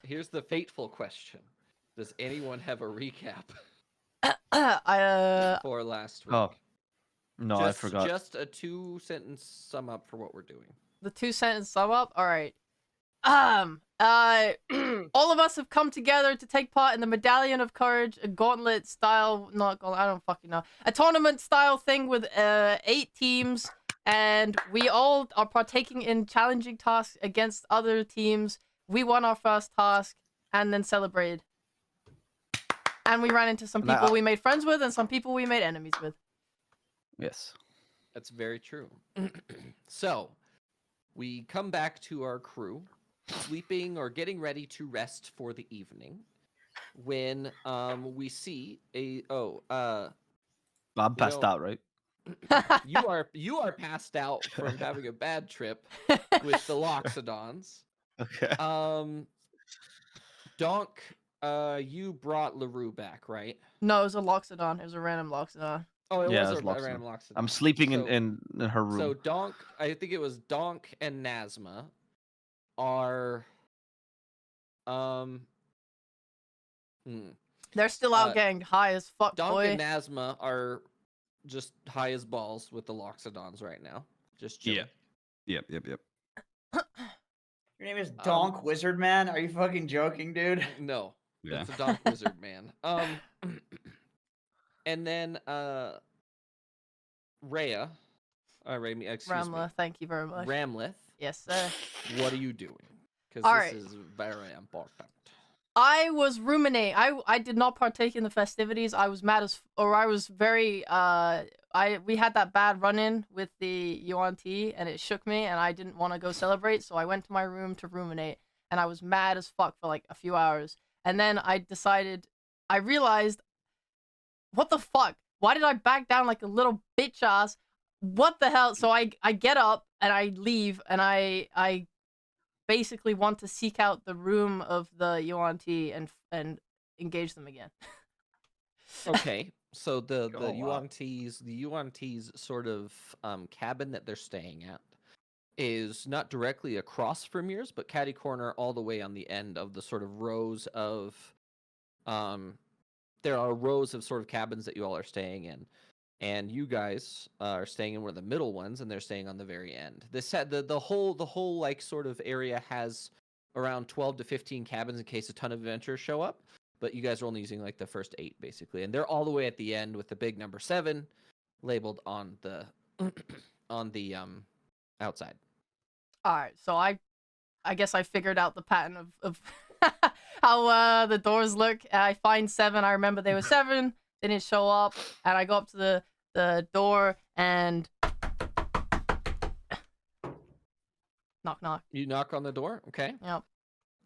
here's the fateful question: does anyone have a recap for last week? Oh, no, I forgot. Just a 2-sentence sum up for what we're doing. The 2-sentence sum up. All right. All of us have come together to take part in the Medallion of Courage, a gauntlet style, not gauntlet, I don't fucking know, a tournament style thing with 8 teams, and we all are partaking in challenging tasks against other teams. We won our first task and then celebrated. And we ran into some people we made friends with and some people we made enemies with. Yes. That's very true. So, we come back to our crew, sleeping or getting ready to rest for the evening, when we see a I'm passed out, right? you are passed out from having a bad trip with the Loxodons. Okay. Donk, you brought LaRue back, right? No, it was a Loxodon. It was a random Loxodon. Oh, it Yeah, was it a was random Loxodon. I'm sleeping in her room. So Donk, I think it was Donk and Nazma are They're still out getting high as fuck, Donk boy. and Nazma are just high as balls with the Loxodons right now. Just chilling. Yep. Your name is Donk Wizard Man? Are you fucking joking, dude? No. Yeah. It's a Donk Wizard Man. And then Rhea, excuse me. Ramla, thank you very much. Ramleth. Yes, sir. What are you doing? Because All this right. is very important. I was ruminating. I did not partake in the festivities. I was mad as, or I was very we had that bad run-in with the Yuan Ti, and it shook me, and I didn't want to go celebrate, so I went to my room to ruminate, and I was mad as fuck for like a few hours, and then I realized, what the fuck? Why did I back down like a little bitch ass? What the hell? So I get up and I leave, and I basically want to seek out the room of the Yuan Ti and engage them again. Okay, so the Oh, wow. Yuan Ti's sort of cabin that they're staying at is not directly across from yours, but catty corner all the way on the end of the sort of rows of there are rows of sort of cabins that you all are staying in. And you guys are staying in one of the middle ones, and they're staying on the very end. The whole like sort of area has around 12 to 15 cabins in case a ton of adventurers show up. But you guys are only using like the first 8 basically, and they're all the way at the end with the big number 7 labeled on the outside. All right, so I guess I figured out the pattern of how the doors look. I find 7. I remember they were 7. They didn't show up, and I go up to the door and knock knock. You knock on the door, okay? Yep.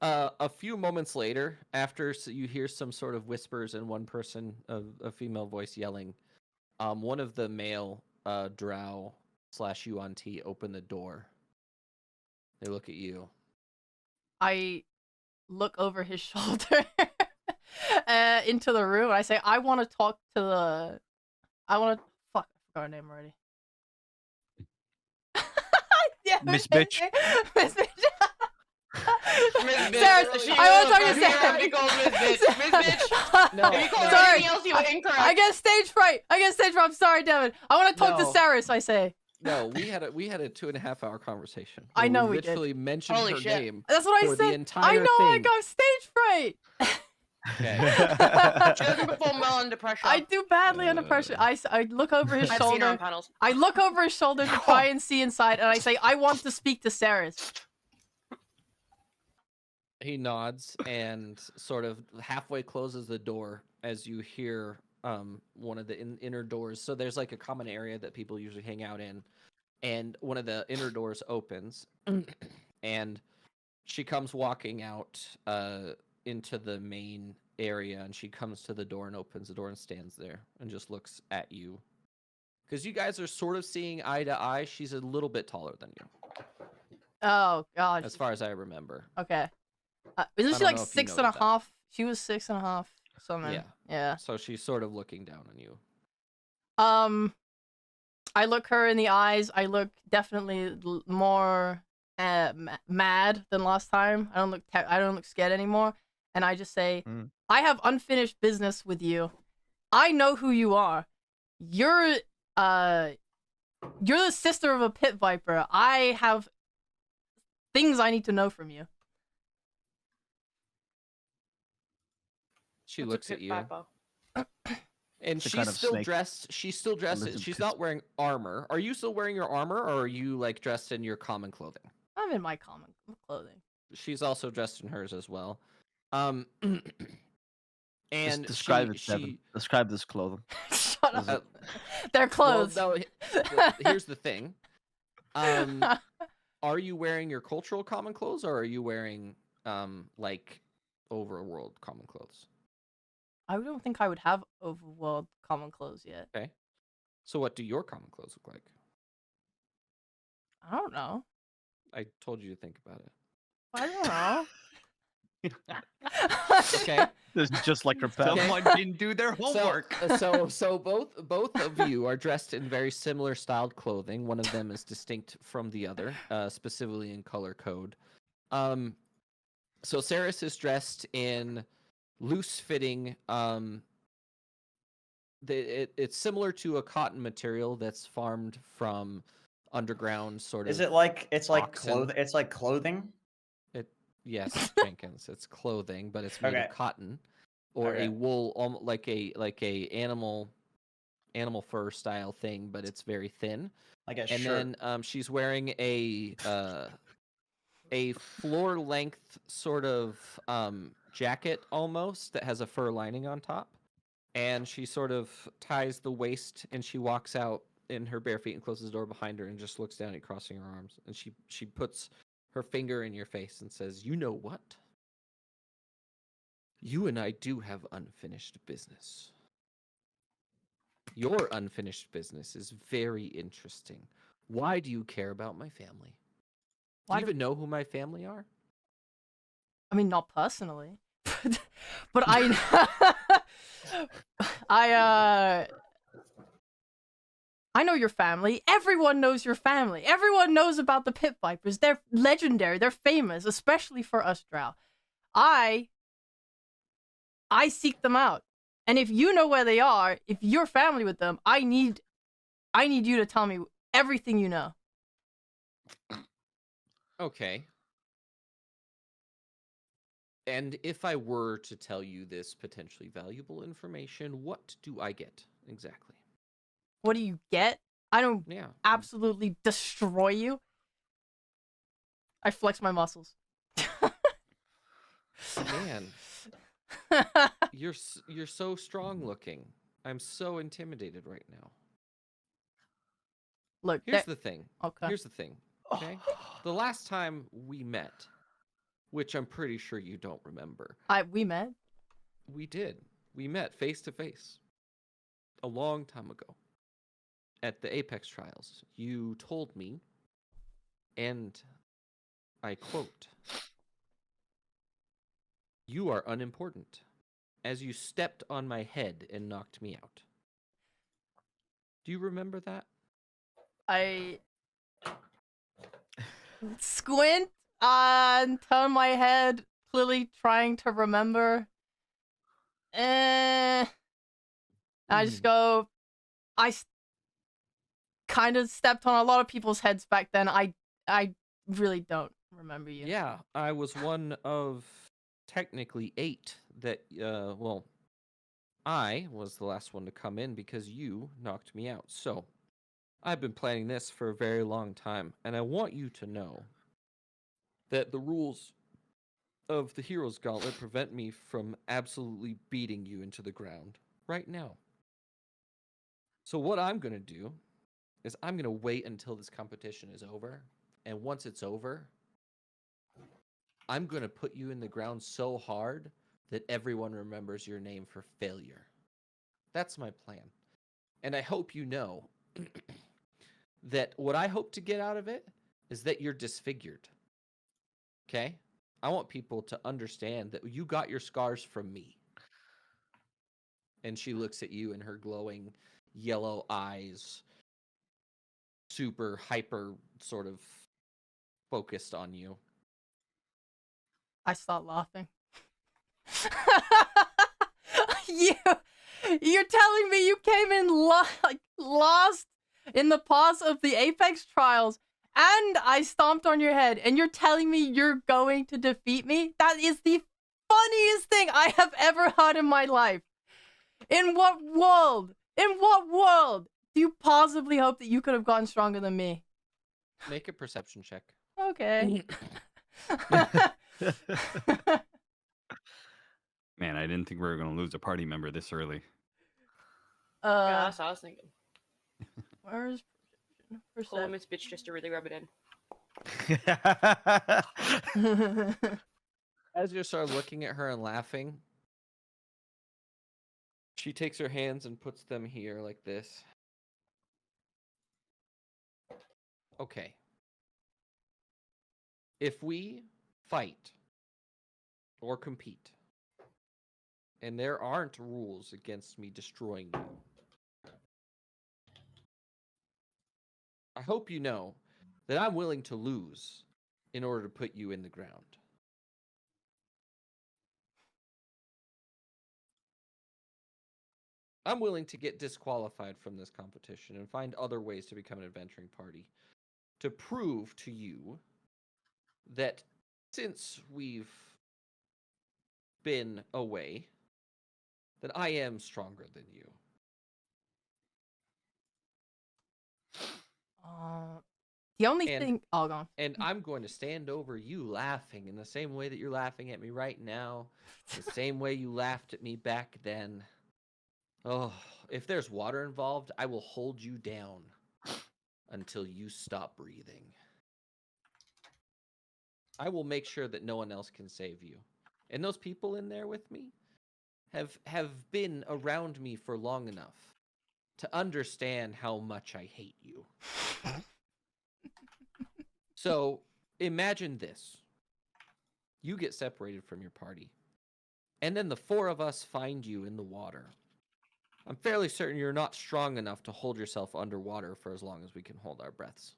A few moments later, after you hear some sort of whispers and one person, a female voice yelling, one of the male drow / Yuan Ti open the door. They look at you. I look over his shoulder into the room. I say, I want to talk to the... I forgot her name already. Yeah, Miss Bitch. Miss Bitch. Miss Sarah, Bitch. I want to talk to You have to Sarah. call Miss Bitch. Miss Bitch. No. If you call her Sorry. anything else, you were incorrect. I get stage fright. I'm sorry, Devin. I want to talk to No. Saris, I say. No, we had a 2.5-hour conversation. I where know we we did. literally mentioned Holy her shit. name. That's what I For the said. entire I know I thing. got stage fright. Okay. She doesn't perform well under pressure. I do badly under pressure. I look over his I've seen her on shoulder. panels. I look over his shoulder to try and see inside, and I say, I want to speak to Saris. He nods and sort of halfway closes the door as you hear one of the inner doors. So there's like a common area that people usually hang out in, and one of the inner doors opens, and she comes walking out into the main area, and she comes to the door and opens the door and stands there and just looks at you. Because you guys are sort of seeing eye to eye. She's a little bit taller than you, Oh, God. as far as I remember. Okay. Isn't I she don't like know if you 6.5? noted She was 6.5. Something. Yeah. Yeah. So she's sort of looking down on you. I look her in the eyes. I look definitely more mad than last time. I don't look scared anymore, and I just say, I have unfinished business with you. I know who you are. You're the sister of a pit viper. I have things I need to know from you. She What's a looks pit at you. viper? And It's a she's kind of still snake. dressed. She's still dressed. lizard She's pit- not wearing armor. Are you still wearing your armor, or are you like dressed in your common clothing? I'm in my common clothing. She's also dressed in hers as well. And Just describe she, it, Devin. she Describe this clothing. Shut Is up. it- They're well, clothes. no. Here's the thing. Are you wearing your cultural common clothes, or are you wearing like overworld common clothes? I don't think I would have overworld common clothes yet. Okay. So what do your common clothes look like? I don't know. I told you to think about it. I don't know. Okay. This is just like her pal. Someone didn't do their homework. So both of you are dressed in very similar styled clothing. One of them is distinct from the other, specifically in color code. So Saris is dressed in loose fitting. It's similar to a cotton material that's farmed from underground sort of. Is it like oxen. clothing? It's like clothing. Yes, Jenkins. It's clothing, but it's made Okay. of cotton or Okay. a wool, like a animal fur style thing, but it's very thin. Like a And shirt. then she's wearing a floor length sort of jacket almost that has a fur lining on top. And she sort of ties the waist and she walks out in her bare feet and closes the door behind her and just looks down at you, crossing her arms. And she puts her finger in your face and says, "You know what? You and I do have unfinished business. Your unfinished business is very interesting. Why do you care about my family? Do Why you do- even know who my family are?" I mean, not personally, but I know your family. Everyone knows your family. Everyone knows about the pit vipers. They're legendary. They're famous, especially for us drow. I seek them out. And if you know where they are, if you're family with them, I need you to tell me everything you know. Okay. And if I were to tell you this potentially valuable information, what do I get exactly? What do you get? I don't Yeah. absolutely destroy you. I flex my muscles. Man, you're so strong looking. I'm so intimidated right now. Look, Here's the thing. okay. Here's the thing. Okay. The last time we met, which I'm pretty sure you don't remember, We met. we did. We met face to face a long time ago at the Apex trials. You told me, and I quote, "You are unimportant," as you stepped on my head and knocked me out. Do you remember that? I squint and turn my head, clearly trying to remember. I just go. Kind of stepped on a lot of people's heads back then. I really don't remember you. Yeah, I was one of technically 8 that, well, I was the last one to come in because you knocked me out. So, I've been planning this for a very long time, and I want you to know that the rules of the Hero's Gauntlet prevent me from absolutely beating you into the ground right now. So what I'm going to do is I'm going to wait until this competition is over, and once it's over, I'm going to put you in the ground so hard that everyone remembers your name for failure. That's my plan. And I hope you know that what I hope to get out of it is that you're disfigured. Okay? I want people to understand that you got your scars from me. And she looks at you in her glowing yellow eyes, super hyper sort of focused on you. I start laughing. You're telling me you came in last in the pass of the Apex trials, and I stomped on your head, and you're telling me you're going to defeat me? That is the funniest thing I have ever heard in my life. In what world? In what world do you possibly hope that you could have gotten stronger than me? Make a perception check. Okay. Man, I didn't think we were gonna lose a party member this early. Yeah, that's what I was thinking. Where's Pull him his bitch just to really rub it in. perception? As you're sort of looking at her and laughing, she takes her hands and puts them here like this. Okay. If we fight or compete, and there aren't rules against me destroying you, I hope you know that I'm willing to lose in order to put you in the ground. I'm willing to get disqualified from this competition and find other ways to become an adventuring party to prove to you that since we've been away, that I am stronger than you. The only And- thing. Oh, gone. And I'm going to stand over you laughing in the same way that you're laughing at me right now, the same way you laughed at me back then. Oh, if there's water involved, I will hold you down until you stop breathing. I will make sure that no one else can save you. And those people in there with me have been around me for long enough to understand how much I hate you. So imagine this. You get separated from your party, and then the four of us find you in the water. I'm fairly certain you're not strong enough to hold yourself underwater for as long as we can hold our breaths.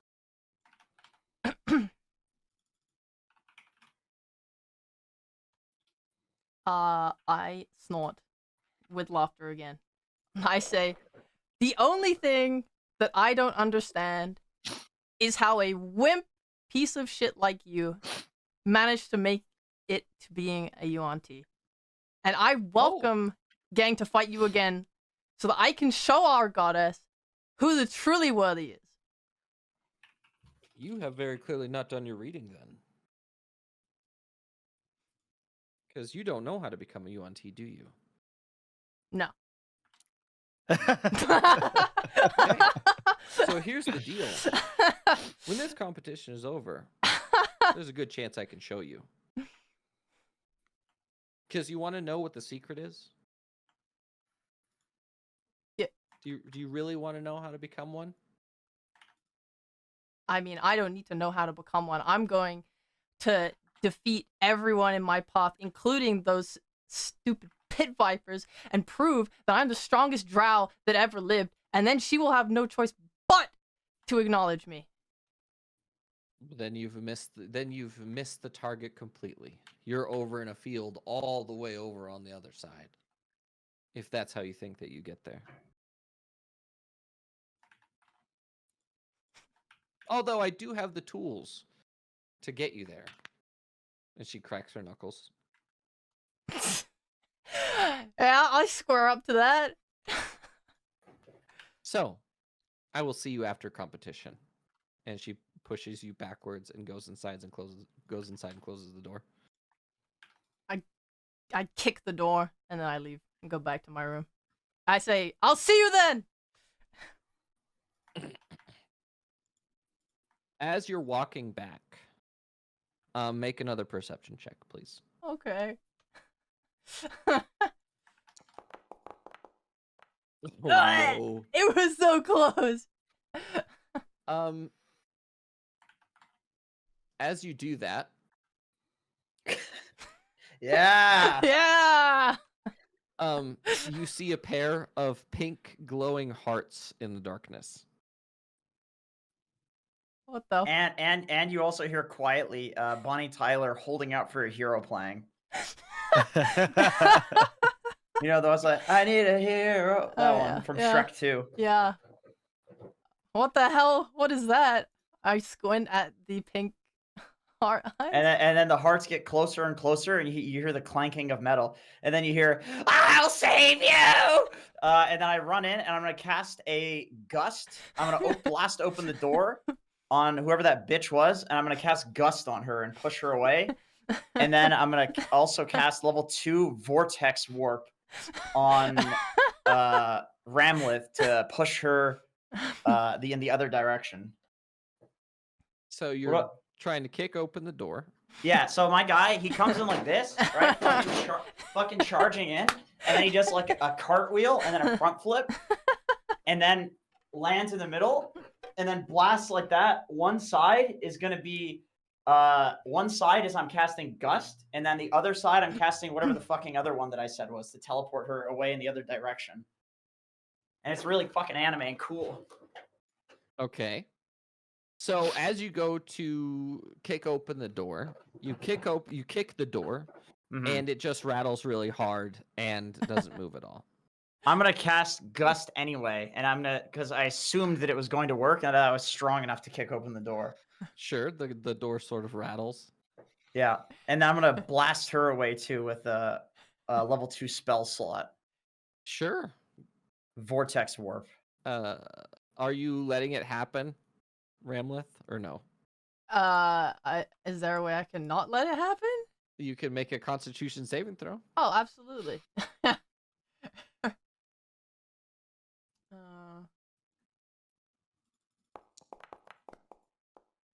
I snort with laughter again. I say, the only thing that I don't understand is how a wimp piece of shit like you managed to make it to being a Yuan-Ti. And I welcome gang to fight you again so that I can show our goddess who the truly worthy is. You have very clearly not done your reading then. Because you don't know how to become a Yuan-Ti, do you? No. So here's the deal. When this competition is over, there's a good chance I can show you. Because you want to know what the secret is? Yeah. Do you really want to know how to become one? I mean, I don't need to know how to become one. I'm going to defeat everyone in my path, including those stupid pit vipers, and prove that I'm the strongest drow that ever lived, and then she will have no choice but to acknowledge me. Then you've missed the target completely. You're over in a field all the way over on the other side. If that's how you think that you get there. Although I do have the tools to get you there. And she cracks her knuckles. Yeah, I square up to that. So, I will see you after competition. And she pushes you backwards and goes inside and closes the door. I kick the door, and then I leave and go back to my room. I say, I'll see you then! As you're walking back, make another perception check, please. Okay. Oh, no. It was so close! As you do that, Yeah. Yeah! you see a pair of pink glowing hearts in the darkness. What the? And you also hear quietly Bonnie Tyler holding out for a hero playing. You know those like I need a hero. That one from Shrek 2. Yeah. What the hell? What is that? I squint at the pink heart eyes. And then the hearts get closer and closer, and you hear the clanking of metal, and then you hear "I'll save you!" And then I run in, and I'm gonna cast a gust. I'm gonna blast open the door on whoever that bitch was, and I'm gonna cast gust on her and push her away. And then I'm gonna also cast level 2 vortex warp on Ramlith to push her in the other direction. So you're trying to kick open the door. Yeah, so my guy, he comes in like this, right? Fucking charging in, and then he does like a cartwheel and then a front flip, and then lands in the middle, and then blasts like that. One side is gonna be one side is I'm casting gust, and then the other side I'm casting whatever the fucking other one that I said was to teleport her away in the other direction. And it's really fucking anime and cool. Okay. So as you go to kick open the door, you kick the door, and it just rattles really hard and doesn't move at all. I'm gonna cast gust anyway, and because I assumed that it was going to work and that I was strong enough to kick open the door. Sure, the door sort of rattles. Yeah, and then I'm gonna blast her away too with a level 2 spell slot. Sure. Vortex warp. Are you letting it happen, Ramlith, or no? Is there a way I can not let it happen? You can make a Constitution saving throw. Oh, absolutely.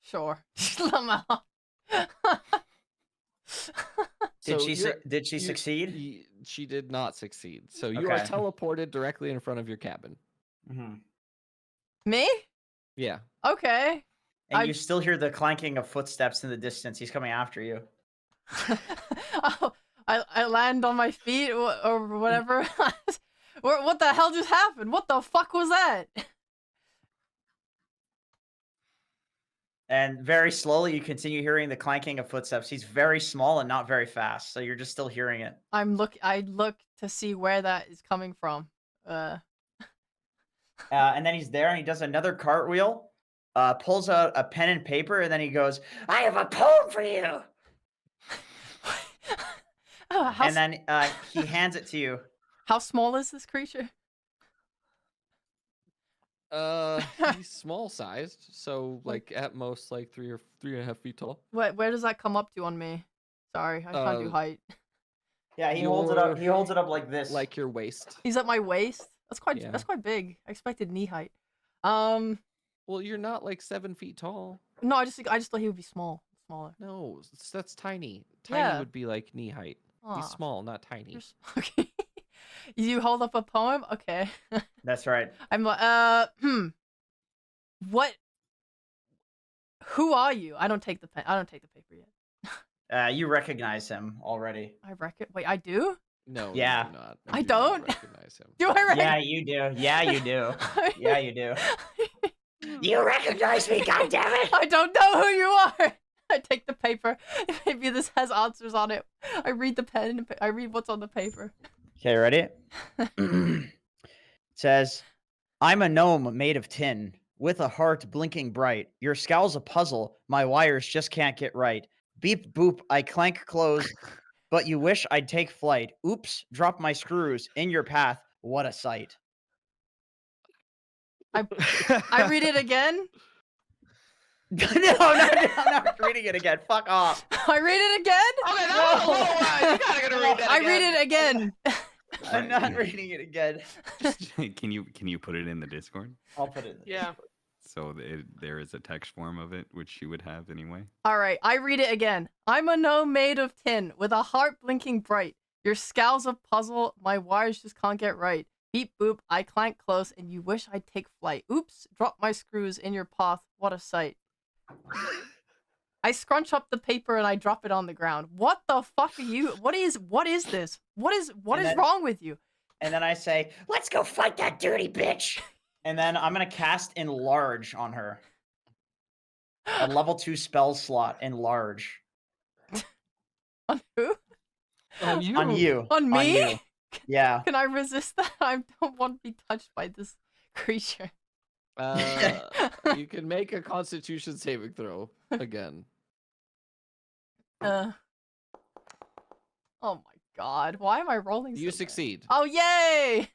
Sure. Did she succeed? She did not succeed. So you are teleported directly in front of your cabin. Mm-hmm. Me? Yeah. Okay. And you still hear the clanking of footsteps in the distance. He's coming after you. I land on my feet or whatever. What the hell just happened? What the fuck was that? And very slowly, you continue hearing the clanking of footsteps. He's very small and not very fast, so you're just still hearing it. I look to see where that is coming from. And then he's there, and he does another cartwheel, pulls out a pen and paper, and then he goes, "I have a poem for you." And then he hands it to you. How small is this creature? He's small sized, so like at most like 3.5 feet tall. Where does that come up to on me? Sorry, I can't do height. Yeah, he holds it up. He holds it up like this, like your waist. He's at my waist. That's quite big. I expected knee height. Well, you're not like 7 feet tall. No, I just thought he would be smaller. No, that's tiny. Tiny would be like knee height. He's small, not tiny. Okay. You hold up a poem? Okay. That's right. I'm like, what? Who are you? I don't take the pen. I don't take the paper yet. You recognize him already. Wait, I do? No. Yeah. You do not. I don't recognize him. Do I recognize? Yeah, you do. Yeah, you do. Yeah, you do. You recognize me, goddammit! I don't know who you are. I take the paper. Maybe this has answers on it. I read the pen. I read what's on the paper. Okay, ready? It says, "I'm a gnome made of tin, with a heart blinking bright. Your scowl's a puzzle, my wires just can't get right. Beep boop, I clank close, but you wish I'd take flight. Oops, drop my screws, in your path, what a sight." I read it again? No, I'm not reading it again. Fuck off. I read it again? Okay, that was a little You gotta read that again. I read it again. I'm not reading it again. Can you put it in the Discord? I'll put it in the Yeah. So there is a text form of it, which she would have anyway. All right, I read it again. I'm a gnome made of tin, with a heart blinking bright. Your scowl's a puzzle, my wires just can't get right. Beep boop, I clank close, and you wish I'd take flight. Oops, drop my screws in your path, what a sight. I scrunch up the paper and I drop it on the ground. What the fuck are you? What is this? What is wrong with you? And then I say, "Let's go fight that dirty bitch." And then I'm gonna cast enlarge on her. A level 2 spell slot enlarge On who? On you. on you. On me? you. Yeah. Can I resist that? I don't want to be touched by this creature. You can make a Constitution saving throw again. Oh my god, why am I rolling so You bad? succeed. Oh, yay!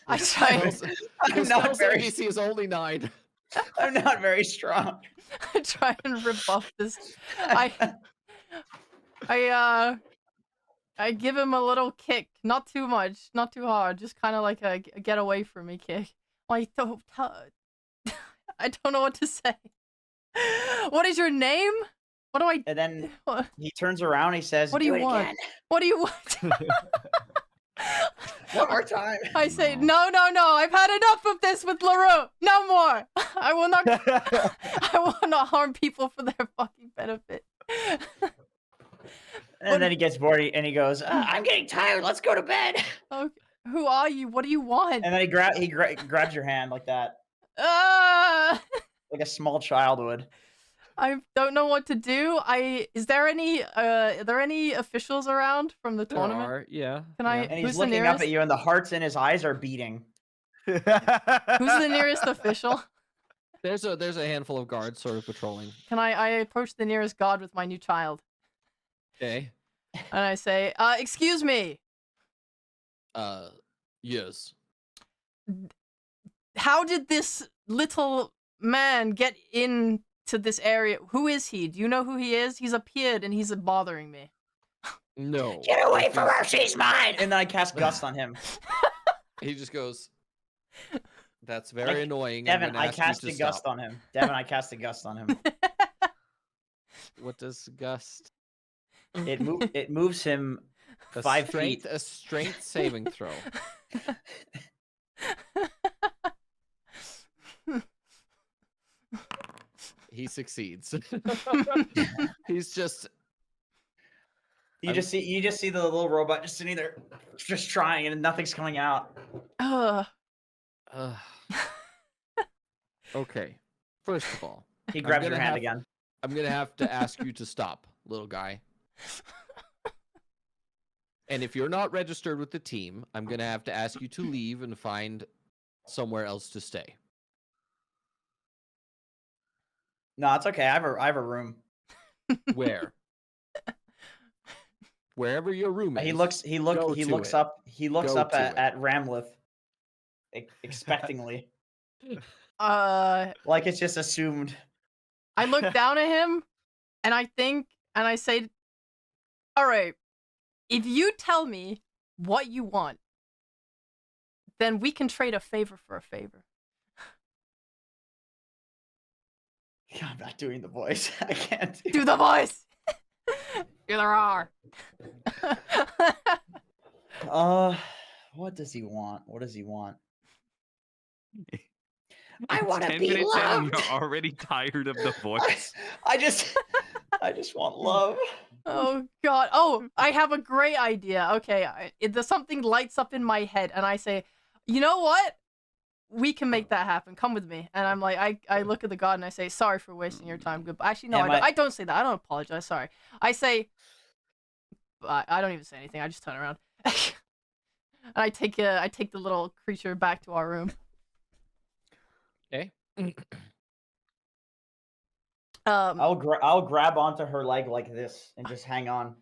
I try. I'm not very. DC is only 9. I'm not very strong. I try and rebuff this. I give him a little kick, not too much, not too hard, just kind of like a get away from me kick. Like, I don't know what to say. What is your name? What do I? And then What, he turns around. He says, what do you it want? again. What do you want? One more time. I say, no, I've had enough of this with LaRue. No more. I will not. I will not harm people for their fucking benefit. And then he gets bored and he goes, I'm getting tired. Let's go to bed. Okay. Who are you? What do you want? And then he grabs your hand like that, like a small child would. I don't know what to do. Is there any are there any officials around from the tournament? Yeah. Can I? And Who's he's the looking nearest? up at you, and the hearts in his eyes are beating. Who's the nearest official? There's a handful of guards sort of patrolling. Can I approach the nearest guard with my new child? Okay. And I say, excuse me. Yes. How did this little man get into this area? Who is he? Do you know who he is? He's appeared and he's bothering me. No. Get away from her. She's mine. And then I cast Gust on him. He just goes, that's very annoying. Devin, I cast a Gust on him. Devin, I cast a Gust on him. What does Gust? It moves him 5 feet. A strength saving throw. He succeeds. He's just. You just see the little robot just sitting there, just trying, and nothing's coming out. Okay. First of all, He grabs your hand again. I'm gonna have to ask you to stop, little guy. And if you're not registered with the team, I'm gonna have to ask you to leave and find somewhere else to stay. No, it's okay. I have a room. Where? Wherever your room is. He looks up at Ramleth expectingly. Like it's just assumed. I look down at him and I say, all right, if you tell me what you want, then we can trade a favor for a favor. I'm not doing the voice. I can't do the voice. You're the roar. What does he want? What does he want? I want to 10 be minutes in and loved. you're already tired of the voice. I just want love. Oh God! Oh, I have a great idea. Okay, there's something lights up in my head, and I say, you know what? We can make that happen. Come with me. And I'm like, I look at the god and I say, sorry for wasting your time. Goodbye. Actually, no, I don't say that. I don't apologize. Sorry. I say, I don't even say anything. I just turn around. And I take the little creature back to our room. Okay. I'll grab onto her leg like this and just hang on.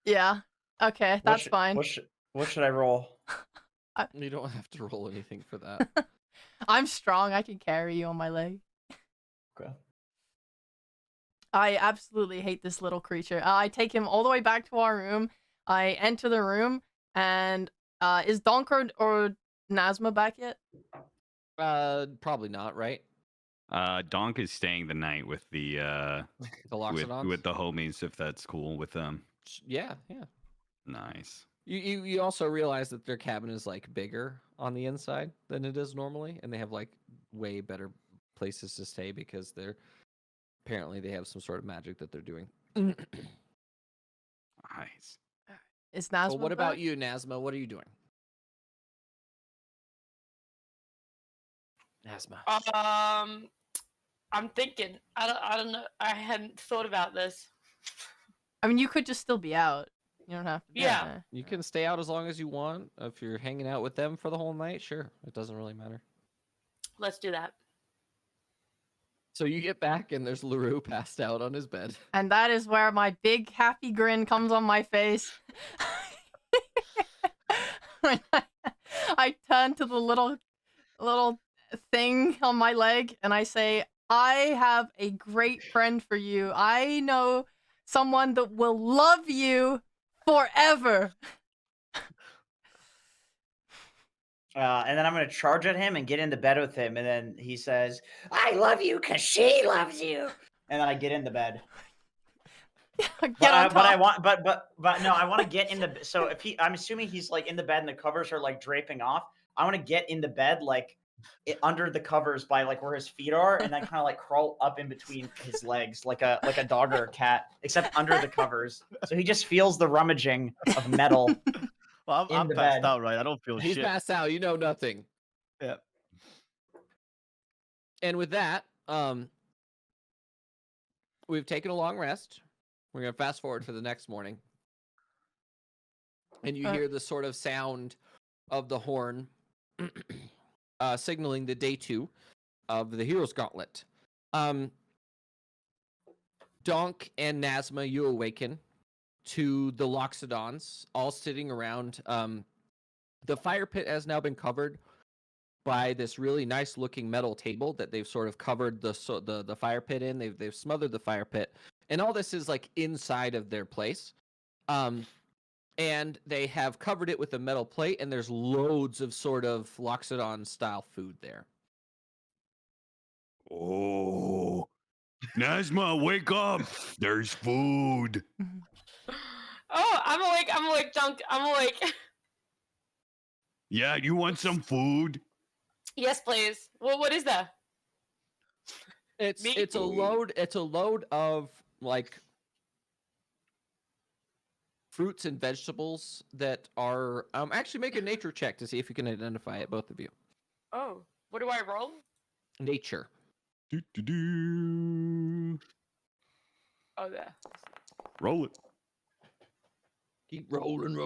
Yeah. Okay, that's fine. What should I roll? You don't have to roll anything for that. I'm strong. I can carry you on my leg. Okay. I absolutely hate this little creature. I take him all the way back to our room. I enter the room, and is Donker or Nazma back yet? Probably not, right? Donk is staying the night with the Loxodons? with the homies, if that's cool with them. Yeah. Nice. You also realize that their cabin is like bigger on the inside than it is normally, and they have like way better places to stay because apparently they have some sort of magic that they're doing. Nice. Is Nazma Well, what back? about you, Nazma? What are you doing? Asthma. I'm thinking. I don't know. I hadn't thought about this. I mean, you could just still be out. You don't have to. Be Yeah. there. You can stay out as long as you want. If you're hanging out with them for the whole night, sure. It doesn't really matter. Let's do that. So you get back and there's LaRue passed out on his bed. And that is where my big happy grin comes on my face. When I turn to the little thing on my leg and I say, I have a great friend for you. I know someone that will love you forever. And then I'm going to charge at him and get into bed with him. And then he says, I love you because she loves you. And then I get into bed. I want to get in the, so if I'm assuming he's like in the bed and the covers are like draping off. I want to get in the bed, like under the covers by like where his feet are. And then kind of like crawl up in between his legs like a dog or a cat, except under the covers. So he just feels the rummaging of metal. Well, I'm passed out, right? I don't feel He's shit. passed out. You know nothing. Yeah. And with that, we've taken a long rest. We're going to fast forward to the next morning. And you hear the sort of sound of the horn signaling the day 2 of the Hero's Gauntlet. Donk and Nazma, you awaken to the Loxodons all sitting around. The fire pit has now been covered by this really nice looking metal table that they've sort of covered the fire pit in. They've smothered the fire pit, and all this is like inside of their place. And they have covered it with a metal plate, and there's loads of sort of Loxodon style food there. Oh, Nazma, wake up! There's food. Oh, I'm awake, Dunk. I'm awake. Yeah, you want some food? Yes, please. Well, what is that? It's a load of like fruits and vegetables that are actually make a nature check to see if you can identify it, both of you. Oh, what do I roll? Nature. Do. Oh, yeah. Roll it. Keep rolling.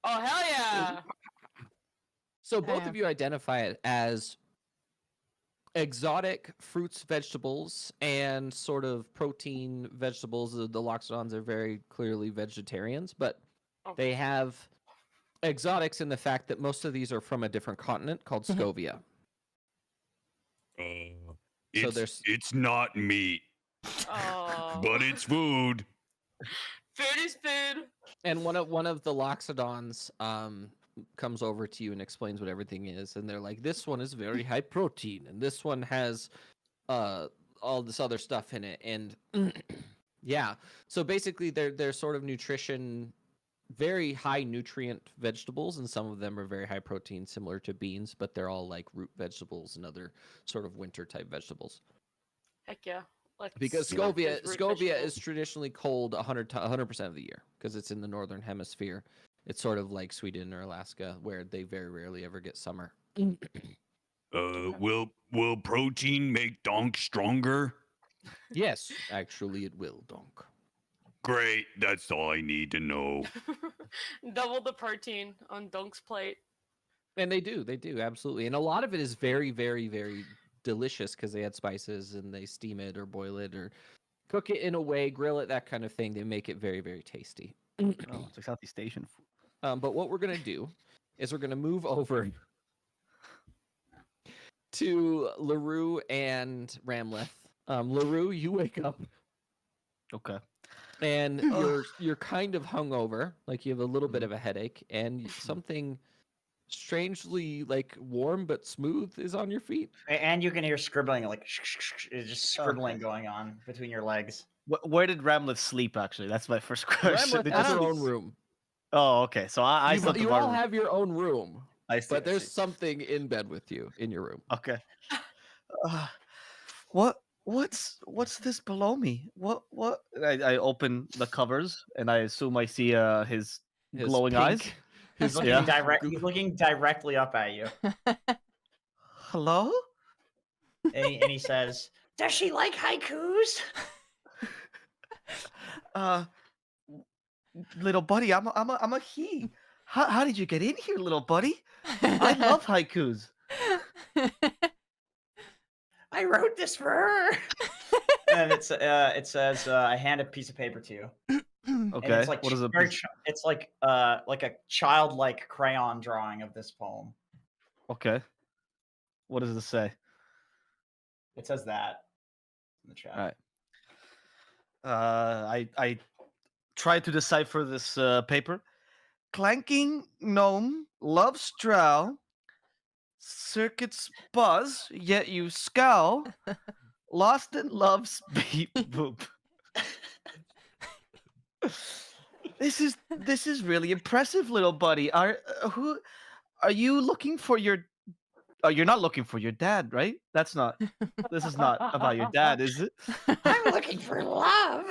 Oh, hell yeah! So both of you identify it as exotic fruits, vegetables, and sort of protein vegetables. The Loxodons are very clearly vegetarians, but they have exotics in the fact that most of these are from a different continent called Scovia. It's not meat, but it's food. Food is food. And one of the Loxodons comes over to you and explains what everything is, and they're like, this one is very high protein, and this one has all this other stuff in it, and yeah. So basically, they're sort of nutrition, very high nutrient vegetables, and some of them are very high protein, similar to beans, but they're all like root vegetables and other sort of winter type vegetables. Heck yeah. Because Scovia is traditionally cold 100% of the year because it's in the northern hemisphere. It's sort of like Sweden or Alaska, where they very rarely ever get summer. Will protein make Donk stronger? Yes, actually, it will, Donk. Great, that's all I need to know. Double the protein on Donk's plate. And they do, absolutely. And a lot of it is very, very, very delicious because they add spices and they steam it or boil it or cook it in a way, grill it, that kind of thing. They make it very, very tasty. Oh, it's like Southeast Asian food. But what we're going to do is we're going to move over to LaRue and Ramleth. LaRue, you wake up. Okay. And you're kind of hungover, like you have a little bit of a headache, and something strangely like warm but smooth is on your feet. And you can hear scribbling, like just scribbling going on between your legs. Where did Ramleth sleep? Actually, that's my first question. Ramleth has her own room. Oh, okay. So I slept in you my all room. have your own room, but there's see. something in bed with you in your room. Okay. What's this below me? What? I open the covers and I assume I see his glowing eyes. He's looking Yeah. He's looking directly up at you, Hello? and he says, "Does she like haikus?" Uh, little buddy, I'm a he. How did you get in here, little buddy? I love haikus. I wrote this for her. And it says, I hand a piece of paper to you. And Okay. it's like What is a very piece- it's like a childlike crayon drawing of this poem. Okay. What does it say? It says that in the chat. All right. I tried to decipher this paper. Clanking gnome loves drow. Circuits buzz, yet you scowl. Lost in love's beep boop. This is really impressive, little buddy. Are you looking for your? Oh, you're not looking for your dad, right? That's not. This is not about your dad, is it? I'm looking for love.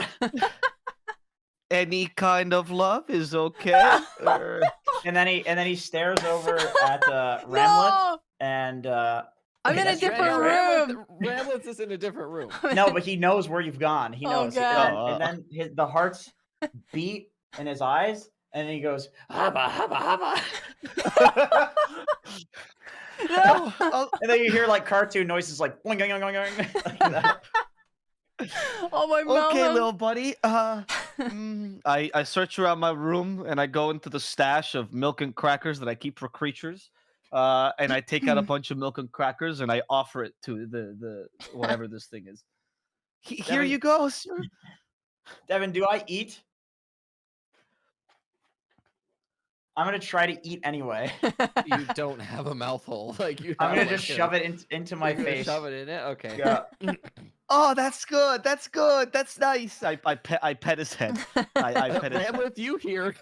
Any kind of love is okay. Or- And then he stares over at Ramlet No! and I'm in a that's different room. Ramblets is in a different room. no, but he knows where you've gone. He Oh, knows. God. And then the hearts beat in his eyes, and then he goes, "Hubba hubba hubba." Oh, And then you hear like cartoon noises like boing, boing, boing, boing, like that. Oh my melon. okay, little buddy. I search around my room and I go into the stash of milk and crackers that I keep for creatures. And I take out a bunch of milk and crackers and I offer it to the whatever this thing is. Here Devin- you go, sir. Devin, do I eat? I'm gonna try to eat anyway. You don't have a mouth hole. Like you. I'm have, gonna like, just a- shove it into my you're gonna face. Shove it in it. Okay. Yeah. Oh, that's good. That's good. That's nice. I pet his head. I pet his head. Rambleth, you hear.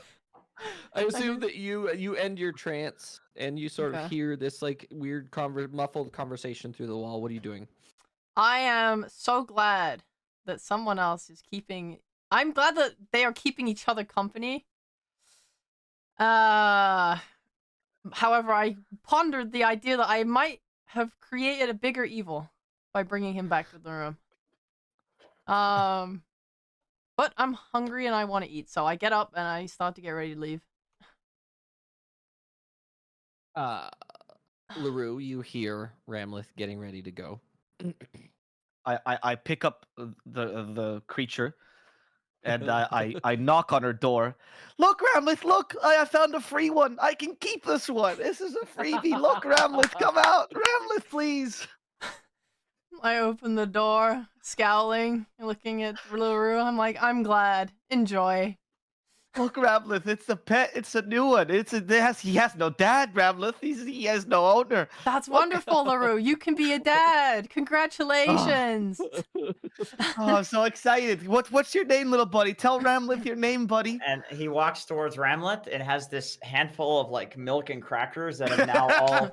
I assume that you end your trance and you sort of Okay. hear this like weird muffled conversation through the wall. What are you doing? I am so glad that someone else is keeping. I'm glad that they are keeping each other company. However, I pondered the idea that I might have created a bigger evil by bringing him back to the room. But I'm hungry and I want to eat, so I get up and I start to get ready to leave. LaRue, you hear Ramleth getting ready to go. I pick up the creature and I knock on her door. Look, Ramleth, look! I found a free one. I can keep this one. This is a freebie. Look, Ramleth, come out, Ramleth, please. I open the door, scowling, and looking at LaRue. I'm like, I'm glad. Enjoy. Look, Ramleth, it's a pet. It's a new one. He has no dad, Ramleth. He has no owner. That's wonderful, LaRue. You can be a dad. Congratulations. Oh, I'm so excited. What's your name, little buddy? Tell Ramleth your name, buddy. And he walks towards Ramlet and has this handful of like milk and crackers that have now all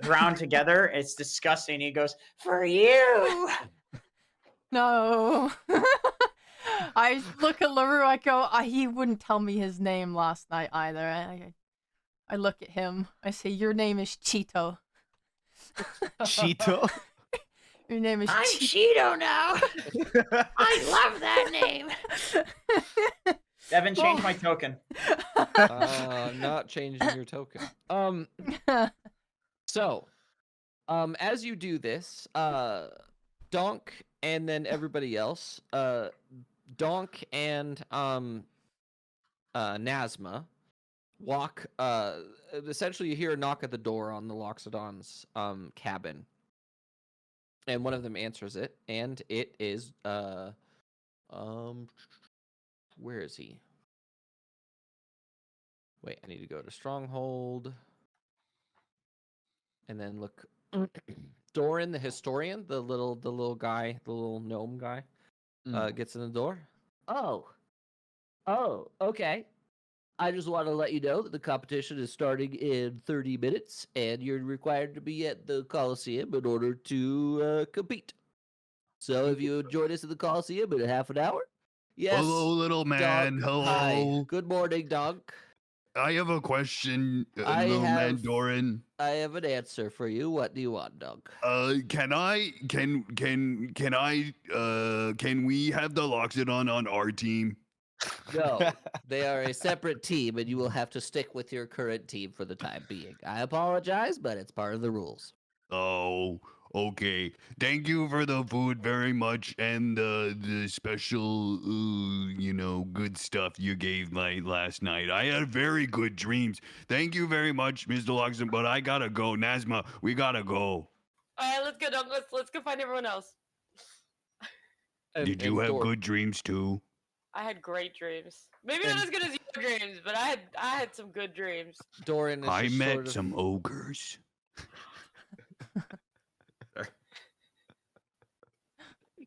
ground together. It's disgusting. He goes, "For you." No. I look at LaRue, I go, he wouldn't tell me his name last night either. I look at him, I say, your name is Cheeto. Cheeto. Your name is I'm Cheeto. Cheeto now. I love that name. Devin, change my token. Not changing your token. So, as you do this, Donk and then everybody else, Donk and Nazma walk. Essentially, you hear a knock at the door on the Loxodon's cabin, and one of them answers it, and it is where is he? Wait, I need to go to Stronghold, and then look. Doran, the historian, the little guy, the little gnome guy, gets in the door. Oh, okay. I just want to let you know that the competition is starting in 30 minutes, and you're required to be at the Coliseum in order to compete. So if you join us at the Coliseum in a half an hour, yes. Hello, little man. Dunk. Hello. Hi. Good morning, Dunk. I have a question, I little man have- Doran. I have an answer for you. What do you want, dog? Can we have the Loxodon on our team? No, they are a separate team, and you will have to stick with your current team for the time being. I apologize, but it's part of the rules. Oh, okay. Thank you for the food very much and the special, good stuff you gave last night. I had very good dreams. Thank you very much, Mr. Loxton, but I gotta go. Nazma, we gotta go. All right, let's go, Dunk. Let's go find everyone else. Did you have good dreams too? I had great dreams. Maybe not as good as your dreams, but I had some good dreams. Doran is I just met sort of- some ogres.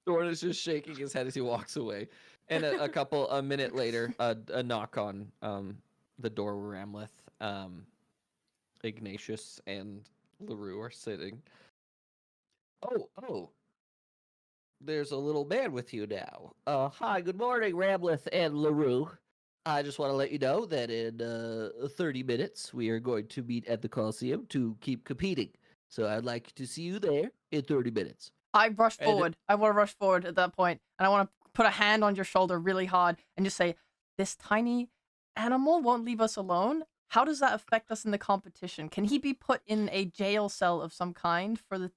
Doran is just shaking his head as he walks away. And a minute later, a knock on the door where Ramleth, Ignatius, and LaRue are sitting. Oh. There's a little man with you now. Hi, good morning, Ramleth and LaRue. I just want to let you know that in 30 minutes, we are going to meet at the Coliseum to keep competing. So I'd like to see you there in 30 minutes. I rush And- forward. I want to rush forward at that point, and I want to put a hand on your shoulder really hard and just say, "This tiny animal won't leave us alone. How does that affect us in the competition? Can he be put in a jail cell of some kind for the?"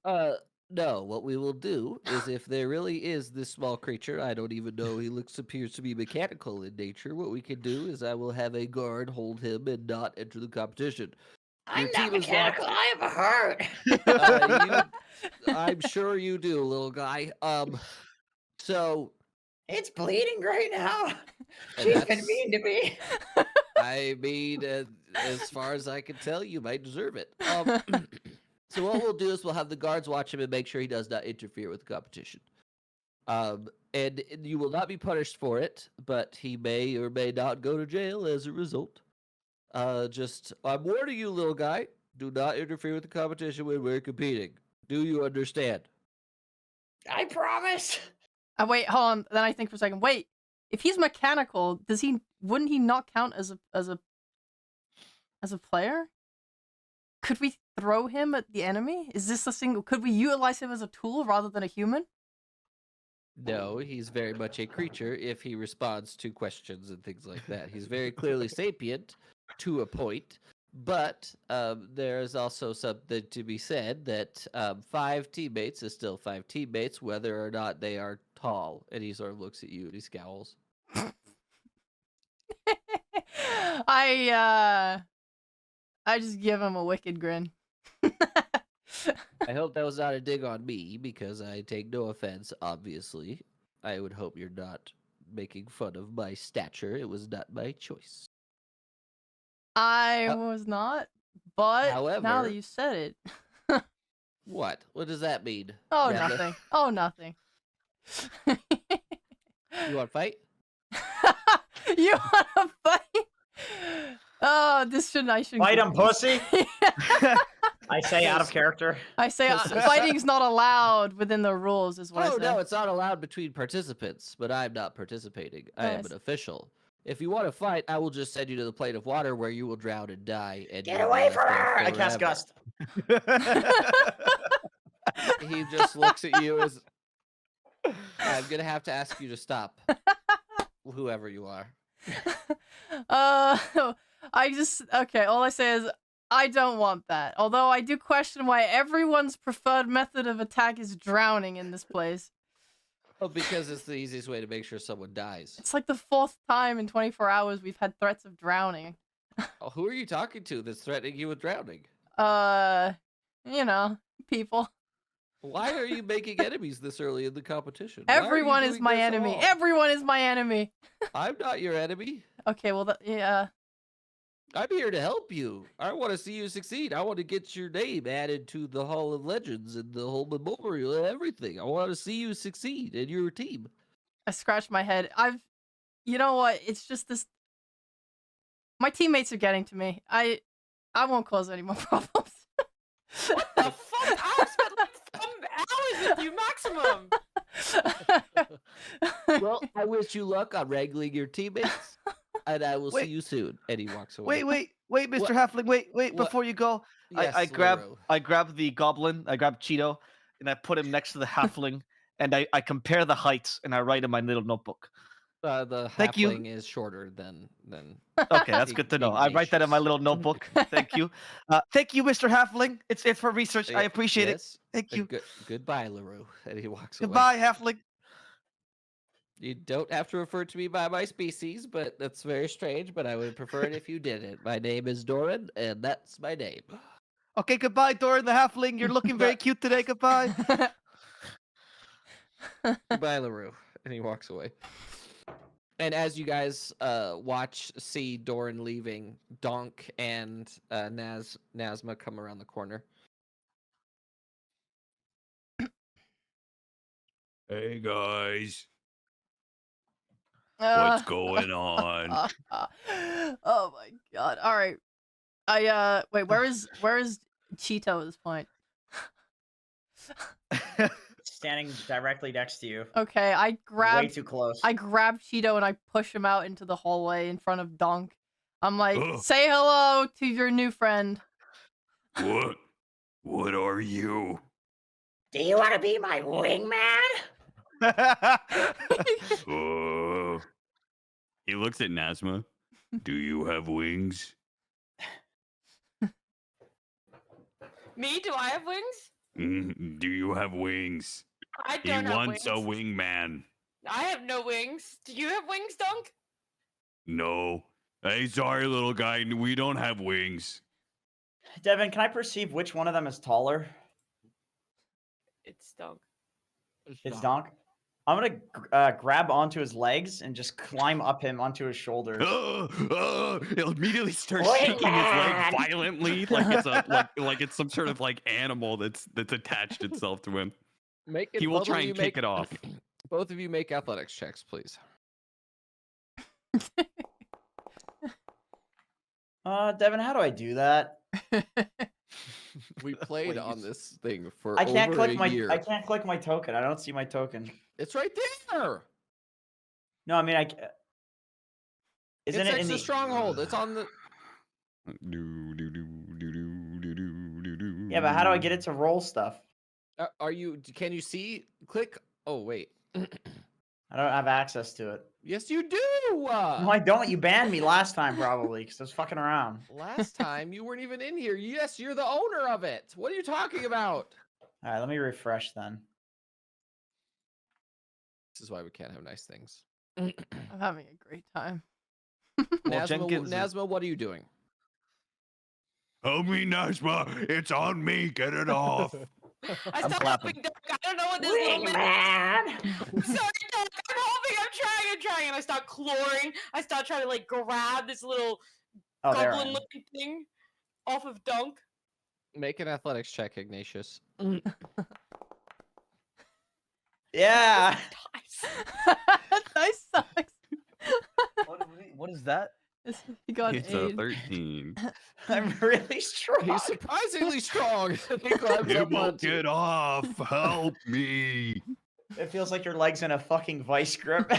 No, what we will do is if there really is this small creature, I don't even know, appears to be mechanical in nature, what we can do is I will have a guard hold him and not enter the competition. I'm Your not team is mechanical. locked- I have a heart. I'm sure you do, little guy. So It's bleeding right now. And She's been that's- mean to me. I mean, as far as I can tell, you might deserve it. So what we'll do is we'll have the guards watch him and make sure he does not interfere with the competition. And you will not be punished for it, but he may or may not go to jail as a result. I'm warning you, little guy. Do not interfere with the competition when we're competing. Do you understand? I promise. Wait, hold on. Then I think for a second. Wait, if he's mechanical, wouldn't he not count as a player? Could we throw him at the enemy? Is this a single? Could we utilize him as a tool rather than a human? No, he's very much a creature if he responds to questions and things like that. He's very clearly sapient to a point, but there is also something to be said that 5 teammates is still 5 teammates, whether or not they are tall. And he sort of looks at you and he scowls. I just give him a wicked grin. I hope that was not a dig on me because I take no offense, obviously. I would hope you're not making fun of my stature. It was not my choice. I was not, but now however- that you said it. What? What does that mean? Oh, Ramleth? nothing. Oh, nothing. You want to fight? You want to fight? Oh, I shouldn't. Fight him, continue. pussy. I say out of character. I say fighting's not allowed within the rules, is what I Oh, say. no, it's not allowed between participants, but I'm not participating. I am Nice. an official. If you want to fight, I will just send you to the plate of water where you will drown and die. And Get you'll away be from left her! there I cast forever. Gust. He just looks at you as... I'm going to have to ask you to stop. Whoever you are. Okay, all I say is I don't want that. Although I do question why everyone's preferred method of attack is drowning in this place. Oh, because it's the easiest way to make sure someone dies. It's like the 4th time in 24 hours we've had threats of drowning. Oh, who are you talking to that's threatening you with drowning? People. Why are you making enemies this early in the competition? Why are you Everyone is doing my this enemy. alone? Everyone is my enemy. I'm not your enemy. Okay, well, yeah. I'm here to help you. I want to see you succeed. I want to get your name added to the Hall of Legends and the whole memorial and everything. I want to see you succeed and your team. I scratch my head. You know what? It's just this. My teammates are getting to me. I won't cause any more problems. What the fuck? I've spent like 5 hours with you maximum. Well, I wish you luck on wrangling your teammates. and I will see Wait. you soon. And he walks away. Wait, Mr. What? Halfling, wait, What? before you go. Yes, I grab Lero. the goblin, I grab Cheeto, and I put him next to the halfling, and I compare the heights, and I write in my little notebook. The Thank you. halfling is shorter than. Okay, that's good to know. I write that in my Ignatius. little notebook. Thank you. Thank you, Mr. Halfling. It's for research. I appreciate it. Yes. Thank you. Goodbye, Leroux. And he walks away. Goodbye, Halfling. You don't have to refer to me by my species, but that's very strange. But I would prefer it if you didn't. My name is Doran, and that's my name. Okay, goodbye, Doran the Halfling. You're looking very cute today. Goodbye. Goodbye, Leroux. And he walks away. And as you guys see Doran leaving, Donk and Nazma come around the corner. Hey guys, Uh, what's going on? oh my god. All right. Wait, where is Cheeto at this point? Standing directly next to you. Okay, I Way grab too close. I grab Cheeto and I push him out into the hallway in front of Donk. I'm like, Ugh. say hello to your new friend. What? What are you? Do you want to be my wingman? He looks at Nazma. Do you have wings? Me? Do I have wings? Do you have wings? I He don't have wants wings. a wingman. I have no wings. Do you have wings, Dunk? No. Hey, sorry, little guy. We don't have wings. Devin, can I perceive which one of them is taller? It's Dunk. It's Donk. I'm gonna grab onto his legs and just climb up him onto his shoulders. He'll immediately start shaking his leg violently, like it's some sort of like animal that's attached itself to him. He will try and kick it off. Both of you make athletics checks, please. Devin, how do I do that? We played Wait, on this thing for I can't over click a my year. I can't click my token. I don't see my token. It's right there. No, I mean Isn't It's it in next to the stronghold. It's on the. Yeah, but how do I get it to roll stuff? Are you? Can you see? Click. Oh wait. I don't have access to it. Yes, you do. No, I don't. You banned me last time probably because I was fucking around. Last time you weren't even in here. Yes, you're the owner of it. What are you talking about? All right, let me refresh then. This is why we can't have nice things. I'm having a great time. Well, Jenkins is- Nazma, what are you doing? Help me, Nazma. It's on me. Get it off. I I'm stopped clapping. helping Dunk. I don't know what this little man. Wingman! Sorry, Dunk. I'm helping. I'm trying. And I start clawing. I start trying to like grab this little Oh, there I am. goblin-looking thing off of Dunk. Make an athletics check, Ignatius. Yeah. Nice sucks. What is that? He got It's a aid. 13. I'm really strong. He's surprisingly strong. He climbs It up won't onto- get off. Help me. It feels like your leg's in a fucking vice grip.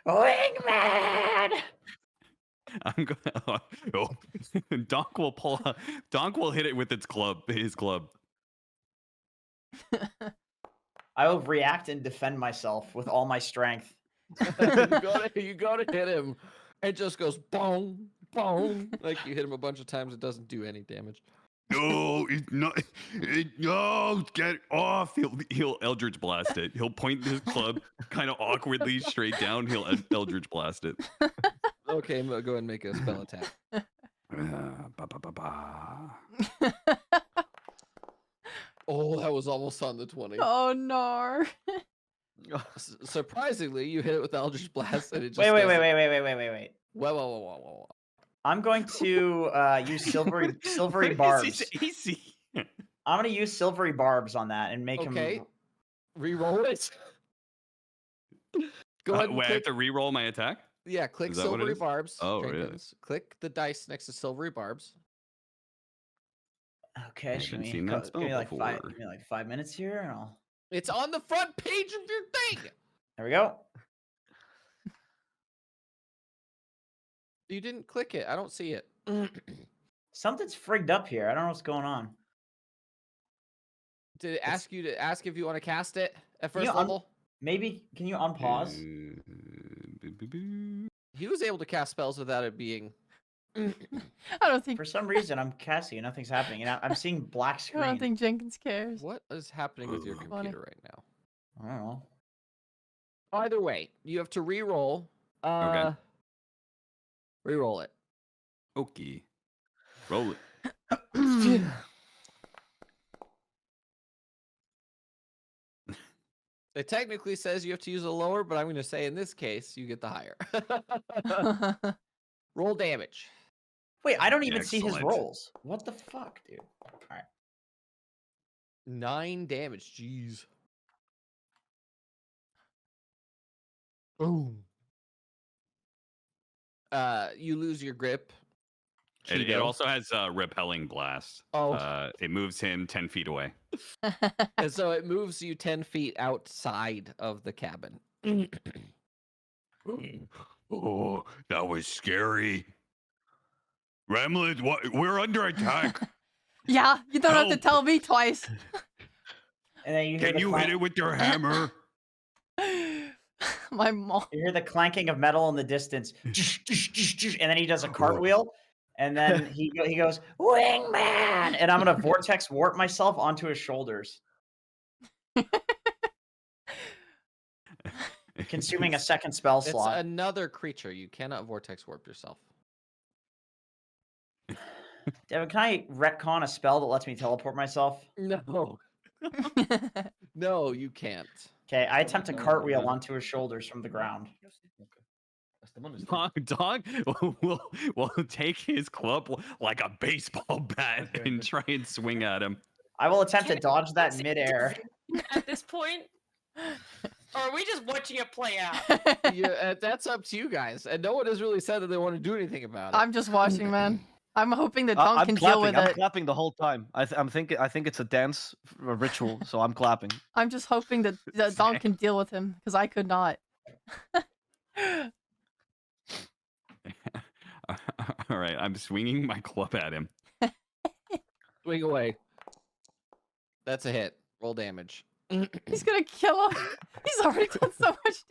Wingman! I'm gonna. Oh, Donk will pull. Donk will hit it with his club. I will react and defend myself with all my strength. you go to hit him. It just goes boom, boom. Like you hit him a bunch of times, it doesn't do any damage. No, it's not. No, get off. He'll Eldritch blast it. He'll point his club kind of awkwardly straight down. He'll Eldritch blast it. Okay, go ahead and make a spell attack. Ba, ba, ba, ba. Oh, that was almost on the 20. Oh no. Surprisingly, you hit it with Eldritch Blast, and it just Wait. Whoa. Whoa. I'm going to use silvery barbs. Easy. I'm going to use silvery barbs on that and make Okay. him. Reroll it. Go ahead and Wait, I have click. to re-roll my attack. Yeah, click Is that what it silvery is? barbs. Oh, really? Jenkins. Click the dice next to silvery barbs. Okay, haven't give me, seen that give me spell like five. before. Give me like 5 minutes here, and I'll. It's on the front page of your thing. There we go. You didn't click it. I don't see it. Something's frigged up here. I don't know what's going on. Did it ask you to ask if you want to cast it at Can you first level? Maybe can you unpause? He was able to cast spells without it being. I don't think For some reason, I'm casting and nothing's happening, and I'm seeing black I screen. don't think Jenkins cares. What is happening with your Funny. computer right now? I don't know. Either way, you have to re-roll. Okay. Re-roll it. Okay. Roll it. It technically says you have to use a lower, but I'm going to say in this case, you get the higher. Roll damage. Wait, I don't even see his Excellent. rolls. What the fuck, dude? All right. 9 damage. Jeez. Boom. You lose your grip. It Cheeto. also has repelling blast. Oh. It moves him 10 feet away. And so it moves you 10 feet outside of the cabin. Oh, that was scary. Ramlet, we're under attack. Yeah, you don't have to Help. tell me twice. And then you hear Can the you hit it with your hammer? My mom. You hear the clanking of metal in the distance, and then he does a cartwheel, and then he goes wingman, and I'm gonna vortex warp myself onto his shoulders, consuming a second spell It's slot. another creature. You cannot vortex warp yourself. Devin, can I retcon a spell that lets me teleport myself? No. No, you can't. Okay, I attempt to cartwheel onto his shoulders from the ground. Dog will take his club like a baseball bat and try and swing at him. I will attempt to Can dodge that Is it midair. at this point? Or are we just watching it play out? Yeah, that's up to you guys. And no one has really said that they want to do anything about it. I'm just watching, man. I'm hoping that Don I'm can clapping. deal with I'm it. clapping the whole time. I think it's a dance a ritual, so I'm clapping. I'm just hoping that Don can deal with him because I could not. All right, I'm swinging my club at him. Swing away. That's a hit. Roll damage. He's gonna kill him. He's already done so much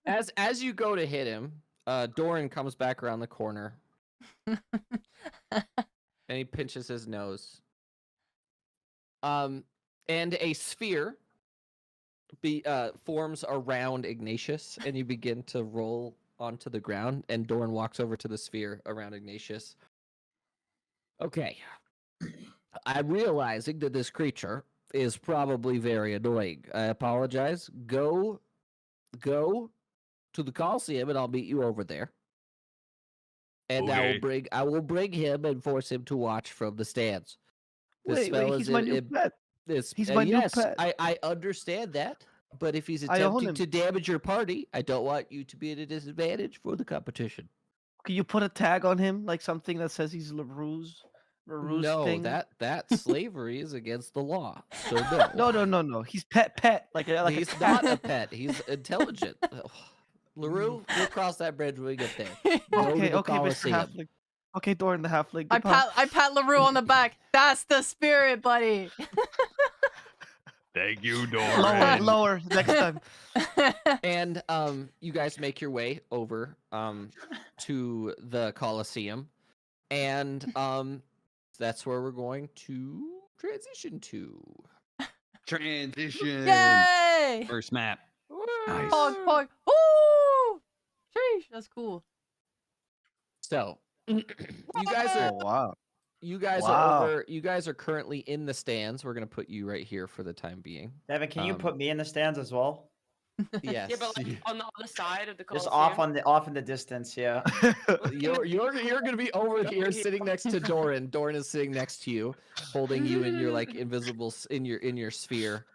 damage. As you go to hit him, Doran comes back around the corner and he pinches his nose. And a sphere forms around Ignatius, and you begin to roll onto the ground. And Doran walks over to the sphere around Ignatius. Okay, I'm realizing that this creature is probably very annoying. I apologize. Go to the Coliseum, and I'll meet you over there. And Okay. I will bring him and force him to watch from the stands. This spell He's is my new pet. He's my new yes, pet. I understand that. But if he's I own attempting him. to damage your party, I don't want you to be at a disadvantage for the competition. Can you put a tag on him, like something that says he's LaRue's No, thing? that slavery is against the law. So no. No. He's pet. Like a He's cat. not a pet. He's intelligent. LaRue, we'll cross that bridge when we get there. Go to Okay, the okay, Mr. Coliseum. Halfling. Okay, Doran the Halfling. I pat LaRue on the back. That's the spirit, buddy. Thank you, Lower, Doran. lower. Next time. And you guys make your way over to the Coliseum, and that's where we're going to transition to. Transition. Yay! First map. Nice. Pog. Woo! Sheesh, that's cool. So you guys are Oh wow. you guys Wow. are over. You guys are currently in the stands. We're gonna put you right here for the time being. Devin, can you put me in the stands as well? Yes. Yeah, but like on the other side of the Just Coliseum. off in the distance, yeah. You're gonna be over here sitting next to Doran. Doran is sitting next to you, holding you in your like invisible in your sphere.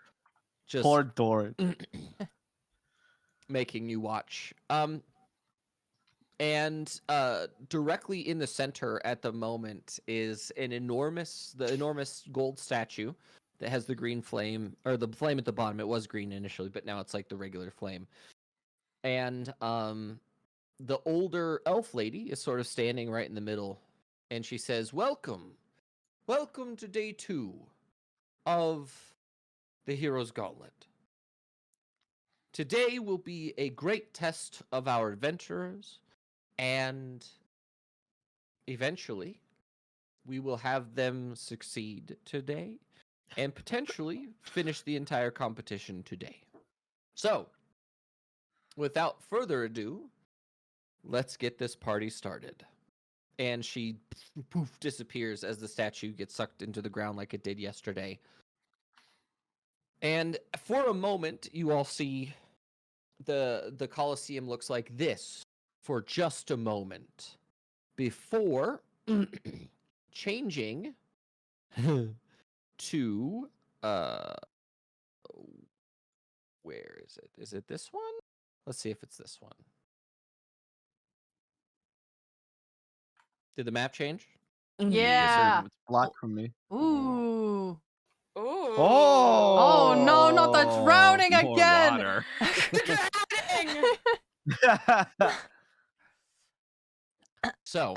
Just Poor Doran. making you watch. And directly in the center at the moment is the enormous gold statue that has the green flame, or the flame at the bottom. It was green initially, but now it's like the regular flame. And the older elf lady is sort of standing right in the middle, and she says, "Welcome, welcome to day 2 of the Hero's Gauntlet. Today will be a great test of our adventurers, and eventually we will have them succeed today and potentially finish the entire competition today. So, without further ado, let's get this party started." And she poof disappears as the statue gets sucked into the ground like it did yesterday. And for a moment, you all see the Colosseum looks like this for just a moment before changing to where is it? Is it this one? Let's see if it's this one. Did the map change? Yeah. It's black for me. Ooh. Ooh. Oh no, not the drowning More again. water. Drowning! So,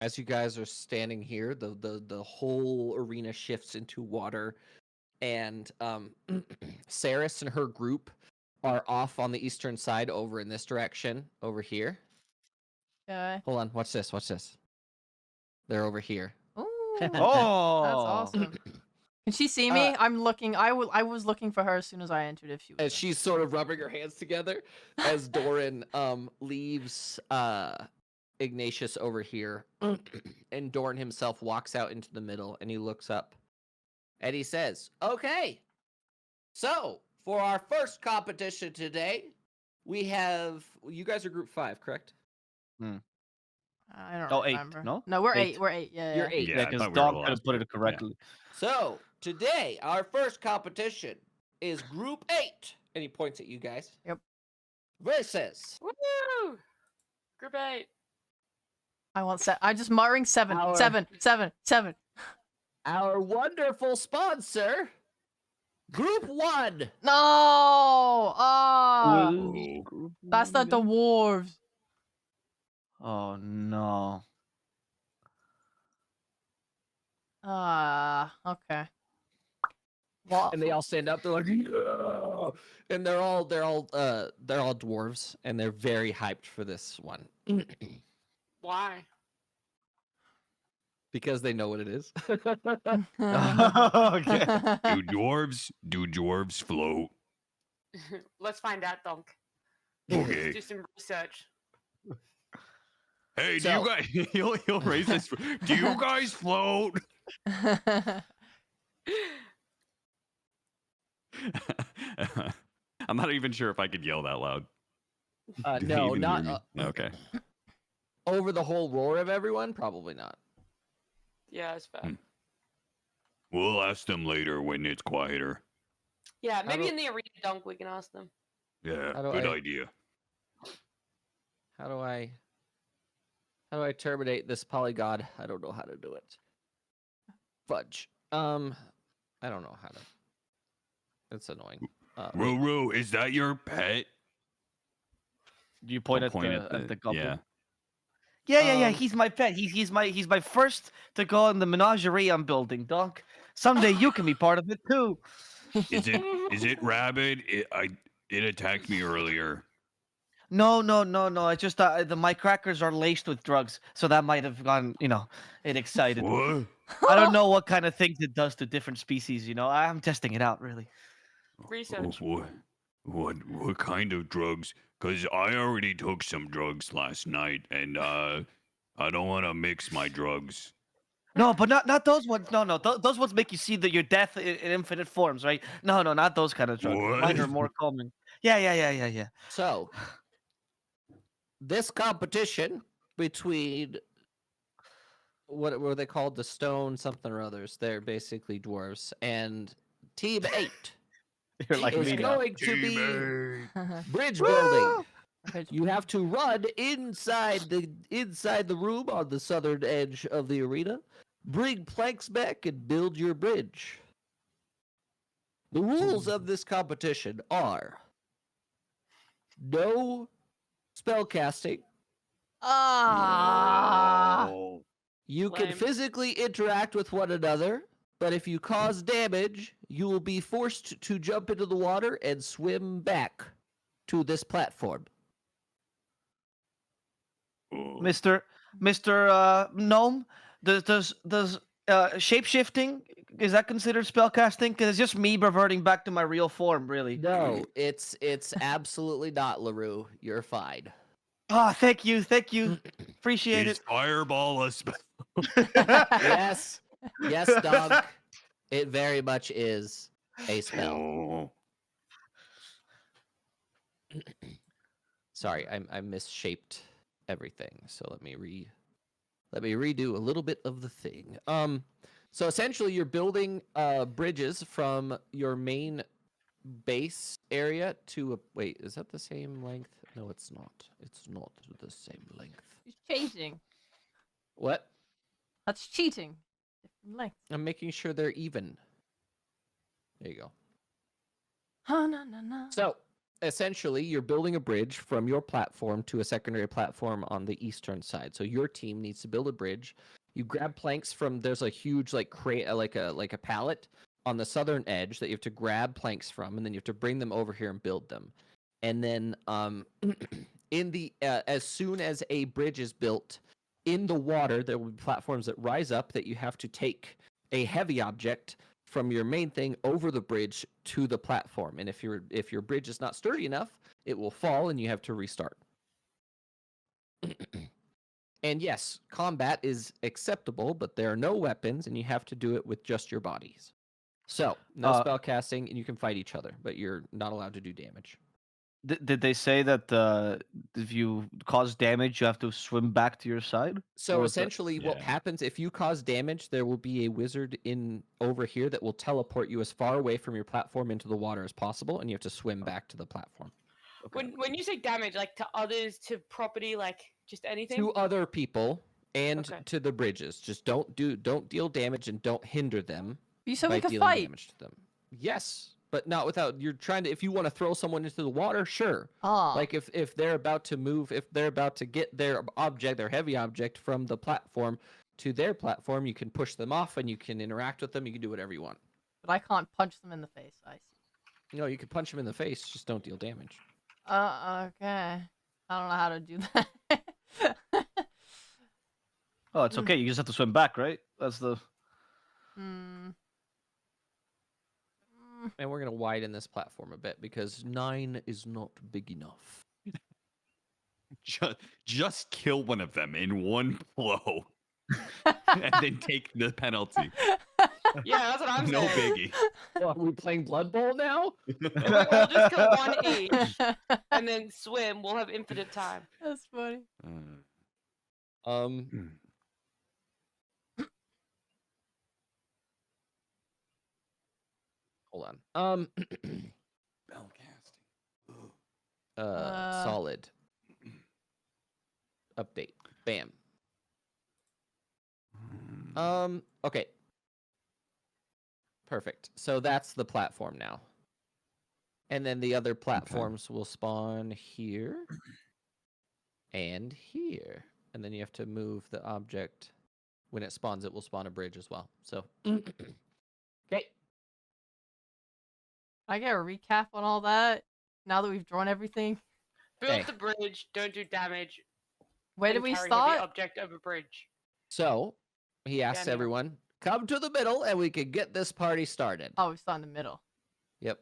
as you guys are standing here, the whole arena shifts into water, and Saris and her group are off on the eastern side over in this direction, over here. Okay. Hold on, watch this, watch this. They're over here. Ooh. Oh, That's awesome. Can she see me? I'm looking. I was looking for her as soon as I entered. If she was. As she's sort of rubbing her hands together, as Doran leaves Ignatius over here, and Doran himself walks out into the middle, and he looks up, and he says, "Okay, so for our first competition today, we have you guys are group 5, correct? I don't Oh, 8, remember. no? No, we're 8. 8. We're 8. Yeah. You're 8. Yeah, Yeah, I because thought we were the Dom could have last put group. it correctly. So today, our first competition is Group 8, and he points at you guys. Yep. Versus Woo! Group 8. I want set. I'm just muttering 7. Our- 7. 7. 7. our wonderful sponsor, Group 1. No. Ah. Ooh. That's the dwarves. Oh no. Okay. Well, And they all stand up. They're like, "Yeah!" And they're all dwarves, and they're very hyped for this one Why? because they know what it is. Okay. Do dwarves float? Let's find out, Dunk. Okay. Do some research. Hey, do So- you guys? He'll raise this. Do you guys float? I'm not even sure if I could yell that loud. Do they No, even not hear me? Okay. over the whole roar of everyone. Probably not. Yeah, it's fair. Hmm. We'll ask them later when it's quieter. Yeah, maybe do- in the arena, Dunk, we can ask them. Yeah, How do good I- idea. How do I terminate this polygod? I don't know how to do it. Fudge. I don't know how to. It's annoying. Wait. Roro, is that your pet? Do you point I'll at the Yeah. goblin? Yeah. Um, He's my pet. He's my first to go in the menagerie I'm building, Doc. Someday you can be part of it too. Is it rabid? It attacked me earlier. No. I just my crackers are laced with drugs, so that might have gone, it excited. What? I don't know what kind of things it does to different species. I'm testing it out, really. Research. What kind of drugs? Because I already took some drugs last night, and I don't want to mix my drugs. No, but not those ones. No. Those ones make you see your death in infinite forms, right? No, not those kind of drugs. Mine are What? more calming. Yeah. So, this competition between what were they called? The stone something or others. They're basically dwarves. And Team 8 You're like is me now. going to be Teammate. bridge building. Okay, You have to run inside the room on the southern edge of the arena. Bring planks back and build your bridge. The rules of this competition are no spellcasting, Ah. Oh. you can Lame. physically interact with one another, but if you cause damage, you will be forced to jump into the water and swim back to this platform. Oh. Mr. Gnome, does shape-shifting, is that considered spellcasting? Because it's just me reverting back to my real form, really. No, it's absolutely not, LaRue. You're fine. Ah, thank you. Appreciate Is it. fireball a spell? Yes, yes, dog. It very much is a spell. Oh. Sorry, I misshaped everything. So let me redo a little bit of the thing. So essentially you're building bridges from your main base area to a wait, is that the same length? No, it's not. It's not the same length. He's changing. What? That's cheating. Different length. I'm making sure they're even. There you go. Na. So essentially, you're building a bridge from your platform to a secondary platform on the eastern side. So your team needs to build a bridge. You grab planks from there's a huge like crate like a pallet on the southern edge that you have to grab planks from, and then you have to bring them over here and build them. And then in the as soon as a bridge is built in the water, there will be platforms that rise up that you have to take a heavy object from your main thing over the bridge to the platform. And if your bridge is not sturdy enough, it will fall and you have to restart. And yes, combat is acceptable, but there are no weapons and you have to do it with just your bodies. So, no spell casting and you can fight each other, but you're not allowed to do damage. Did they say that if you cause damage, you have to swim back to your side? So Or is that- essentially what Yeah. happens if you cause damage, there will be a wizard in over here that will teleport you as far away from your platform into the water as possible, and you have to swim back to the platform. When you say damage, like to others, to property, like just anything. To other people and Okay. to the bridges. Just don't deal damage and don't hinder them You said by we could dealing fight. damage to them. Yes, but not without you're trying to if you want to throw someone into the water, sure. Ah. Like if they're about to move, if they're about to get their object, their heavy object from the platform to their platform, you can push them off and you can interact with them. You can do whatever you want. But I can't punch them in the face. I see. No, you can punch them in the face, just don't deal damage. Okay. I don't know how to do that. Oh, it's okay. You just have to swim back, right? That's the. Hmm. And we're gonna widen this platform a bit because 9 is not big enough. Just kill one of them in one blow, and then take the penalty. Yeah, that's what I'm No saying. biggie. Are we playing Blood Bowl now? We'll just kill one each and then swim. We'll have infinite time. That's funny. Um, hold on. Solid. Update. Bam. Okay. Perfect. So that's the platform now. And then the other platforms will spawn here and here. And then you have to move the object. When it spawns, it will spawn a bridge as well. So, okay. I get a recap on all that now that we've drawn everything. Build Okay. the bridge. Don't do damage. Where and did we carry heavy start? Object over bridge. So he asks Daniel. everyone, come to the middle and we can get this party started. Oh, we start in the middle. Yep.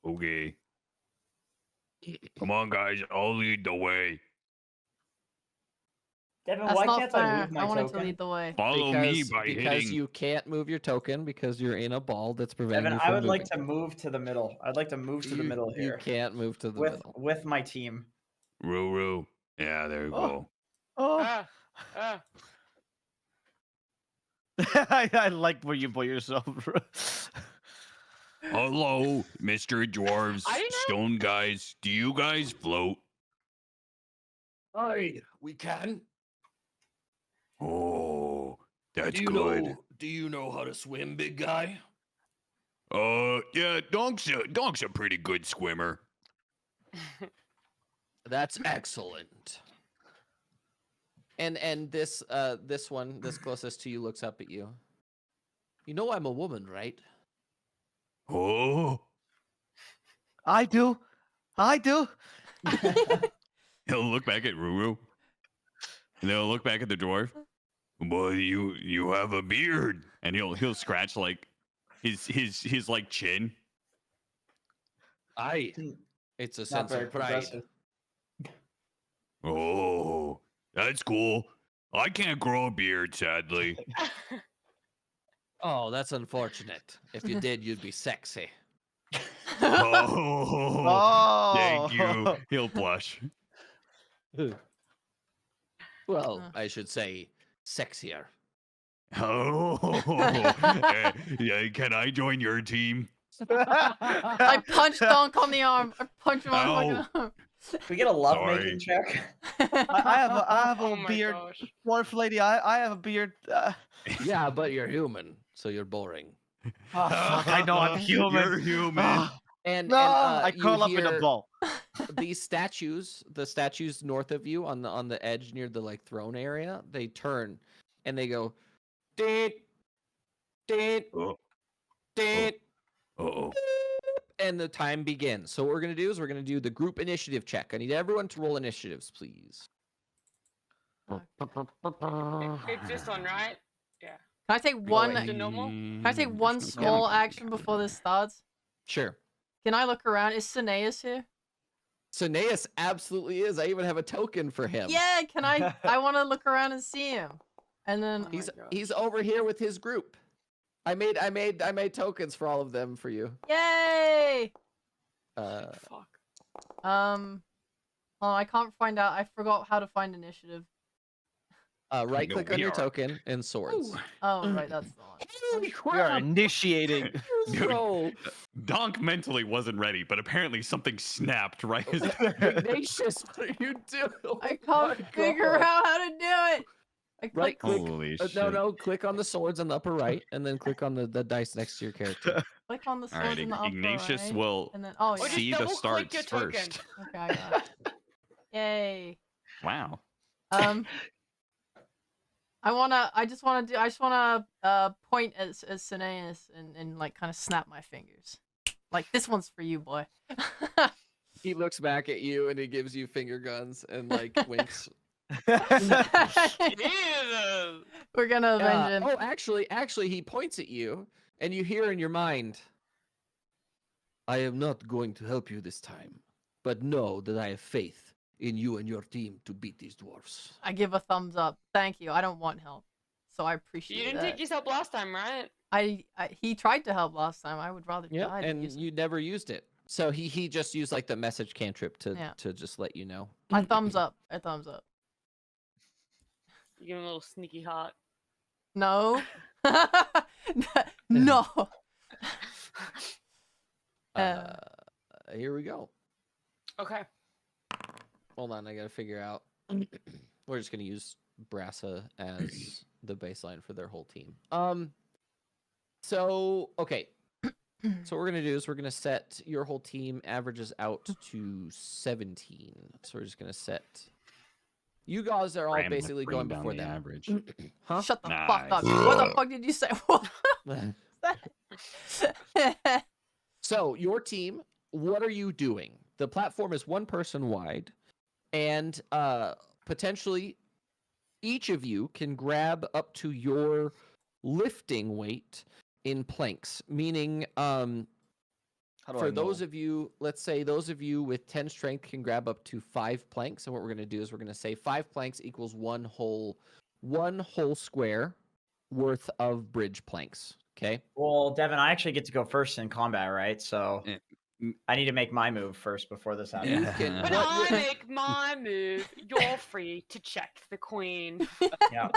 Okay. Come on, guys. I'll lead the way. Devin, That's why not can't fair. I move my wanted token? to lead the way. Follow me by because hitting. you can't move your token because you're in a ball that's preventing Devin, you from I would moving. like to move to the middle. I'd like to move to the middle You here can't move to the with middle. with my team. Roo. Yeah, there you Oh. go. Oh, I like where you put yourself. Hello, Mr. Dwarves, I didn't know- Stone Guys. Do you guys float? Hi, we can. Oh, that's good. Do you know how to swim, big guy? Yeah, Donk's a pretty good swimmer. That's excellent. And this one, this closest to you, looks up at you. You know I'm a woman, right? Oh, I do. He'll look back at Ruru, and then he'll look back at the dwarf, but you have a beard. and he'll scratch like his like chin. It's a Not sense very of pride. progressive. Oh, that's cool. I can't grow a beard, sadly. Oh, that's unfortunate. If you did, you'd be sexy. Oh, thank you. He'll blush. Well, I should say sexier. Oh, yeah, can I join your team? I punched Donk on the arm. I punched him on the Ow. fucking arm. Can we get a love Sorry. making check? I have Oh a my beard, gosh. dwarf lady. I have a beard. Yeah, but you're human, so you're boring. Oh, fuck, I know I'm human. You're human. Ah, And no, I you curl up in a hear ball. these statues, the statues north of you on the edge near the like throne area, they turn and they go, deet, deet, Oh, deet, oh. and the time begins. So what we're gonna do is we're gonna do the group initiative check. I need everyone to roll initiatives, please. It's this one, right? Can I take one? ahead. The normal? Can I take one small action before this starts? Sure. Can I look around? Is Cineas here? Cineas absolutely is. I even have a token for him. Yeah. Can I? I want to look around and see him. And then Oh He's my gosh. he's over here with his group. I made tokens for all of them for you. yay! Fuck. Well, I can't find out. I forgot how to find initiative. Right go click on your VR. token and swords. Oh, right, that's the one. Holy We are initiating. Dude. So Donk mentally wasn't ready, but apparently something snapped right as Ignatius, what are you doing? I can't figure out how to do it. I Right click, click. Holy shit. No, click on the swords on the upper right, and then click on the dice next to your character. click on the All sword right, in the upper Ignatius right, will and then oh Or yeah. just see the double-click starts your token. first. Okay, I got it. Yay. Wow. I just wanna point at Cineas and like kind of snap my fingers. Like this one's for you, boy. He looks back at you and he gives you finger guns and like winks. Jesus. We're gonna avenge him. Oh, actually, he points at you, and you hear in your mind, "I am not going to help you this time, but know that I have faith in you and your team to beat these dwarfs." I give a thumbs up. Thank you. I don't want help, so I appreciate You didn't that. take his help last time, right? He tried to help last time. I would rather Yeah, die than and use it. you never used it. So he just used like the message cantrip Yeah. to just let you know. I thumbs up. I thumbs up. You give him a little sneaky heart. No. No. Here we go. Okay. Hold on, I gotta figure out. We're just gonna use Brassa as the baseline for their whole team. So okay. So what we're gonna do is we're gonna set your whole team averages out to 17. So we're just gonna set. You guys are all Random basically bring going down before the them. average. Huh? Shut the fuck up. Nice. What the fuck did you say? What? So your team, what are you doing? The platform is one person wide, and potentially each of you can grab up to your lifting weight in planks. Meaning, for those of you, let's say those of you with 10 strength can grab up to 5 planks. And what we're going to do is we're going to say 5 planks equals one whole square worth of bridge planks. Okay. Well, Devin, I actually get to go first in combat, right? So Yeah. I need to make my move first before this happens. You can. When what- I make my move, you're free to check the queen. Yeah.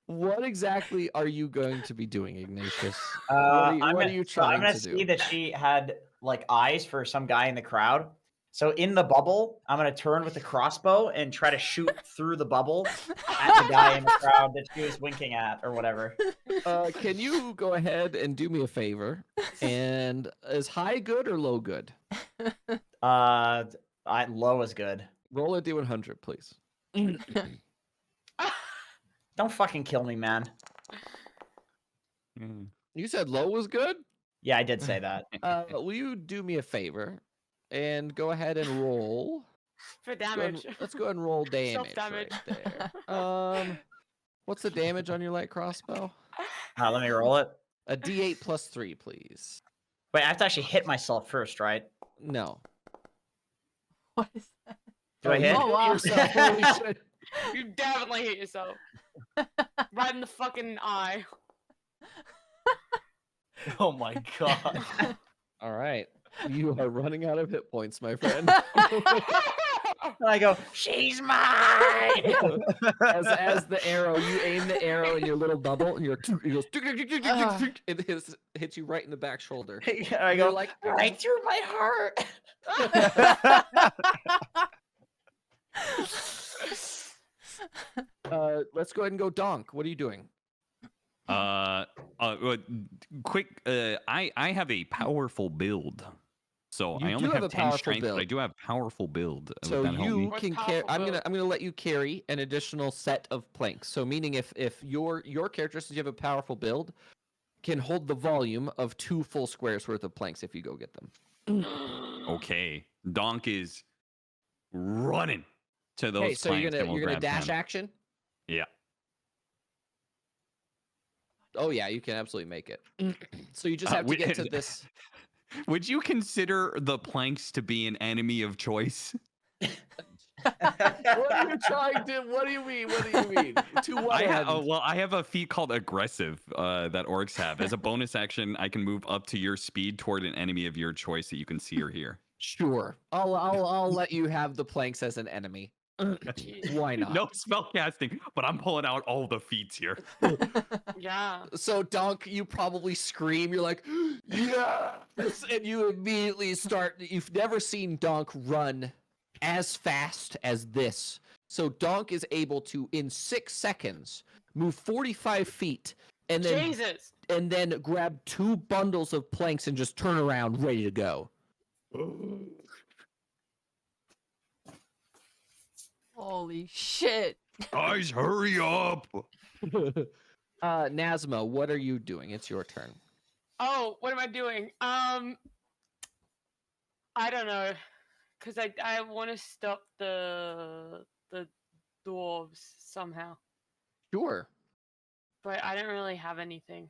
What exactly are you going to be doing, Ignatius? I'm what are gonna, you so I'm trying gonna to see do? that she had like eyes for some guy in the crowd. So in the bubble, I'm gonna turn with the crossbow and try to shoot through the bubble at the guy in the crowd that she was winking at or whatever. Can you go ahead and do me a favor? And is high good or low good? Low is good. Roll a d100, please. Don't fucking kill me, man. Mm. You said low was good? Yeah, I did say that. Will you do me a favor and go ahead and roll? For Go ahead and- damage. let's go ahead and roll damage Self-damage. right there. What's the damage on your light crossbow? Let me roll it. A d8 plus 3, please. Wait, I have to actually hit myself first, right? No. What is that? Do I hit? Oh, wow. Yourself. Holy shit. You definitely hit yourself. Right in the fucking eye. Oh my god. All right. You are running out of hit points, my friend. And I go, she's mine. as the arrow, you aim the arrow in your little bubble, and it goes. It hits you right in the back shoulder. I You're go, like, right through my heart. let's go ahead and go donk. What are you doing? Quick. I have a powerful build, so You I do only have a have 10 powerful strength, but I build. do have powerful build. Would So that help me? you What's can carry. powerful build? I'm gonna let you carry an additional set of planks. So meaning if your character, since you have a powerful build, can hold the volume of 2 full squares worth of planks if you go get them. Okay, Donk is running to those Okay, so planks. and we'll you're gonna grab dash 10. action. Yeah. Oh yeah, you can absolutely make it. So you just have to get to this. Would you consider the planks to be an enemy of choice? What are you trying to? What do you mean? What do you mean? To what end? I have a feat called aggressive that orcs have. As a bonus action, I can move up to your speed toward an enemy of your choice that you can see or hear. Sure, I'll let you have the planks as an enemy. Why not? No spell casting, but I'm pulling out all the feats here. Yeah. So Donk, you probably scream. You're like, yes, and you immediately start. You've never seen Donk run as fast as this. So Donk is able to, in 6 seconds, move 45 feet, and Jesus. then grab 2 bundles of planks and just turn around, ready to go. Holy shit. Guys, hurry up! Nazma, what are you doing? It's your turn. Oh, what am I doing? I don't know, cause I want to stop the dwarves somehow, Sure. but I don't really have anything.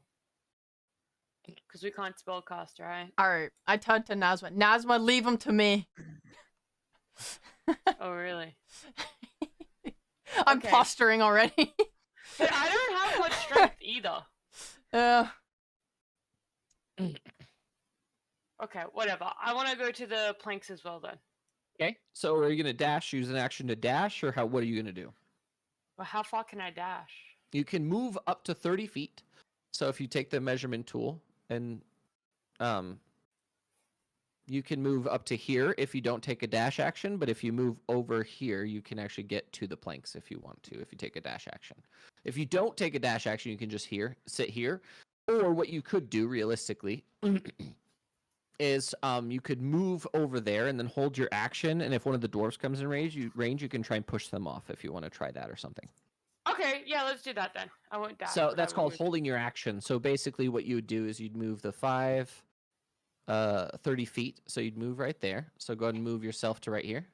Cause we can't spellcast, right? Alright, I turn to Nazma. Nazma, leave him to me. Oh, really? I'm Okay. posturing already. But I don't have much strength either. Okay, whatever. I want to go to the planks as well then. Okay. So are you gonna dash? Use an action to dash, or how? What are you gonna do? But how far can I dash? You can move up to 30 feet. So if you take the measurement tool and you can move up to here if you don't take a dash action, but if you move over here, you can actually get to the planks if you want to, if you take a dash action. If you don't take a dash action, you can just sit here. Or what you could do realistically is you could move over there and then hold your action, and if one of the dwarves comes in range, you can try and push them off if you want to try that or something. Okay, yeah, let's do that then. I won't dash. So but that's I called would- holding your action. So basically what you would do is you'd move the 30 feet. So you'd move right there. So go ahead and move yourself to right here.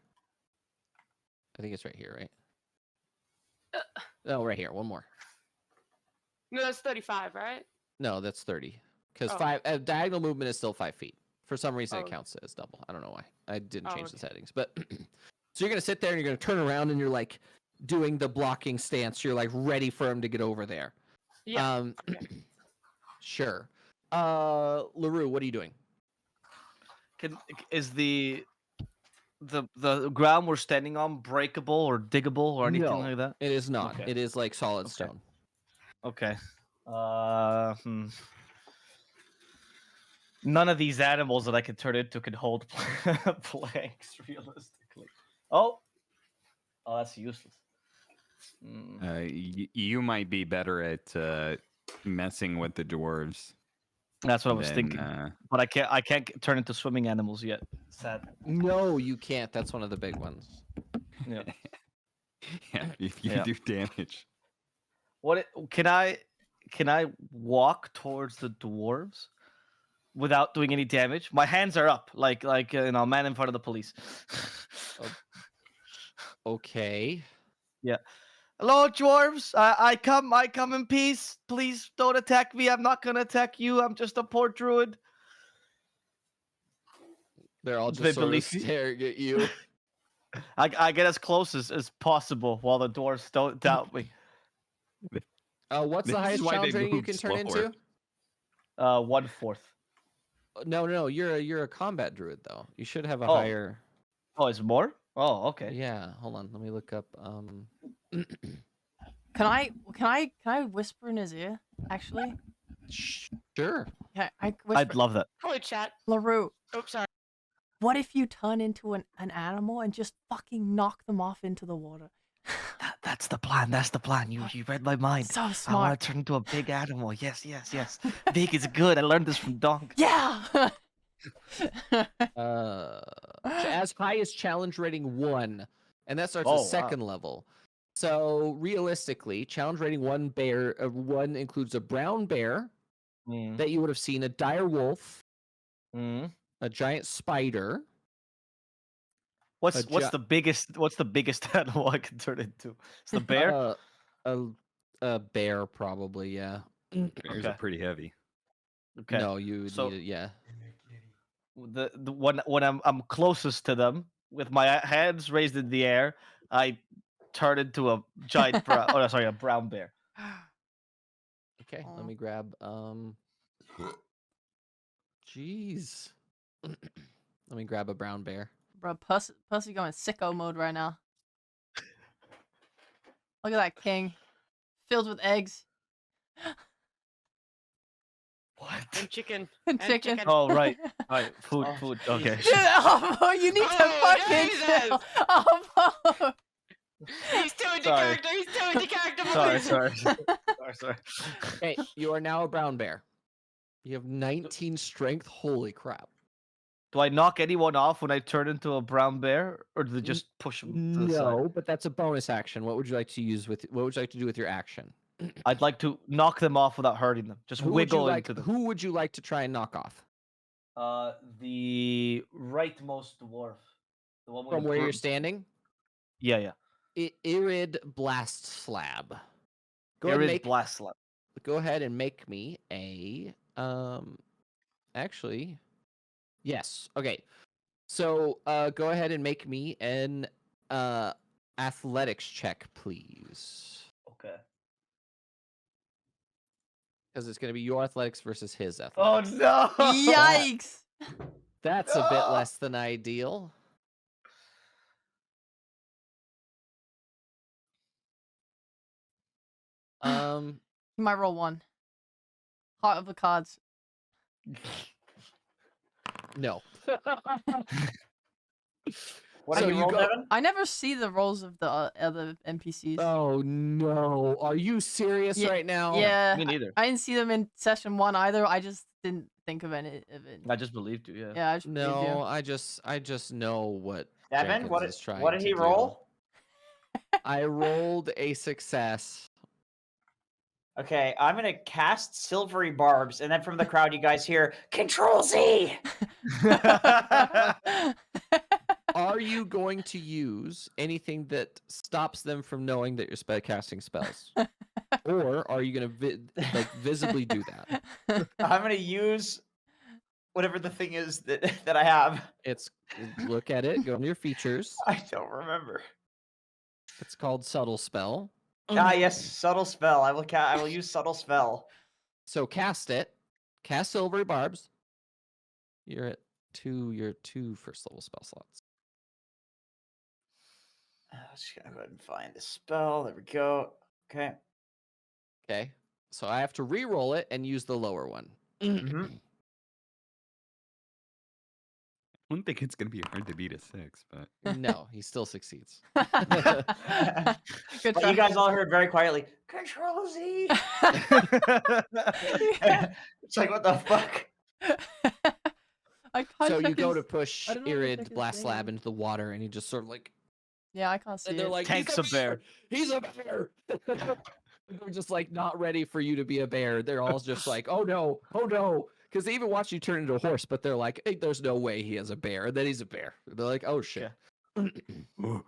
I think it's right here, right? No, right here. One more. No, that's 35, right? No, that's 30. Because Oh. diagonal movement is still 5 feet. For some reason, it Oh. counts as double. I don't know why. I didn't Oh, change the okay. settings. But so you're going to sit there and you're going to turn around and you're like doing the blocking stance. You're like ready for him to get over there. Yeah. Okay. Sure. LaRue, what are you doing? Is the ground we're standing on breakable or diggable or anything No. like that? It is not. Okay. It is like solid Okay. stone. Okay. None of these animals that I could turn into could hold planks realistically. Oh, that's useless. You might be better at messing with the dwarves. That's what I was Then, thinking. But I can't turn into swimming animals yet. Sad. No, you can't. That's one of the big ones. Yeah. Yeah, if you Yeah. do damage. Can I walk towards the dwarves without doing any damage? My hands are up, like man in front of the police. Okay. Hello, dwarves. I come in peace. Please don't attack me. I'm not gonna attack you. I'm just a poor druid. They're all They just sort of believe you? staring at you. I get as close as possible while the dwarves don't doubt me. What's This the is highest why they challenge rating you move can turn slower. into? 1/4. No, you're a combat druid though. You should have a Oh. higher. Oh, it's more? Oh, okay. Yeah, hold on. Let me look up. Can I whisper in his ear? Actually, Sure. yeah, I whisper. I'd love that. Hello, chat. LaRue, Oops, sorry. what if you turn into an animal and just fucking knock them off into the water? That's the plan. That's the plan. You read my mind. So I want smart. to turn into a big animal. Yes. Big is good. I learned this from Donk. Yeah. As high as challenge rating 1, and that starts Oh, at wow. second level. So realistically, challenge rating 1 bear 1 includes a brown bear Mm. that you would have seen, a dire wolf, Mm. a giant spider. What's gi- the biggest animal I can turn into? It's the bear. A bear, probably, yeah. Bears are Okay. pretty heavy. Okay. No, you would So- need it, yeah. The when I'm closest to them with my hands raised in the air, I turn into a giant brown. Oh, sorry, a brown bear. Okay, Aw. let me grab Jeez. Let me grab a brown bear. Bro, Pussy going sicko mode right now. Look at that king, filled with eggs. What? And chicken. And And chicken. chicken. Oh right, right. Food, Oh, food. Jesus. Okay. Oh, you need to Oh, fucking Jesus. chill. Oh, He's too into Sorry. character. He's too into character. sorry. Okay, you are now a brown bear. You have 19 strength. Holy crap. Do I knock anyone off when I turn into a brown bear, or do they just push them to the side? No, but that's a bonus action. What would you like to do with your action? I'd like to knock them off without hurting them. Just wiggle into them. Who would you like to try and knock off? The rightmost dwarf. The one with From the where you're standing? Yeah. Irid Blast Slab. Go ahead There and is make blast slap. go ahead and make me a actually yes. Okay. So go ahead and make me an athletics check, please. Okay. Because it's gonna be your athletics versus his Oh athletics. no! yikes! That's a bit No! less than ideal. You might roll one. Heart of the cards. No. What So did you you roll, go- Devin? I never see the rolls of the other NPCs. Oh no. Are you serious Yeah, right now? Yeah, Me neither. I didn't see them in session 1 either. I just didn't think of any of it. I just believed you. Yeah. Yeah, I just believed No, you. I just know what Devin, Jenkins what is trying what did to he do. roll? I rolled a success. Okay, I'm gonna cast silvery barbs, and then from the crowd, you guys hear Control Z. Are you going to use anything that stops them from knowing that you're casting spells? Or are you going to visibly do that? I'm gonna use whatever the thing is that I have. It's look at it, go into your features. I don't remember. It's called subtle spell. Ah, yes, subtle spell. I will use subtle spell. So cast it. Cast silvery barbs. You're at 2 first level spell slots. Just gonna go ahead and find the spell. There we go. Okay. Okay. So I have to re-roll it and use the lower one. Mhm. I don't think it's gonna be hard to beat a 6, but No, he still succeeds. Good But try. you guys all heard very quietly, Control Z. It's like, what the fuck? I can't So you check go his- to push I don't know how to check Irid his Blast Slab thing. into the water, and he just sort of like, Yeah, I can't see and they're it. like, Tank's he's a bear. He's a bear. They're just like not ready for you to be a bear. They're all just like, oh no, because they even watch you turn into a horse, but they're like, hey, there's no way he has a bear, and then he's a bear. They're like, oh shit. Oh,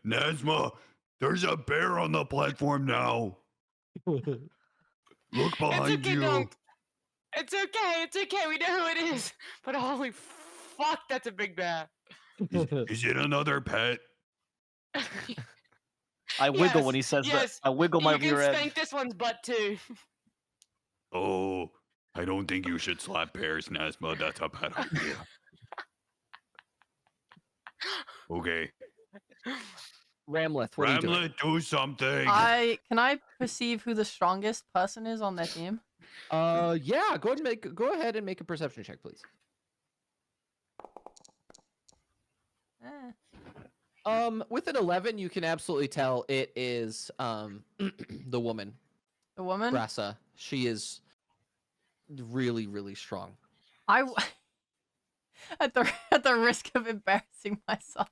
Nazma, there's a bear on the platform now. Look It's behind okay, you. Dunk. It's okay. It's okay. We know who it is. But holy fuck, that's a big bear. Is it another pet? I wiggle Yes, when he says yes, that. I wiggle my you can rear end. spank this one's butt too. Oh, I don't think you should slap bears, Nazma. That's a bad idea. Okay. Ramleth, what are you doing? Ramlet, do something. Can I perceive who the strongest person is on their team? Yeah, go ahead and make a perception check, please. Eh. With an 11, you can absolutely tell it is the woman, The woman? Brasa. She is really, really strong. At the risk of embarrassing myself,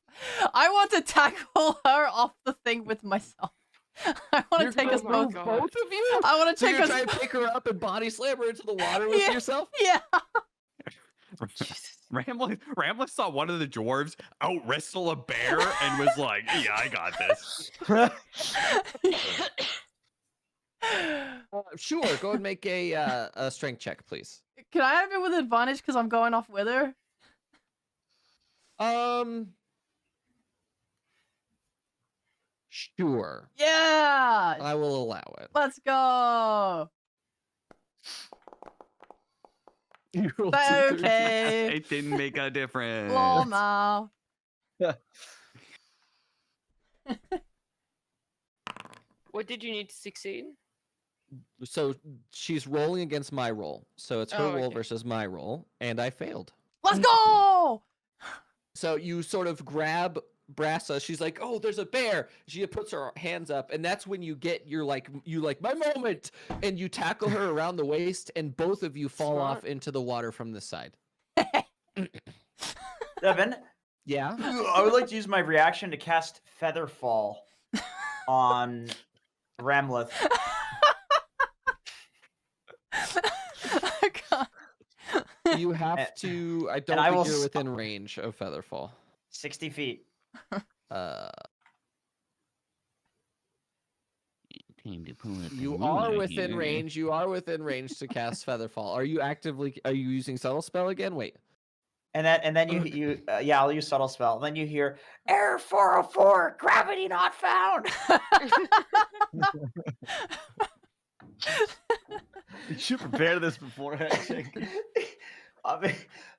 I want to tackle her off the thing with myself. I want You're to take gonna us Oh my both. God. both of you? I want to So take you're us. trying to pick her up and body slam her into the water with Yeah. yourself? Yeah. Ramlet saw one of the dwarves out wrestle a bear and was like, "Yeah, I got this." Sure. Go ahead and make a strength check, please. Can I have it with advantage because I'm going off with her? Sure. Yeah. I will allow it. Let's go. You rolled two 13s. Okay. It didn't make a difference. Lol now. What did you need to succeed? So she's rolling against my roll. So it's her Oh, roll okay. versus my roll, and I failed. Let's go. So you sort of grab Brassa. She's like, "Oh, there's a bear." She puts her hands up, and that's when you get your like my moment, and you tackle her around the waist, and both of you fall off Smart. into the water from the side. Devin, Yeah. I would like to use my reaction to cast Featherfall on Ramleth. I can't. You have to. I don't I think will you're s- within range of Featherfall. 60 feet. You are within range. You are within range to cast Featherfall. Are you using subtle spell again? Wait. And then you yeah, I'll use subtle spell. Then you hear error 404, gravity not found. You should prepare this beforehand.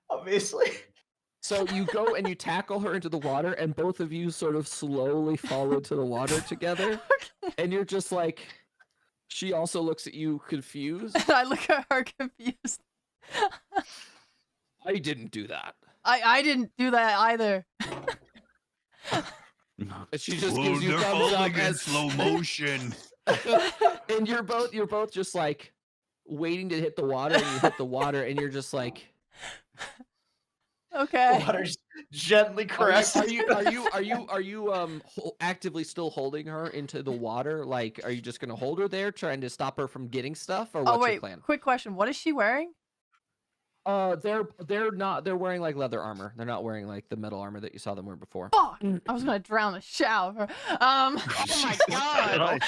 Obviously. So you go and you tackle her into the water, and both of you sort of slowly fall into the water together. And you're just like, she also looks at you confused. I look at her confused. I didn't do that. I didn't do that either. And she just Whoa, gives you they're thumbs falling up in as slow motion. and you're both just like waiting to hit the water, and you hit the water, and you're just like, Okay. Water's gently are caressing. you actively still holding her into the water? Like, are you just gonna hold her there, trying to stop her from getting stuff, or what's Oh wait, your plan? quick question. What is she wearing? They're not. They're wearing like leather armor. They're not wearing like the metal armor that you saw them wear before. Fuck! I was gonna drown the shower. Oh my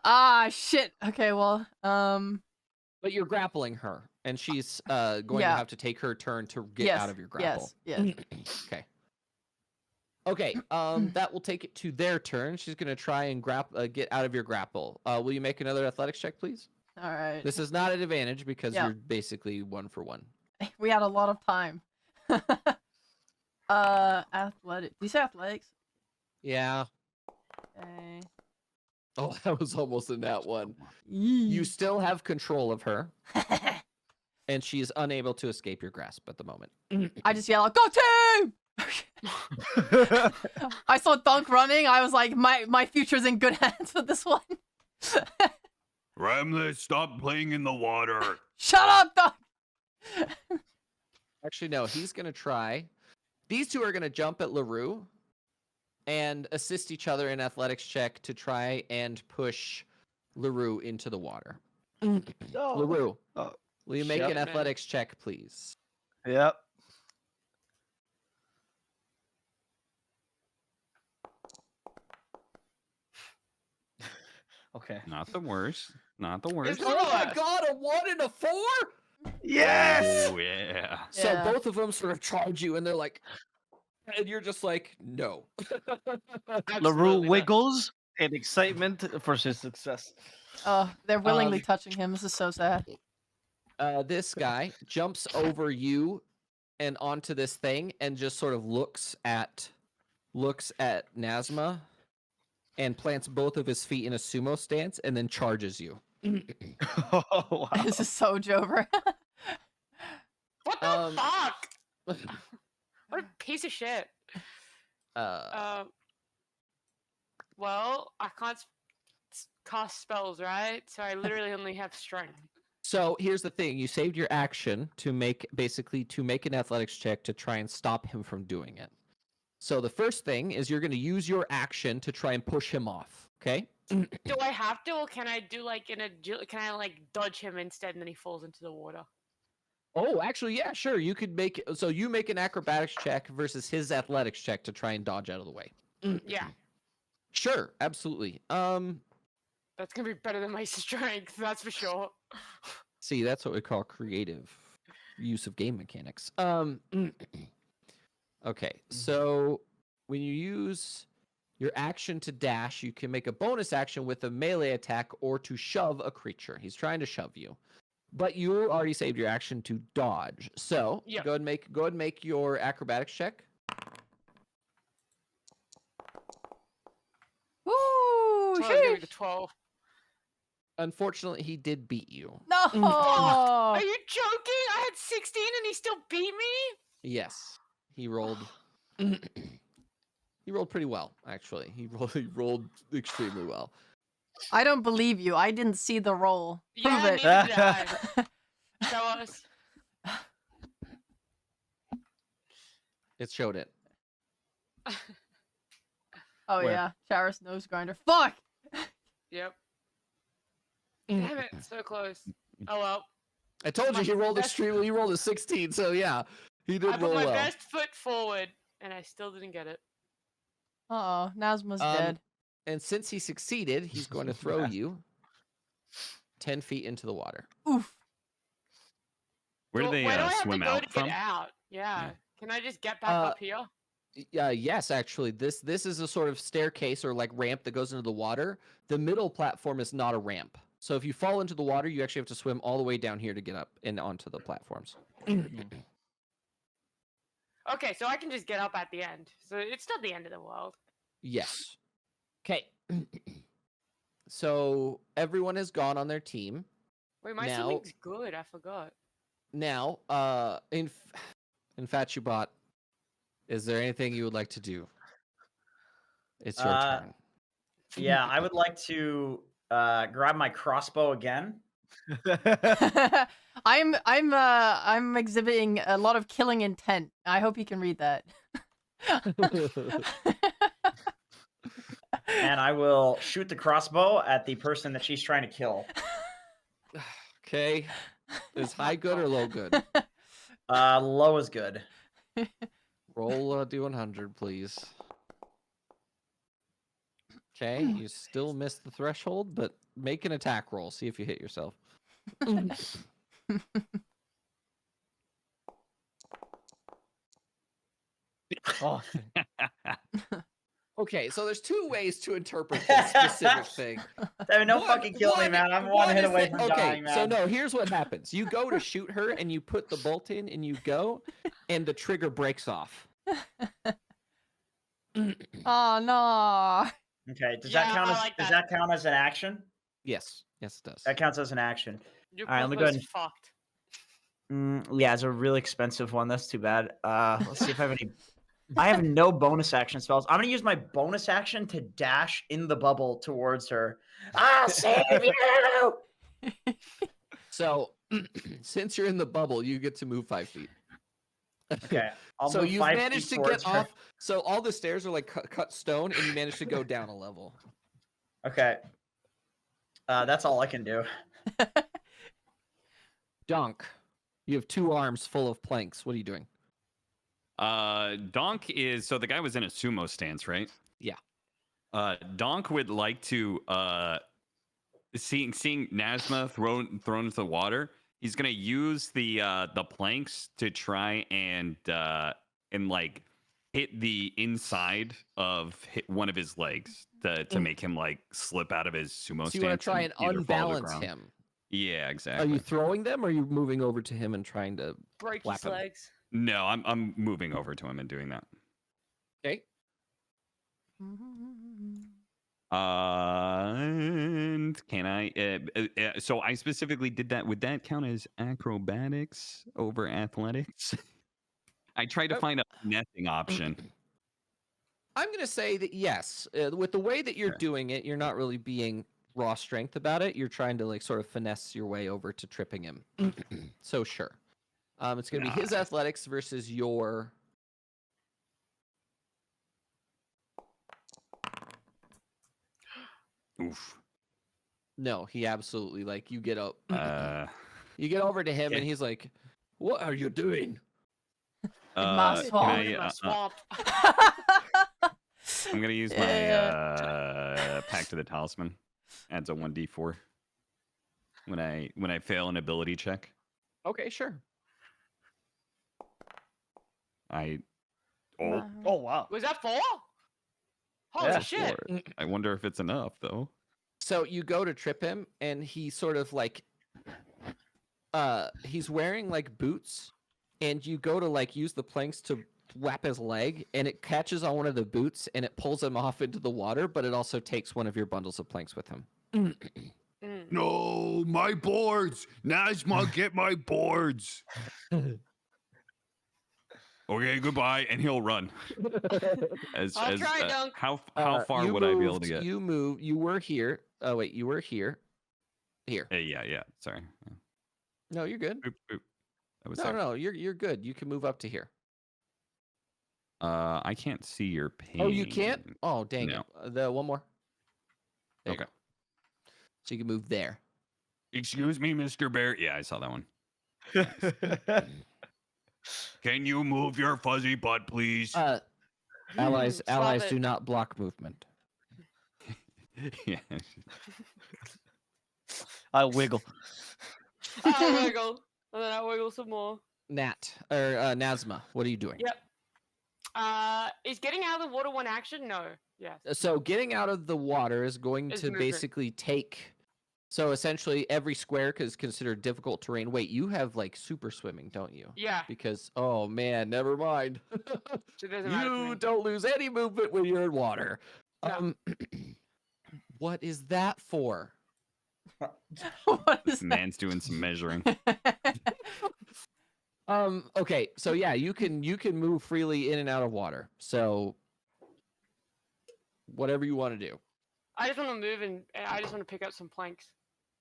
god. Shit. Okay, well, But you're grappling her, and she's going to Yeah. have to take her turn to get yes, out of your grapple. Yes. Okay. Okay. That will take it to their turn. She's gonna try and get out of your grapple. Will you make another athletics check, please? All right. This is not an advantage because Yeah. you're basically 1 for 1. We had a lot of time. Athletic. Do you say athletics? Yeah. Okay. Oh, that was almost in that one. You still have control of her. and she's unable to escape your grasp at the moment. I just yell out, "Go team!" I saw Dunk running. I was like, my future's in good hands with this one. Ramlet, stop playing in the water. Shut up, Dunk! Actually, no, he's going to try. These two are going to jump at LaRue and assist each other in athletics check to try and push LaRue into the water. No. LaRue, Oh, will you make shit. an athletics check, please? Yep. Okay. Not the worst. Not the worst. It's Oh my worse. god, a 1 and a 4? Yes. Oh yeah. So Yeah. both of them sort of charge you, and they're like, and you're just like, no. LaRue Absolutely not. wiggles in excitement for his success. Oh, they're willingly Um, touching him. This is so sad. This guy jumps over you and onto this thing, and just sort of looks at Nazma, and plants both of his feet in a sumo stance, and then charges you. Oh, wow. This is so Jover. What the Um, fuck? What a piece of shit. Well, I can't cast spells, right? So I literally only have strength. So here's the thing: you saved your action to make an athletics check to try and stop him from doing it. So the first thing is you're going to use your action to try and push him off. Okay. Do I have to, or can I do like can I like dodge him instead, and then he falls into the water? Oh, actually, yeah, sure. You could make you make an acrobatics check versus his athletics check to try and dodge out of the way. Yeah, Sure, absolutely. that's gonna be better than my strength. That's for sure. See, that's what we call creative use of game mechanics. Okay, so when you use your action to dash, you can make a bonus action with a melee attack or to shove a creature. He's trying to shove you, but you already saved your action to dodge. So Yep. go ahead and make your acrobatics check. Woo! So I was gonna Sheesh. make a 12. Unfortunately, he did beat you. No! Are you joking? I had 16 and he still beat me? Yes, he rolled. He rolled pretty well, actually. He rolled extremely well. I don't believe you. I didn't see the roll. Prove Yeah, it. neither did I. Show us. It showed it. Oh Where? yeah, Charis nose grinder. Fuck! Yep. Damn it, so close. Oh well. I told you My he rolled best- extremely. He rolled a 16, so yeah, he did I put roll my well. best foot forward and I still didn't get it. Uh-oh, Nazma's dead. And since he succeeded, he's going to throw you 10 feet into the water. Oof. Where do Well, they where do I have swim to go out to from? get out? Yeah. Can I just get back Uh, up here? Yes, actually, this is a sort of staircase or like ramp that goes into the water. The middle platform is not a ramp, so if you fall into the water, you actually have to swim all the way down here to get up and onto the platforms. Okay, so I can just get up at the end. So it's not the end of the world. Yes. Okay. So everyone has gone on their team. Wait, my Now- swimming's good. I forgot. Now, Infatuabot, is there anything you would like to do? It's your turn. Yeah, I would like to grab my crossbow again. I'm exhibiting a lot of killing intent. I hope you can read that. And I will shoot the crossbow at the person that she's trying to kill. Okay. Is high good or low good? Low is good. Roll a D100, please. Okay, you still missed the threshold, but make an attack roll. See if you hit yourself. Oh, Okay, so there's two ways to interpret this specific thing. Hey, no One- fucking kill me, one- man. I'm one hit is away that- from dying, man. so no, here's what happens. You go to shoot her, and you put the bolt in, and you go, and the trigger breaks off. Oh no. Okay, does Yeah, that count I as like does that. that count as an action? Yes, yes, it does. That counts as an action. Your All right, let me brother's go ahead fucked. Yeah, it's a really expensive one. That's too bad. Let's see if I have any. I have no bonus action spells. I'm gonna use my bonus action to dash in the bubble towards her. I'll save you. So, since you're in the bubble, you get to move 5 feet. Okay. I'll So move you've 5 managed feet to towards get her. off. So all the stairs are like cut stone, and you managed to go down a level. Okay. That's all I can do. Donk, you have 2 arms full of planks. What are you doing? Donk is so the guy was in a sumo stance, right? Yeah. Donk would like to seeing Nazma thrown into the water. He's gonna use the planks to try and like hit the inside of one of his legs to make him like slip out of his sumo stance. So you want to try and either fall to the unbalance ground. him. Yeah, Are exactly. you throwing them, or are you moving over to him and trying to Break Whap his him. legs. No, I'm moving over to him and doing that. Okay. And can I? So I specifically did that. Would that count as acrobatics over athletics? I tried to find a finessing option. I'm going to say that yes. With the way that you're Okay. doing it, you're not really being raw strength about it. You're trying to like sort of finesse your way over to tripping him. So sure. It's going to be his athletics versus your. Oof. No, he absolutely like you get up. Uh, You get over to him and he's like, "What are you doing?" my can swamp. I, In my swamp. I'm gonna use my Pact of the Talisman. Adds a 1d4 when I fail an ability check. Okay, sure. I Oh wow. Was that 4? Holy Yeah, shit. I wonder if it's enough though. So you go to trip him, and he sort of like, he's wearing like boots, and you go to like use the planks to whap his leg, and it catches on one of the boots, and it pulls him off into the water, but it also takes one of your bundles of planks with him. Mm. No, my boards. Nazma, get my boards. Okay, goodbye, and he'll run. I'll try, Dunk. How far You would I be able to moved- get? You were here. Oh wait, you were here. Here. Yeah. Sorry. No, you're good. Boop, boop. That was No, there. no, you're good. You can move up to here. I can't see your pane. Oh, you can't? Oh, dang No. it. The one more. There you Okay. go. So you can move there. Excuse me, Mr. Bear. Yeah, I saw that one. Can you move your fuzzy butt, please? Allies Swap it. do not block movement. Yeah. I wiggle. I wiggle. And then I wiggle some more. Nazma, what are you doing? Yep. Is getting out of the water one action? No. Yes. So getting out of the water is going Is to movement. basically take. So essentially, every square is considered difficult terrain. Wait, you have like super swimming, don't you? Yeah. Because oh man, never mind. So it doesn't matter to You me. don't lose any movement when you're in water. No. What is that for? What is that? Man's doing some measuring. Okay, so yeah, you can move freely in and out of water. So whatever you want to do. I just want to move and I just want to pick up some planks.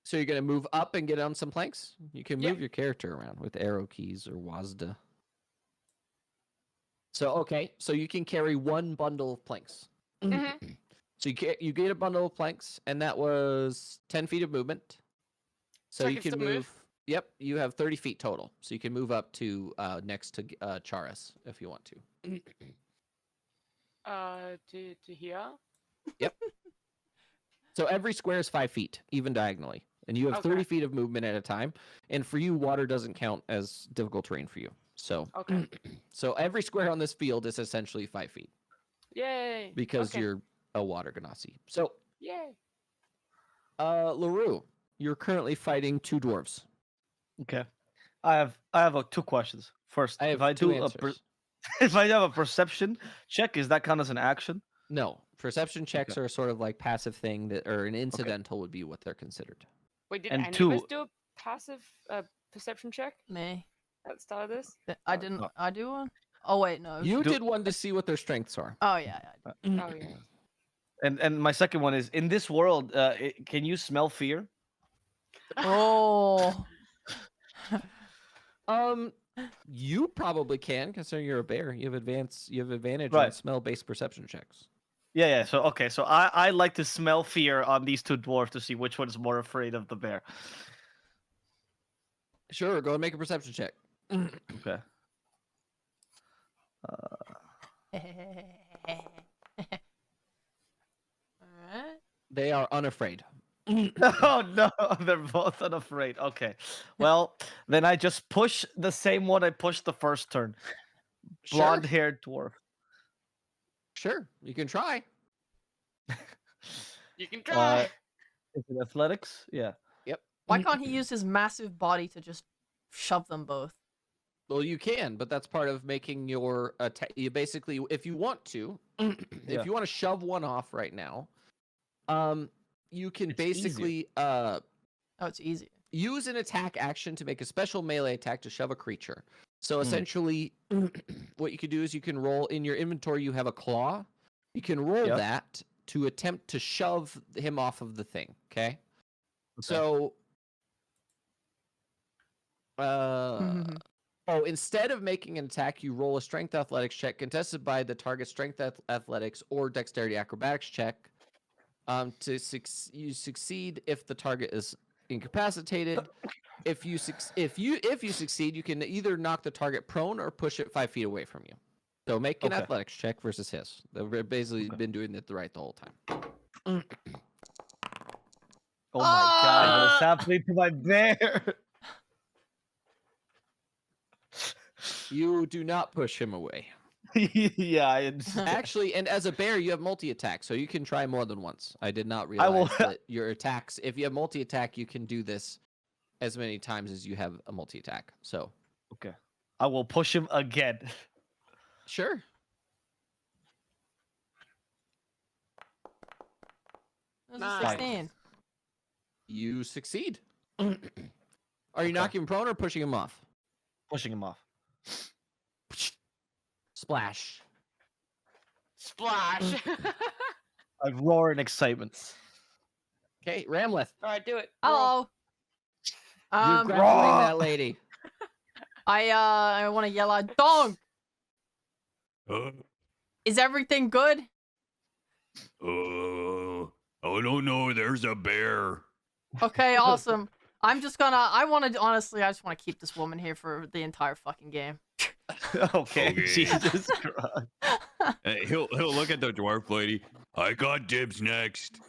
So you're gonna move up and get on some planks? You can Yeah. move your character around with arrow keys or WASD. So okay, so you can carry one bundle of planks. Mhm. So you get a bundle of planks, and that was 10 feet of movement. So So I you can can still move. move? Yep, you have 30 feet total. So you can move up to next to Charis if you want to. To here. So every square is 5 feet, even diagonally, and you have 30 Okay. feet of movement at a time. And for you, water doesn't count as difficult terrain for you. So Okay. so every square on this field is essentially 5 feet Yay. because Okay. you're a water ganassi. So Yay. LaRue, you're currently fighting 2 dwarves. Okay. I have 2 questions. First, I have if I 2 do answers. if I have a perception check, is that count as an action? No, perception checks are sort of like passive thing that, or an incidental would be what they're considered. Wait, did And any of us 2 do a passive perception check? Me. at the start of this? I didn't. I do one. Oh wait, no. You Do- did one to see what their strengths are. Oh yeah. Oh yeah. And my second one is in this world. Can you smell fear? Oh. You probably can, considering you're a bear. You have advantage on Right. smell-based perception checks. Yeah. So okay. So I like to smell fear on these two dwarves to see which one's more afraid of the bear. Sure, go and make a perception check. Okay. Alright. They are unafraid. Oh no, they're both unafraid. Okay. Well, then I just push the same one I pushed the first turn. Blonde-haired dwarf. Sure, you can try. You can try. Is it athletics? Yeah. Why can't he use his massive body to just shove them both? Well, you can, but that's part of making your attack. You basically, if you want to, Yeah. if you want to shove one off right now, you can It's basically Oh, it's easy. use an attack action to make a special melee attack to shove a creature. So essentially, what you can do is you can roll in your inventory. You have a claw. You can roll Yep. that to attempt to shove him off of the thing. Okay. Okay. So, instead of making an attack, you roll a strength athletics check contested by the target strength athletics or dexterity acrobatics check. You succeed if the target is incapacitated. If you succeed, you can either knock the target prone or push it 5 feet away from you. So make an Okay. athletics check versus his. They've basically been doing it the whole time. Oh my god, what is happening to my bear? You do not push him away. Yeah, I understand. Actually, and as a bear, you have multi-attack, so you can try more than once. I did not I realize will- that your attacks, if you have multi-attack, you can do this as many times as you have a multi-attack. So, Okay. I will push him again. sure. That was Nice. a 16. You succeed. Are you Okay. knocking him prone or pushing him off? Pushing him off. Splash. Splash. I roar in excitement. Okay, Ramleth. All right, do it. Roll. Hello. You're grappling Raw. that lady. I want to yell out, Dong! Uh, Is everything good? oh no, no, there's a bear. Okay, awesome. I just want to keep this woman here for the entire fucking game. Okay. Okay. Jesus Christ. He'll look at the dwarf lady. I got dibs next.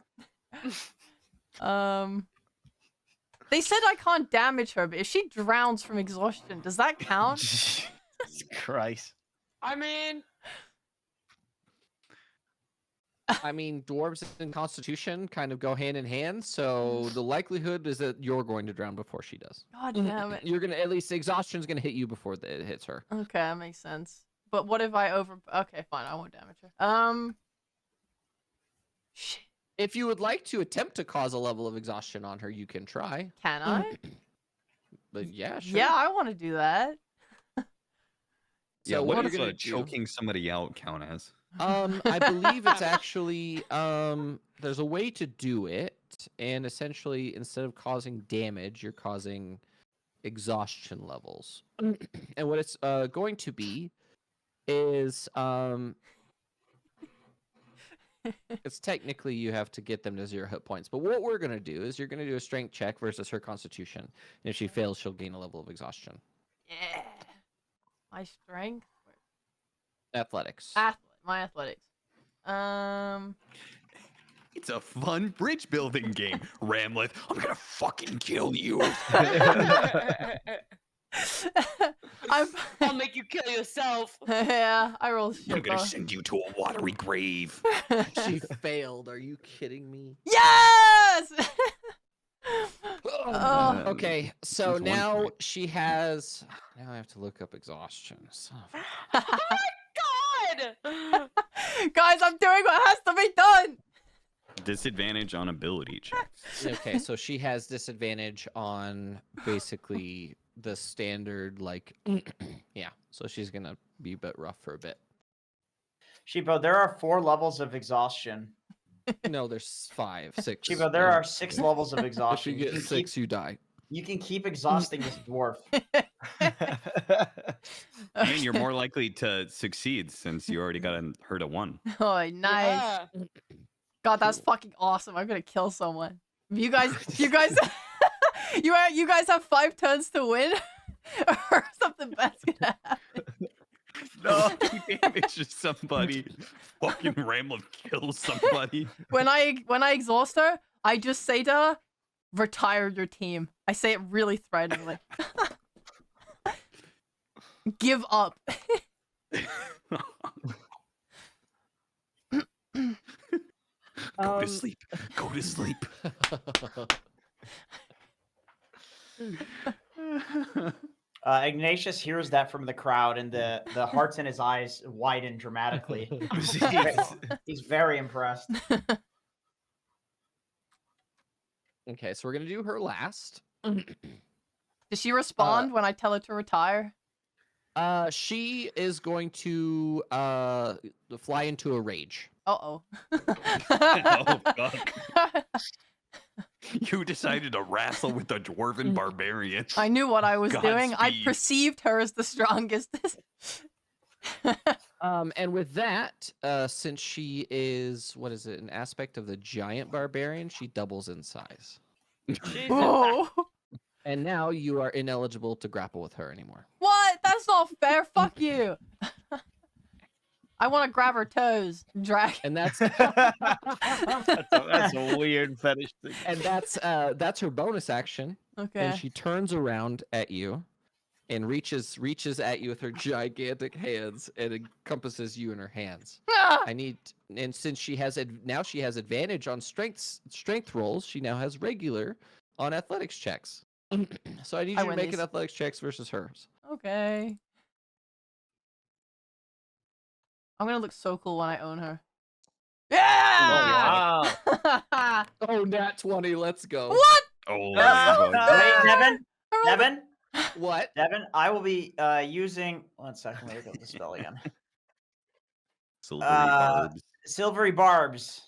They said I can't damage her, but if she drowns from exhaustion, does that count? Jesus Christ. I mean, I mean, dwarves and constitution kind of go hand in hand, so the likelihood is that you're going to drown before she does. God damn it. You're gonna, at least exhaustion's gonna hit you before it hits her. Okay, that makes sense. But what if I Okay, fine, I won't damage her. Shit. If you would like to attempt to cause a level of exhaustion on her, you can try. Can I? But yeah, sure. Yeah, I want to do that. Yeah, So what what does you're gonna do- choking somebody out count as? I believe it's actually there's a way to do it, and essentially instead of causing damage, you're causing exhaustion levels. And what it's going to be is it's technically you have to get them to 0 hit points. But what we're gonna do is you're gonna do a strength check versus her constitution. And if she fails, she'll gain a level of exhaustion. Yeah. My strength? Athletics. My athletics. It's a fun bridge building game. Ramleth, I'm gonna fucking kill you. I'll make you kill yourself. Yeah, I rolled I'm shit. gonna though. send you to a watery grave. She failed. Are you kidding me? Yes! Oh. Okay, so That's one now point. she has. Now I have to look up exhaustion. Son of Oh my god! Guys, I'm doing what has to be done! Disadvantage on ability checks. a- okay, so she has disadvantage on basically the standard like yeah. So she's gonna be a bit rough for a bit. Sheepo, there are 4 levels of exhaustion. No, there's 5, 6. Sheepo, there and are 6 levels of If you exhaustion. get 6, you die. You can keep exhausting this dwarf. And you're more likely to succeed since you already got hurt a 1. Oh, nice. Yeah. God, that's Cool. fucking awesome. I'm gonna kill someone. You guys, you guys have 5 turns to win, or something bad's gonna happen. No, you damage somebody. Fucking Ramlet kills somebody. When I exhaust her, I just say to her, "Retire your team." I say it really threateningly. Give up. Go to sleep. Go to sleep. Ignatius hears that from the crowd, and the hearts in his eyes widen dramatically. He's very impressed. Okay, so we're gonna do her last. Does she respond when I tell her to retire? She is going to fly into a rage. Uh-oh. Oh, God. You decided to wrestle with a dwarven barbarian. I knew what I was doing. I Godspeed. perceived her as the strongest. And with that, since she is what is it, an aspect of the giant barbarian, she doubles in size. Jesus. Whoa. And now you are ineligible to grapple with her anymore. What? That's not fair. Fuck you. I want to grab her toes, and drag. And that's that's a weird fetish thing. and that's her bonus action. Okay. And she turns around at you and reaches at you with her gigantic hands and encompasses you in her hands. Ah! And since she has now she has advantage on strength rolls, she now has regular on athletics checks. So I need I you to win make these. an athletics checks versus hers. Okay. I'm gonna look so cool when I own her. Yeah! Wow. Oh, nat 20, let's go. What? Oh, Wait, Devin, I rolled a- Devin, What? Devin, I will be using. 1 second, let me look up the spell again. silvery Uh, barbs. Silvery barbs.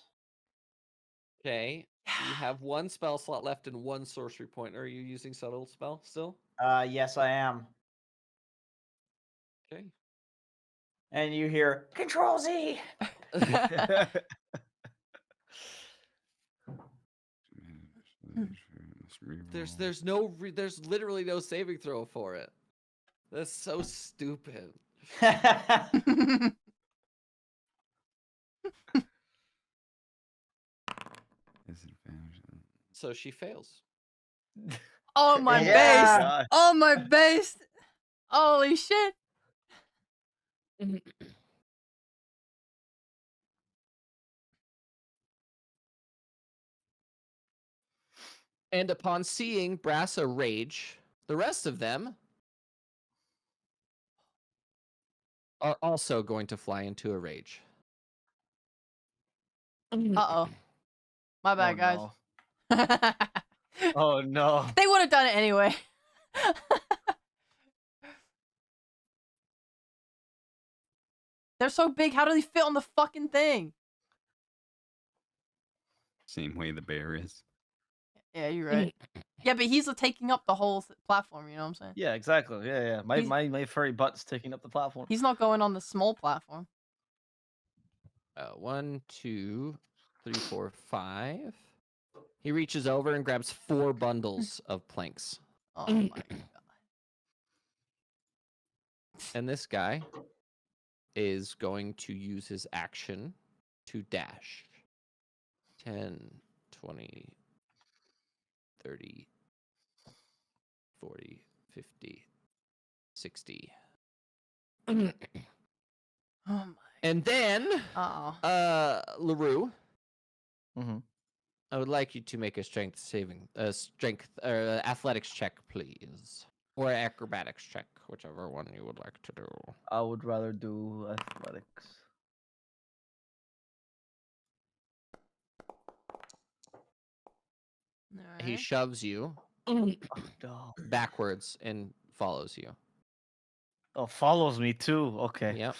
Okay. You have 1 spell slot left and 1 sorcery point. Are you using subtle spell still? Yes, I am. Okay. And you hear Control Z. There's literally no saving throw for it. That's so stupid. So she fails. Oh my Yeah. base! God. Oh my base! Holy shit! And upon seeing Brassa rage, the rest of them are also going to fly into a rage. Uh-oh. My bad, guys. no. Oh no. They would have done it anyway. They're so big, how do they fit on the fucking thing? Same way the bear is. Yeah, you're right. Yeah, but he's taking up the whole platform, you know what I'm saying? Yeah, exactly. Yeah. He's- My furry butt's taking up the platform. He's not going on the small platform. 1, 2, 3, 4, 5. He reaches over and grabs 4 bundles of planks. Oh my god. And this guy is going to use his action to dash. 10, 20, 30, 40, 50, 60. Oh my. And then, Uh-oh. LaRue, Mm-hmm. I would like you to make a athletics check, please. Or acrobatics check, whichever one you would like to do. I would rather do athletics. He Alright. shoves you No. backwards and follows you. Oh, follows me too. Okay. Yep.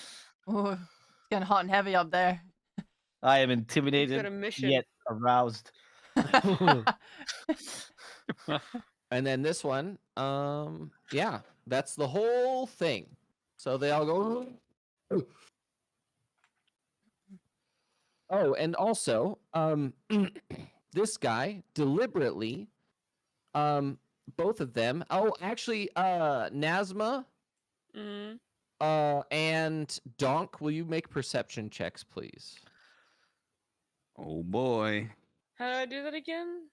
Ooh, it's getting hot and heavy up there. I am He's got intimidated a mission. yet aroused. And then this one, yeah, that's the whole thing. So they all go. Oh, and also, this guy deliberately, both of them. Oh, actually, Nazma, Mm. and Donk, will you make perception checks, please? Oh boy. How do I do that again?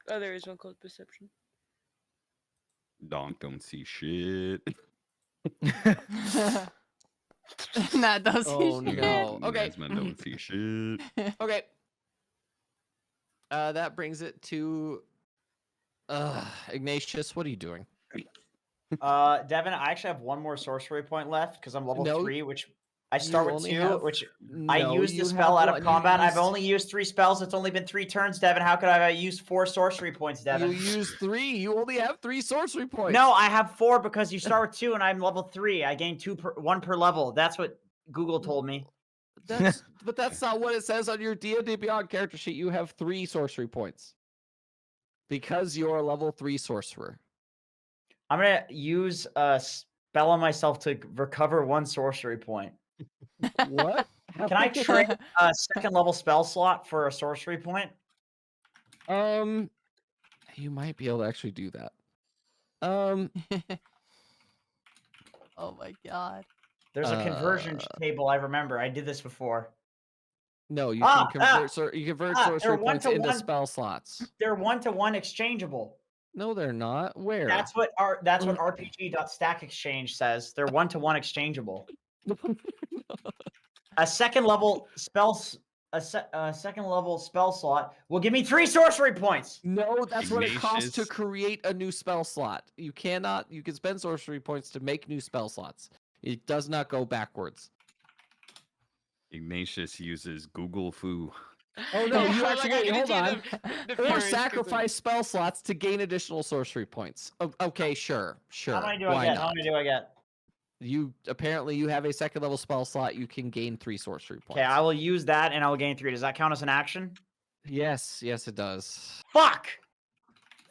Oh, there is one called perception. Donk don't see shit. Nah, don't Oh, see shit. no. Okay. Nesman don't see shit. Okay. That brings it to Ignatius. What are you doing? Devin, I actually have one more sorcery point left because I'm level No, 3, which I start with only 2, have- which I No, used you the spell have out of one- you combat. I've used- only used 3 spells. It's only been 3 turns, Devin. How could I have used 4 sorcery points, Devin? You use 3. You only have 3 sorcery points. No, I have 4 because you start with 2 and I'm level 3. I gain 1 per level. That's what Google told me. But that's not what it says on your D&D Beyond character sheet. You have 3 sorcery points because you're a level 3 sorcerer. I'm gonna use a spell on myself to recover 1 sorcery point. What? Can I trade a 2nd level spell slot for a sorcery point? You might be able to actually do that. Oh my god. There's a conversion table. I remember. I did this before. No, you Ah, can convert. You convert sorcery they're points into 1-to-1. spell slots. They're 1-to-1 exchangeable. No, they're not. Where? That's what RPG.stack exchange says. They're 1-to-1 exchangeable. A second level spell slot will give me 3 sorcery points. No, that's what it costs to Ignatius. create a new spell slot. You cannot. You can spend sorcery points to make new spell slots. It does not go backwards. Ignatius uses Google Foo. Oh no, you Like, actually I can hold see on. the Or parents sacrifice spell slots to gain additional sorcery points. Okay, sure. How many do Why I get? not? How many do I get? You apparently you have a 2nd level spell slot. You can gain 3 sorcery points. Okay, I will use that and I will gain 3. Does that count as an action? Yes, it does. Fuck!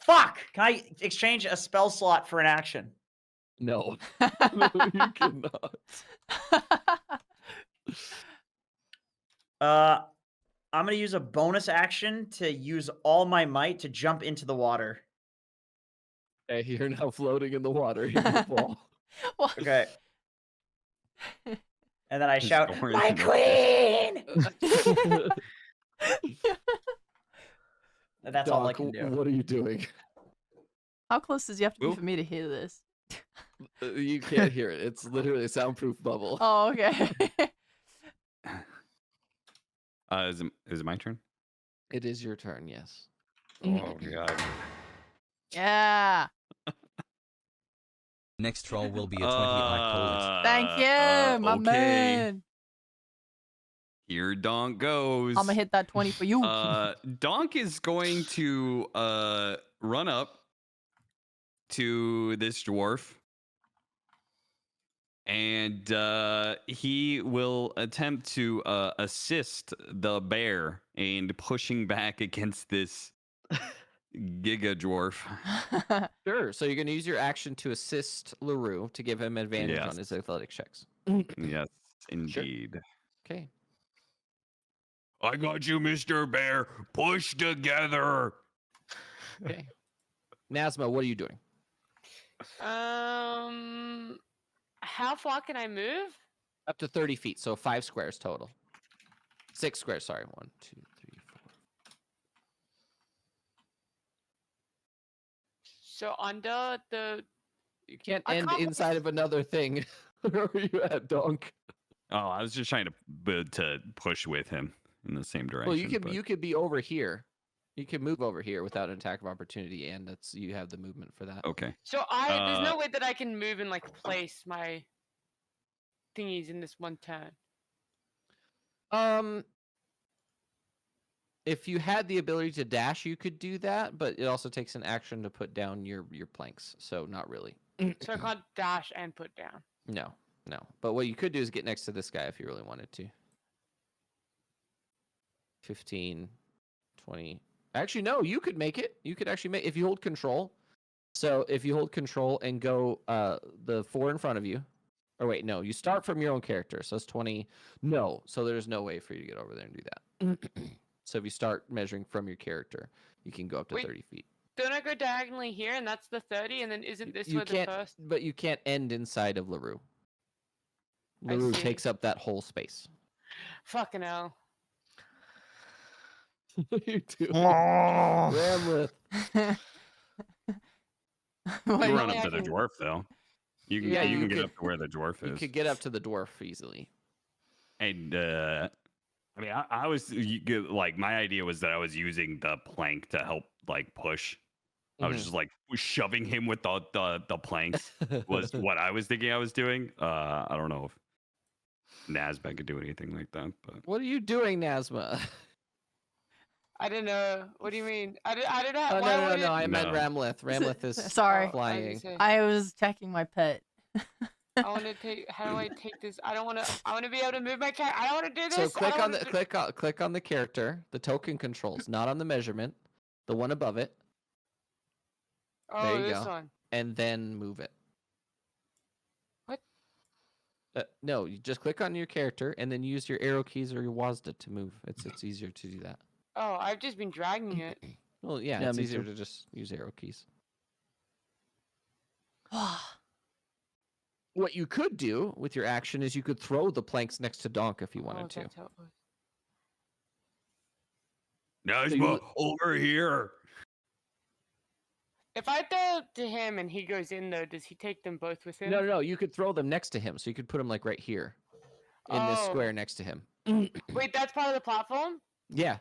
Fuck! Can I exchange a spell slot for an action? No, you cannot. I'm gonna use a bonus action to use all my might to jump into the water. Okay, you're now floating in the water. You can fall. What? Okay. And then I Just shout, going "My in the queen!" And that's all I Doc, can do. what are you doing? How close does you have to be Ooh. for me to hear this? You can't hear it. It's literally a soundproof bubble. Oh, okay. Is it my turn? It is your turn, yes. Oh god. Yeah. Next roll will be a 20, I call it. Thank you, my man. Here Donk goes. I'm gonna hit that 20 for you. Donk is going to run up to this dwarf. And he will attempt to assist the bear in pushing back against this giga dwarf. Sure. So you're going to use your action to assist LaRue to give him advantage on his athletic checks. Yes, indeed. Okay. I got you, Mr. Bear. Push together. Okay. Nazma, what are you doing? How far can I move? Up to 30 feet, so 5 squares total. 6 squares, sorry. 1, 2, 3, 4. So under the You can't I end can't- inside of another thing. Where are you at, Donk? Oh, I was just trying to push with him in the same direction. Well, but- you could be over here. You can move over here without an attack of opportunity, and that's you have the movement for that. Okay. so there's no way that I can move and like place my thingies in this one turn. If you had the ability to dash, you could do that, but it also takes an action to put down your planks, so not really. So I can't dash and put down. No. But what you could do is get next to this guy if you really wanted to. 15, 20. Actually, no, you could make it. You could actually make if you hold control. So if you hold control and go the 4 in front of you. Or wait, no, you start from your own character. So it's 20. No, so there's no way for you to get over there and do that. So if you start measuring from your character, you can go up to Wait, 30 feet. Don't I go diagonally here, and that's the 30, and then isn't this You where the can't, first? but you can't end inside of LaRue. I LaRue see. takes up that whole space. Fucking hell. You do. Oh. Ramleth. What, You you- run only up to I the can- dwarf though. You can Yeah, you you can get could- up to where the dwarf You is. could get up to the dwarf easily. And I mean, I was like, my idea was that I was using the plank to help like push. I was Mhm. just like shoving him with the planks was what I was thinking I was doing. I don't know if Nazba could do anything like that, but What are you doing, Nazma? I don't know. What do you mean? I don't know. Oh, Why no, would it... I meant No. Ramleth. Ramleth is Sorry. flying. I was checking my pet. I want to take. How do I take this? I don't want to. I want to be able to move my cat. I don't want to do this. So I click don't on wanna the click on the character, the token controls, not on the measurement, the one above it, Oh, there you this go. one. and then move it. What? No, you just click on your character and then use your arrow keys or your WASD to move. It's easier to do that. Oh, I've just been dragging it. Well, yeah, Yeah, it's me easier too. to just use arrow keys. What you could do with your action is you could throw the planks next to Donk if you wanted Oh, to. that's how it was. Nazma, over here. If I throw it to him and he goes in though, does he take them both with him? No, you could throw them next to him, so you could put them like right here in this Oh. square next to him. Wait, that's part of the platform? Yeah.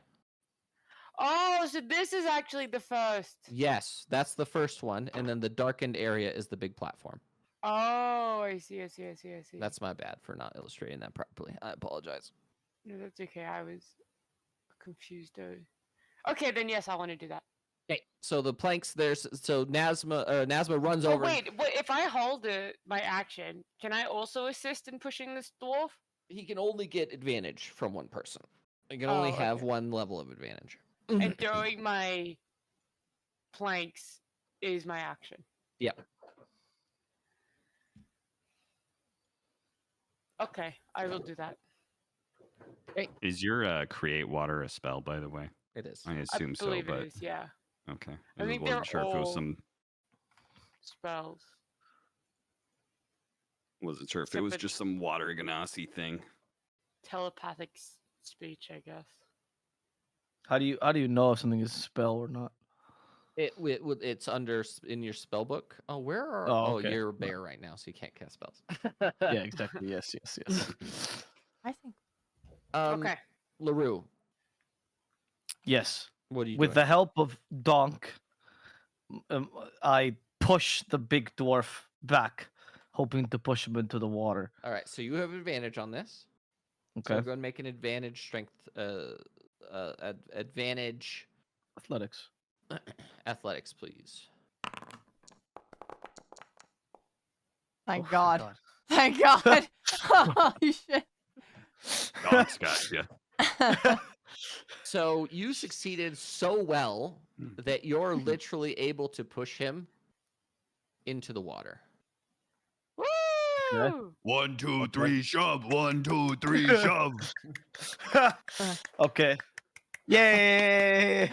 Oh, so this is actually the first. Yes, that's the first one, and then the darkened area is the big platform. Oh, I see. That's my bad for not illustrating that properly. I apologize. No, that's okay. I was confused though. Okay, then yes, I want to do that. Okay, so the planks there's so Nazma runs Oh over. wait, if I hold my action, can I also assist in pushing this dwarf? He can only get advantage from one person. He can only Oh, have okay. one level of advantage. And throwing my planks is my action. Yep. Okay, I will do that. is your create water a spell, by the way? It is. I assume I so, believe but it is, yeah. okay. I I think wasn't they're sure if it was all- some. Spells. Wasn't sure if it Except was for- just some water ganassi thing. Telepathic speech, I guess. How do you know if something is a spell or not? It's under in your spell book. Oh, where are? Oh, Oh, okay. you're a bear right now, so you can't cast spells. Yeah, exactly. Yes. I think. Okay. LaRue, Yes. what are you With doing? the help of Donk, I push the big dwarf back, hoping to push him into the water. All right, so you have advantage on this. Okay. So go and make an advantage strength. Advantage Athletics. athletics, please. Thank Oh, God. Thank God. Holy shit. Dogs got you. So you succeeded so well that you're literally able to push him into the water. Woo! 1, 2, 3, shove. 1, 2, 3, shove. Okay. Yay!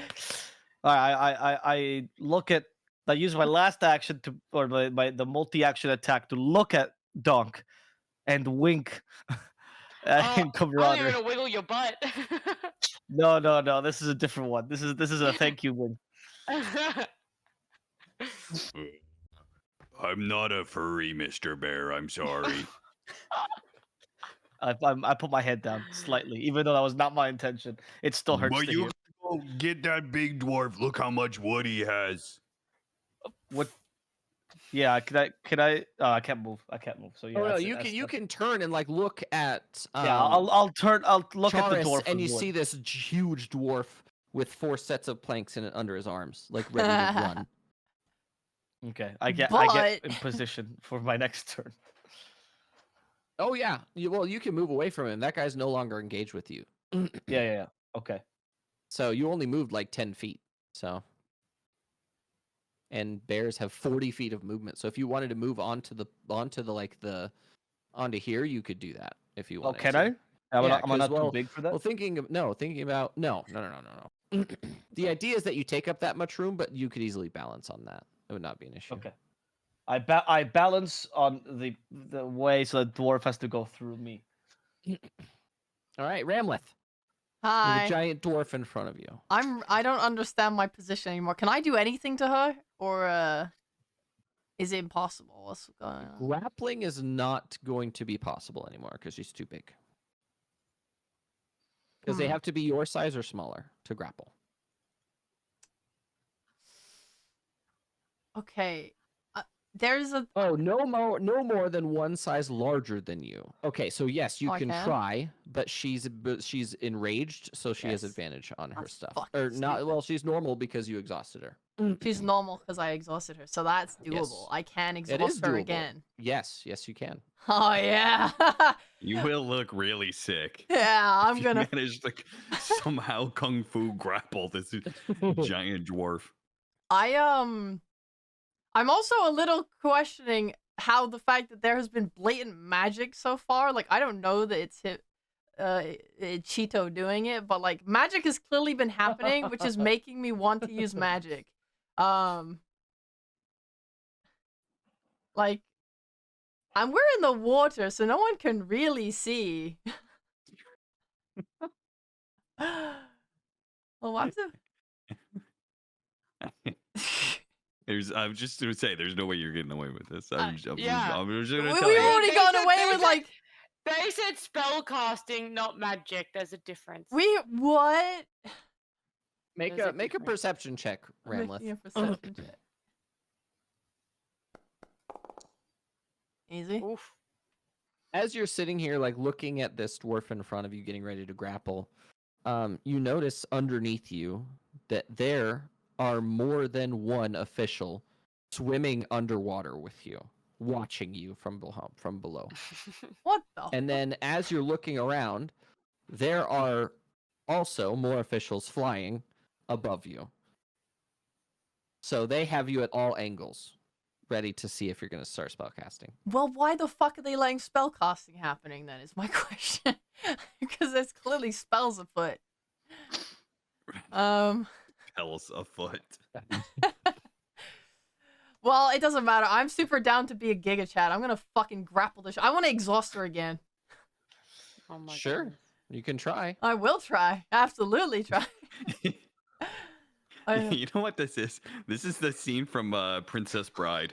All right, I look at. I use my last action to, or the multi-action attack to look at Donk, and wink at him, I'm camaraderie. gonna wiggle your butt. No. This is a different one. This is a thank you wink. I'm not a furry, Mr. Bear. I'm sorry. I put my head down slightly, even though that was not my intention. It still hurts But to you hear. go get that big dwarf. Look how much wood he has. What? Yeah, can I? I can't move. So yeah. Oh no, that's it, you that's- can that's- turn and like look at Yeah, I'll turn. I'll look at the Charis, dwarf and you wood. see this huge dwarf with 4 sets of planks under his arms, like ready to run. Okay, I get But- in position for my next turn. Oh yeah, well you can move away from him. That guy's no longer engaged with you. Yeah. Okay. So you only moved like 10 feet. So, and bears have 40 feet of movement. So if you wanted to move onto here, you could do that if you Oh, wanted. can to. I? Am I Yeah, not, 'cause, too big for that? Well, thinking about no. The idea is that you take up that much room, but you could easily balance on that. It would not be an issue. Okay. I balance on the way so the dwarf has to go through me. All right, Ramleth. You have Hi. a giant dwarf in front of you. I don't understand my position anymore. Can I do anything to her, or is it impossible? What's going on? Grappling is not going to be possible anymore because she's too big. Because they Hmm. have to be your size or smaller to grapple. Okay. There's a Oh, no more than one size larger than you. Okay, so yes, you Oh, I can can? try, but she's enraged, so she has Yes. advantage on her That's stuff. fucking Or not? stupid. Well, she's normal because you exhausted her. she's normal because I exhausted her, so that's doable. Yes. I can It is exhaust her doable. again. Yes, you can. Oh yeah. You will look really sick. Yeah, I'm if gonna. you manage to somehow kung fu grapple this giant dwarf. I'm also a little questioning how the fact that there has been blatant magic so far. Like, I don't know that it's Cheeto doing it, but like magic has clearly been happening, which is making me want to use magic. Like, we're in the water, so no one can really see. Well, what the? I'm just gonna say, there's no way you're getting away with this. I'm just yeah. gonna We've tell you. already They gone said- away they with said- like They said spell casting, not magic. There's a difference. what? Make There's a a make a difference. perception check, Ramleth. Making a perception check. Easy. Oof. As you're sitting here, like looking at this dwarf in front of you, getting ready to grapple, you notice underneath you that there are more than one official swimming underwater with you, watching you from below. What the? And then as you're looking around, there are also more officials flying above you. So they have you at all angles, ready to see if you're going to start spellcasting. Well, why the fuck are they letting spell casting happening then? Is my question. Because there's clearly spells afoot. Spells afoot. Well, it doesn't matter. I'm super down to be a Giga Chat. I'm gonna fucking grapple this. I want to exhaust her again. Oh my Sure. goodness. You can try. I will try. Absolutely try. You know what this is? This is the scene from Princess Bride.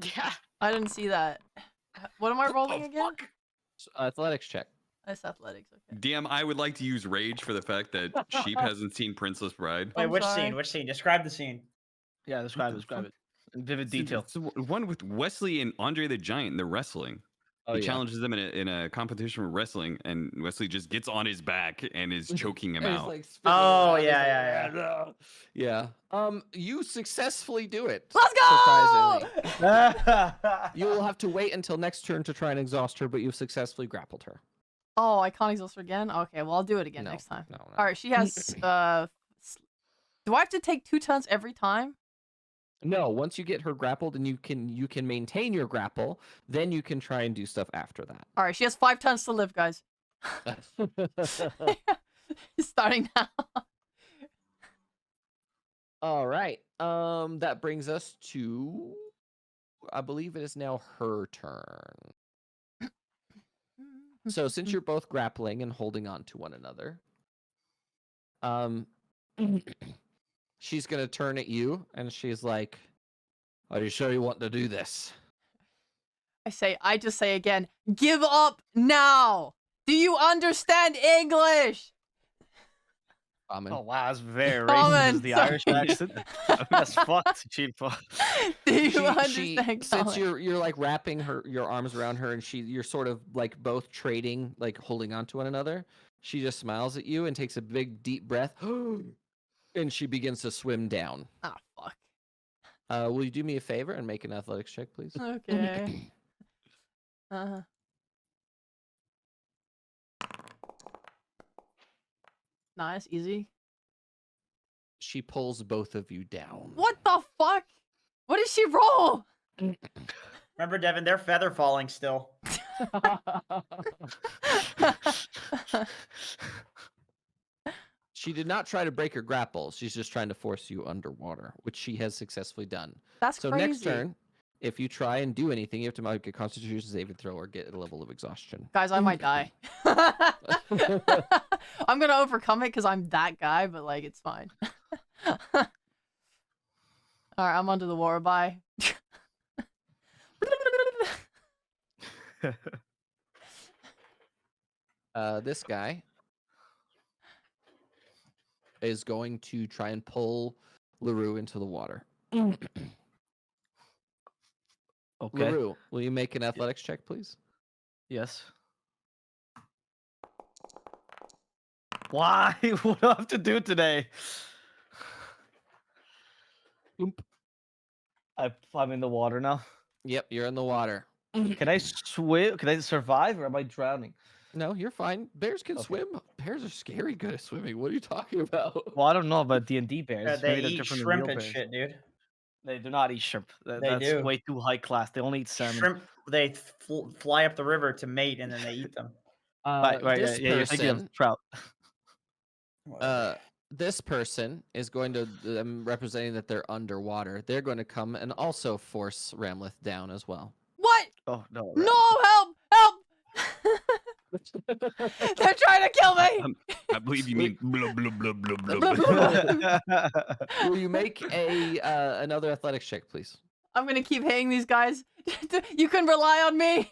Yeah. I didn't see that. What am I rolling Oh, again? fuck. Athletics check. That's athletics. Okay. DM, I would like to use rage for the fact that Sheep hasn't seen Princess Bride. Wait, I'm which sorry. scene? Which scene? Describe the scene. Yeah, describe it in vivid detail. It's the one with Wesley and Andre the Giant. They're wrestling. Oh, He yeah. challenges them in a competition for wrestling, and Wesley just gets on his back and is choking him And he's, out. like, spinning Oh, around. He's yeah, like, yeah, yeah. You successfully do it. Let's go! Surprisingly. You will have to wait until next turn to try and exhaust her, but you've successfully grappled her. Oh, I can't exhaust her again? Okay, well, I'll do it again No, next time. No. Alright, she has, do I have to take 2 turns every time? No, once you get her grappled and you can maintain your grapple, then you can try and do stuff after that. Alright, she has 5 turns to live, guys. Starting now. All right. That brings us to, I believe it is now her turn. So since you're both grappling and holding on to one another, she's gonna turn at you and she's like, "Are you sure you want to do this?" I just say again, give up now! Do you understand English? Common. Oh wow, that's very Common, racist. Is the sorry. Irish accent? That's fucked, Chico. Do you She, understand? since Colin? you're like wrapping your arms around her, and you're sort of like both trading, like holding on to one another. She just smiles at you and takes a big deep breath, and she begins to swim down. Ah, fuck. Will you do me a favor and make an athletics check, please? Okay. Nice, easy. She pulls both of you down. What the fuck? What did she roll? Remember, Devin, they're feather falling still. She did not try to break her grapple. She's just trying to force you underwater, which she has successfully done. That's So crazy. next turn, if you try and do anything, you have to make a Constitution saving throw or get a level of exhaustion. Guys, I might die. I'm gonna overcome it because I'm that guy, but like it's fine. Alright, I'm under the water. Bye. This guy is going to try and pull LaRue into the water. Okay. LaRue, will you make an athletics check, please? Yes. Why? What do I have to do today? Oop. I'm in the water now. Yep, you're in the water. Can I swim? Can I survive, or am I drowning? No, you're fine. Bears can Okay. swim. Bears are scary good at swimming. What are you talking about? Well, I don't know about D&D bears. They Maybe they're eat different than shrimp real and bears. shit, dude. They do not eat shrimp. They That's do. way too high class. They only eat salmon. Shrimp, they fly up the river to mate, and then they eat them. Right, This yeah, you're thinking of person, trout. this person is going to. I'm representing that they're underwater. They're going to come and also force Ramleth down as well. What? Oh no. No, help! Help! They're trying to kill me! I believe you mean blah blah blah blah blah. blah. Will you make a another athletics check, please? I'm gonna keep hitting these guys. You can rely on me.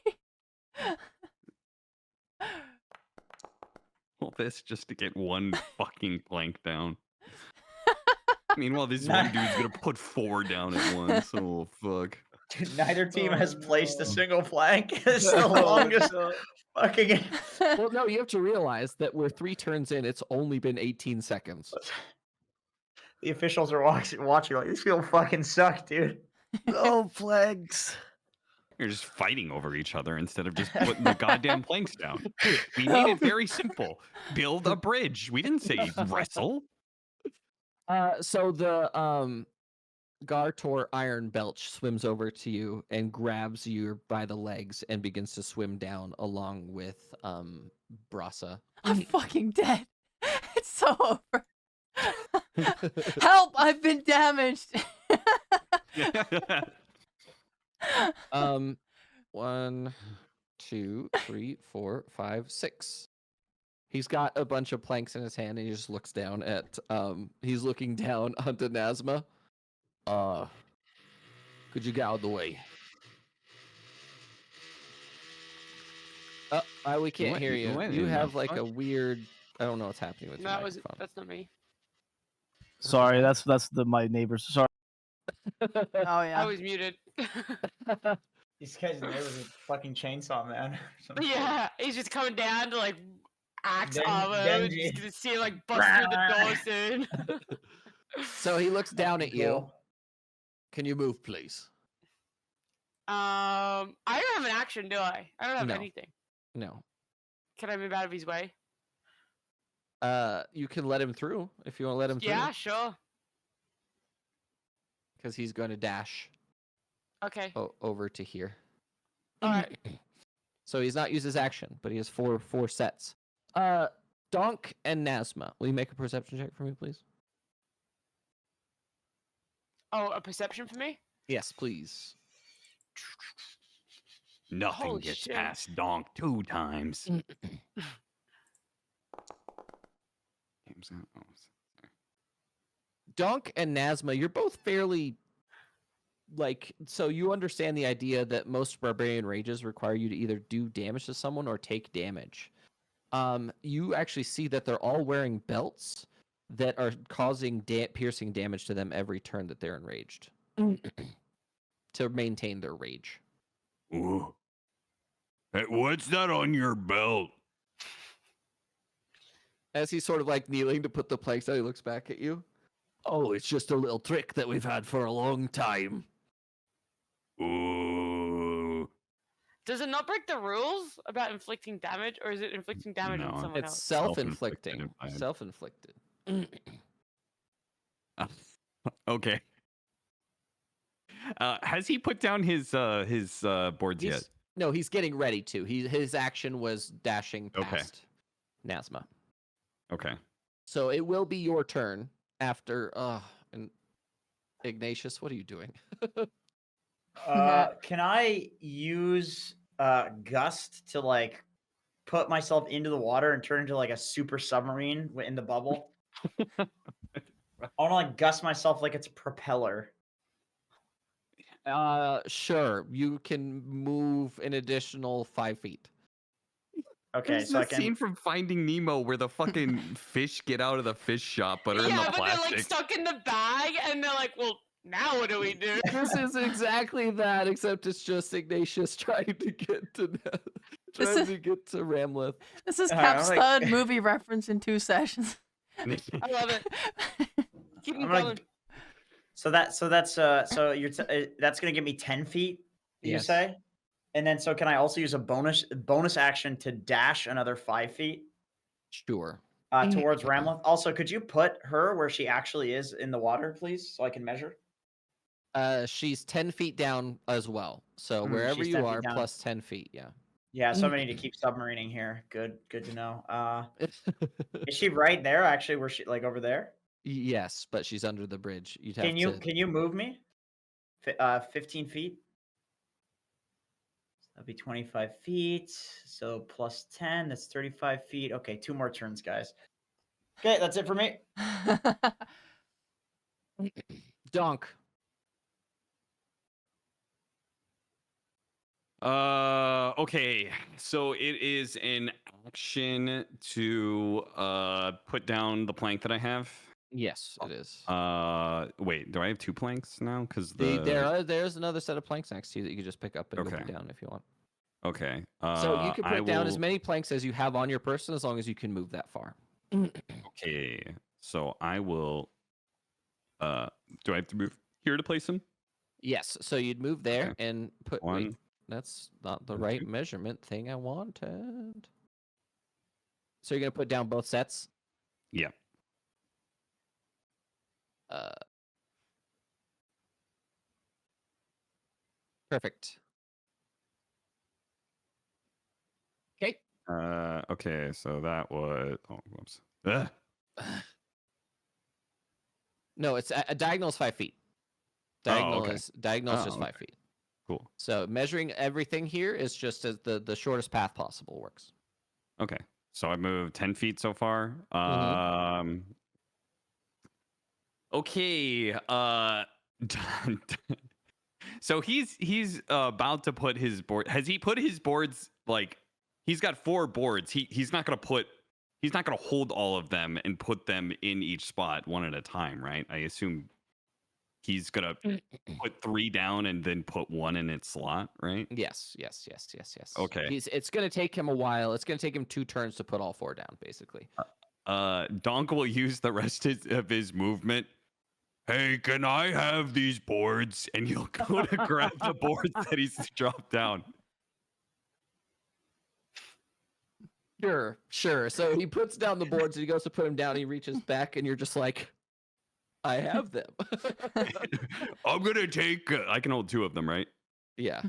All this just to get one fucking plank down. Meanwhile, this one dude's gonna put 4 down at once. Oh fuck. Dude, neither team has placed a no. single plank. It's the longest fucking. Well, no, you have to realize that we're 3 turns in. It's only been 18 seconds. The officials are watching like, these people fucking suck, dude. No plagues. You're just fighting over each other instead of just putting the goddamn planks down. We made it very simple. Build a bridge. We didn't say wrestle. So the Gartor Iron Belch swims over to you and grabs you by the legs and begins to swim down along with Brasa. I'm fucking dead. It's so over. Help! I've been damaged. 1, 2, 3, 4, 5, 6. He's got a bunch of planks in his hand and he just looks down at he's looking down onto Nazma. Could you get out of the way? We can't went- hear you you. went You in have the like a fuck? weird I don't know what's happening with your That microphone. that's not me. Sorry, that's my neighbors. Sorry. Oh I yeah. was muted. These guys there was a fucking chainsaw man. Yeah, he's just coming down to like axe armor. Genji. Just gonna see him like bust through the door soon. So he looks down at you. Can you move, please? I don't have an action, do I? I don't have No. anything. No. Can I move out of his way? You can let him through if you want to let him through. Yeah, sure. Because he's going to dash Okay. over to here. All right. So he's not used his action, but he has four sets. Donk and Nazma, will you make a perception check for me, please? Oh, a perception for me? Yes, please. Nothing Holy gets shit. past Donk 2 times. Game's out. Oh, Donk and Nazma, you're both fairly so you understand the idea that most barbarian rages require you to either do damage to someone or take damage. You actually see that they're all wearing belts, that are causing piercing damage to them every turn that they're enraged to maintain their rage. Ooh. Hey, what's that on your belt? As he's sort of like kneeling to put the planks down, he looks back at you. Oh, it's just a little trick that we've had for a long time. Ooh. Does it not break the rules about inflicting damage, or is it inflicting damage on No. someone It's else? self-inflicting. Self-inflicted. Self-inflicted. Okay. Has he put down his boards yet? No, he's getting ready to. His action was dashing Okay. past Nazma. Okay. So it will be your turn after. And Ignatius, what are you doing? Can I use gust to like put myself into the water and turn into like a super submarine in the bubble? I want to like gust myself like it's a propeller. Sure. You can move an additional 5 feet. Okay, There's so I the can. scene from Finding Nemo where the fucking fish get out of the fish shop, but are in Yeah, the but they're like plastic. stuck in the bag, and they're like, "Well, now what do we do?" This is exactly that, except it's just Ignatius trying to get to Ramleth. This is Alright, I'm Cap's like- third movie reference in 2 sessions. I love it. Keep them I'm like- going. So that's that's gonna give me 10 feet. You Yes. say, and then so can I also use a bonus action to dash another 5 feet Sure. towards Ramleth? Also, could you put her where she actually is in the water, please, so I can measure? She's 10 feet down as well. So Mm, wherever she's you 10 feet are, down. plus 10 feet. Yeah. Yeah, so I'm gonna need to keep submarining here. Good to know. Is she right there? Actually, where she like over there? Yes, but she's under the bridge. You'd have Can you to. can you move me? 15 feet. That'd be 25 feet. So plus 10, that's 35 feet. Okay, 2 more turns, guys. Okay, that's it for me. Donk. Okay. So it is an action to put down the plank that I have. Yes, it is. Wait, do I have 2 planks now? Because There's another set of planks next to you that you can just pick up and Okay. move down if you want. Okay. So you can I put down as will- many planks as you have on your person, as long as you can move that far. Okay. So I will. Do I have to move here to place him? Yes. So you'd move there Okay. and put. One. Wait, that's not the Two. right measurement thing I wanted. So you're gonna put down both sets. Yeah. Perfect. Okay. Okay. So that was. Oh, whoops. Ugh. No, it's a diagonal is 5 feet. Diagonal okay. is Oh, just 5 okay. feet. Cool. So measuring everything here is just as the shortest path possible works. Okay. So I moved 10 feet so far. Okay. So he's about to put his board. Has he put his boards like he's got 4 boards. He's not gonna hold all of them and put them in each spot one at a time, right? I assume he's gonna put 3 down and then put 1 in its slot, right? Yes. Okay. It's gonna take him a while. It's gonna take him 2 turns to put all 4 down, basically. Donk will use the rest of his movement. Hey, can I have these boards? And you'll go to grab the boards that he's dropped down. Sure. So he puts down the boards and he goes to put them down. He reaches back and you're just like, I have them. I'm gonna take. I can hold 2 of them, right? Yeah.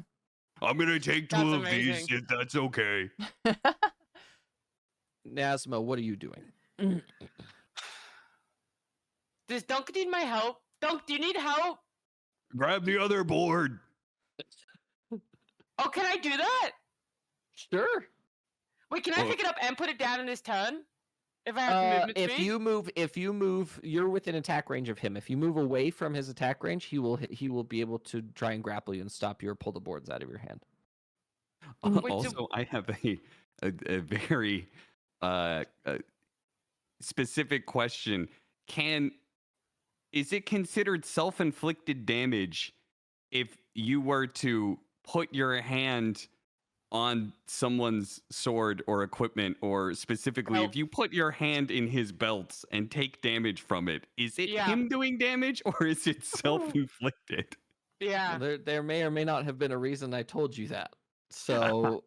I'm gonna take 2 That's of these amazing. if that's okay. Nazma, what are you doing? Does Dunk need my help? Dunk, do you need help? Grab the other board. Oh, can I do that? Sure. Wait, can I Well- pick it up and put it down in his turn? If I have movement If speed? you move, you're within attack range of him. If you move away from his attack range, he will be able to try and grapple you and stop you or pull the boards out of your hand. Wait, so- Also, I have a very specific question. is it considered self-inflicted damage if you were to put your hand on someone's sword or equipment, or specifically if you put your hand in his belts and take damage from it? Is it him doing damage, or is it self-inflicted? Yeah. There may or may not have been a reason I told you that. So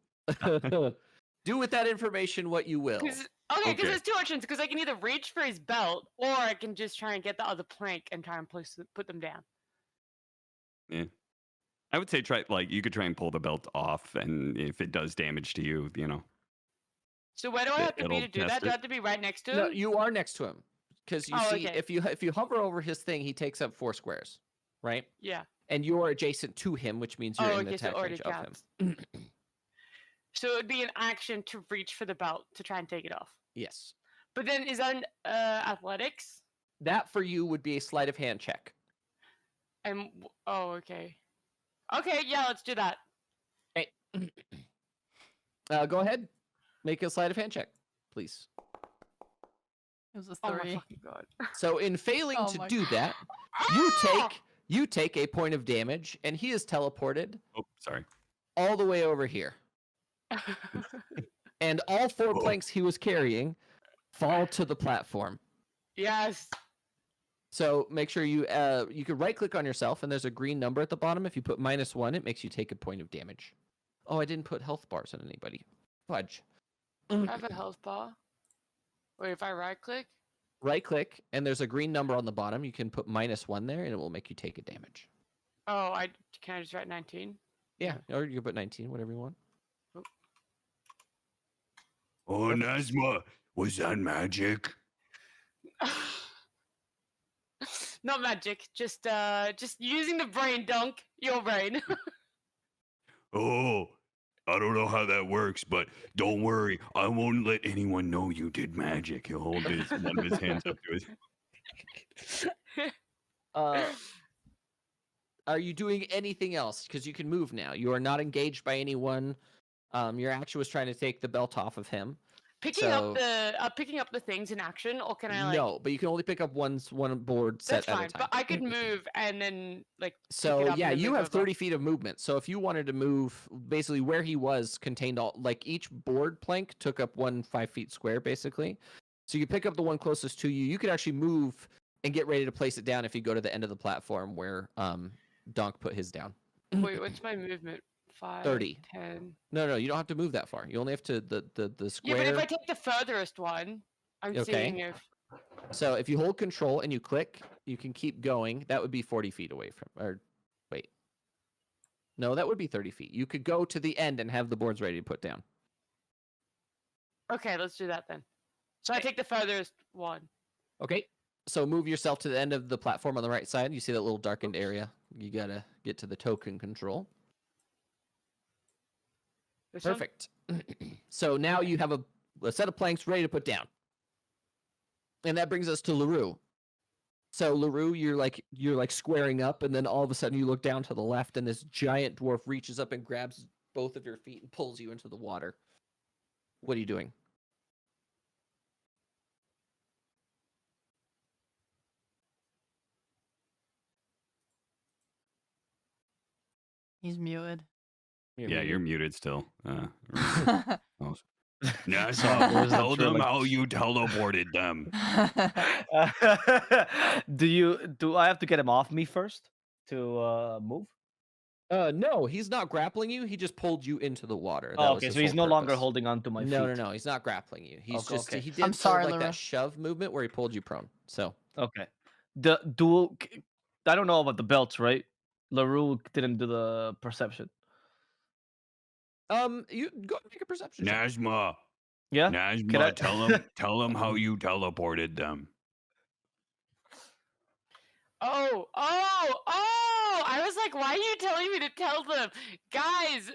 do with that information what you will. Because Okay. there's two options. Because I can either reach for his belt, or I can just try and get the other plank and try and put them down. Yeah. I would say you could try and pull the belt off, and if it does damage to you, So where do I have to be to do that? test Do I it. have to be right next to him? No, you are next to him. Because you see, okay. if you hover over his thing, he takes up 4 squares, right? Yeah. And you're adjacent to him, which means you're in okay, so attack already range of him. counts. So it would be an action to reach for the belt to try and take it off. Yes. But then is that athletics? That for you would be a sleight of hand check. And okay. Okay, yeah, let's do that. Okay. Go ahead. Make a sleight of hand check, please. It was a Oh my 3. fucking god. So in failing Oh to my do that, you take a point of damage, and he is teleported Oh, sorry. all the way over here. And all 4 Oh. planks he was carrying fall to the platform. Yes. So make sure you can right click on yourself, and there's a green number at the bottom. If you put -1, it makes you take a point of damage. Oh, I didn't put health bars on anybody. Fudge. I have a health bar. Wait, if I right click? Right click, and there's a green number on the bottom. You can put -1 there, and it will make you take a damage. Oh, can I just write 19? Yeah, or you can put 19, whatever you want. Oh, Nazma, was that magic? Not magic, just using the brain, Dunk. Your brain. Oh, I don't know how that works, but don't worry. I won't let anyone know you did magic. He'll hold one of his hands up to his. Are you doing anything else? Because you can move now. You are not engaged by anyone. Your action was trying to take the belt off of him. picking up the things in action, or can I No, but you can only pick up one board set That's at fine, a time. but I could move and then pick it So up and yeah, then you move have over. 30 feet of movement. So if you wanted to move, basically where he was contained all each board plank took up 1 5 feet square, basically. So you pick up the one closest to you. You could actually move and get ready to place it down if you go to the end of the platform where Donk put his down. Wait, what's my movement? 5, 30. 10. No, you don't have to move that far. You only have to the Yeah, square. but if I take the furthest one, I'm Okay. seeing if. So if you hold control and you click, you can keep going. That would be 40 feet away from. Or wait. No, that would be 30 feet. You could go to the end and have the boards ready to put down. Okay, let's do that then. So I take the furthest one. Okay. So move yourself to the end of the platform on the right side. You see that little darkened area. You gotta get to the token control. This one? Perfect. So now you have a set of planks ready to put down. And that brings us to LaRue. So LaRue, you're like squaring up, and then all of a sudden you look down to the left, and this giant dwarf reaches up and grabs both of your feet and pulls you into the water. What are you doing? He's muted. You're muted still. Oh, Nazma, Where's the tell them trilogy? how you teleported them. Do I have to get him off me first to move? No, he's not grappling you. He just pulled you into the water. That Oh, was okay, his so he's whole no longer purpose. holding on to my feet. No, he's not grappling you. He's Okay, just okay. he did I'm sort sorry, of like LaRue. that shove movement where he pulled you prone. So Okay. I don't know about the belts, right? LaRue didn't do the perception. you go and make a perception check. Nazma, Yeah? Nazma, tell them how you teleported them. Oh! I was like, why are you telling me to tell them? Guys,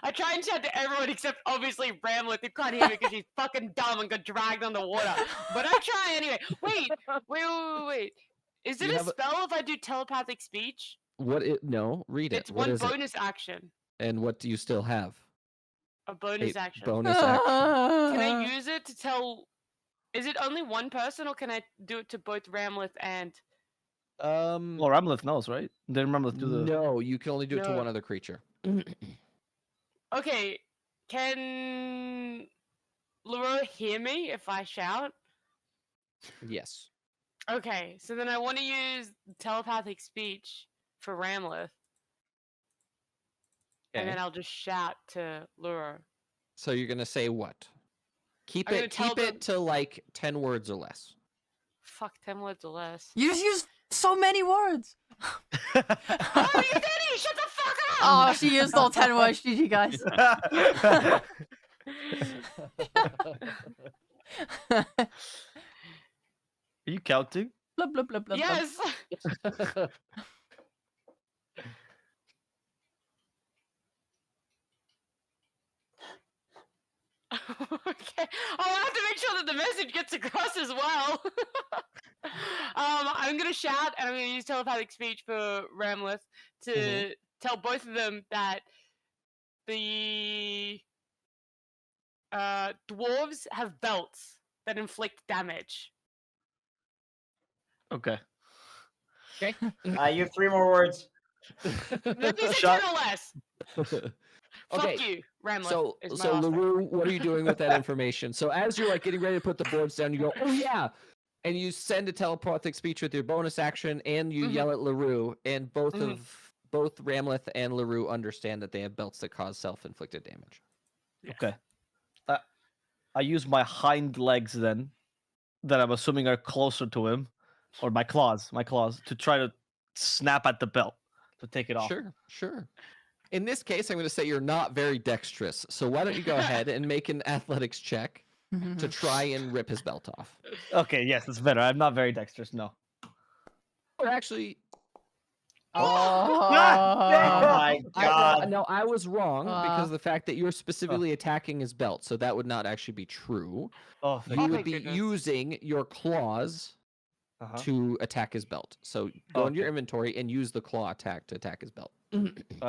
I try and shout to everyone except obviously Ramlet, who can't hear me because she's fucking dumb and got dragged on the water. But I try anyway. Wait. Is it You a have a- spell if I do telepathic speech? No, read it. It's What one is it? bonus action. And what do you still have? A bonus A action. bonus action. Can I use it to tell Is it only one person, or can I do it to both Ramleth and? Well, Ramleth knows, right? Then Ramleth do the. No, you can only do it to No. one other creature. Okay, can Leroy hear me if I shout? Yes. Okay, so then I want to use telepathic speech for Ramleth, and then Okay. I'll just shout to Leroy. So you're gonna say what? Keep I'm gonna it tell them- to like 10 words or less. Fuck, 10 words or less. You just use so many words. Oh, you didn't! Shut the fuck up! Oh, she used all 10 words. GG, guys. Are you counting? Blah, blah, blah, blah, blah. Yes! Okay. I'll have to make sure that the message gets across as well. I'm gonna shout and I'm gonna use telepathic speech for Ramleth to tell both of them that the dwarves have belts that inflict damage. Okay. Okay. You have 3 more words. Maybe it's Shut- 10 or less. Okay. Fuck you, Ramleth. So, is my so last name. LaRue, what are you doing with that information? So as you're like getting ready to put the boards down, you go, "Oh yeah," and you send a telepathic speech with your bonus action, and you yell at LaRue, and both Ramleth and LaRue understand that they have belts that cause self-inflicted damage. Okay. I use my hind legs then, that I'm assuming are closer to him, or my claws, to try to snap at the belt to take it off. Sure. In this case, I'm going to say you're not very dexterous. So why don't you go ahead and make an athletics check to try and rip his belt off? Okay, yes, it's better. I'm not very dexterous. No. Or actually, Oh my god. no, I was wrong because Uh. the fact that you're specifically attacking his belt, so that would not actually be true. Oh, You thank Oh would my be goodness. using your claws Uh-huh. to attack his belt. So go into your Okay. inventory and use the claw attack to attack his belt.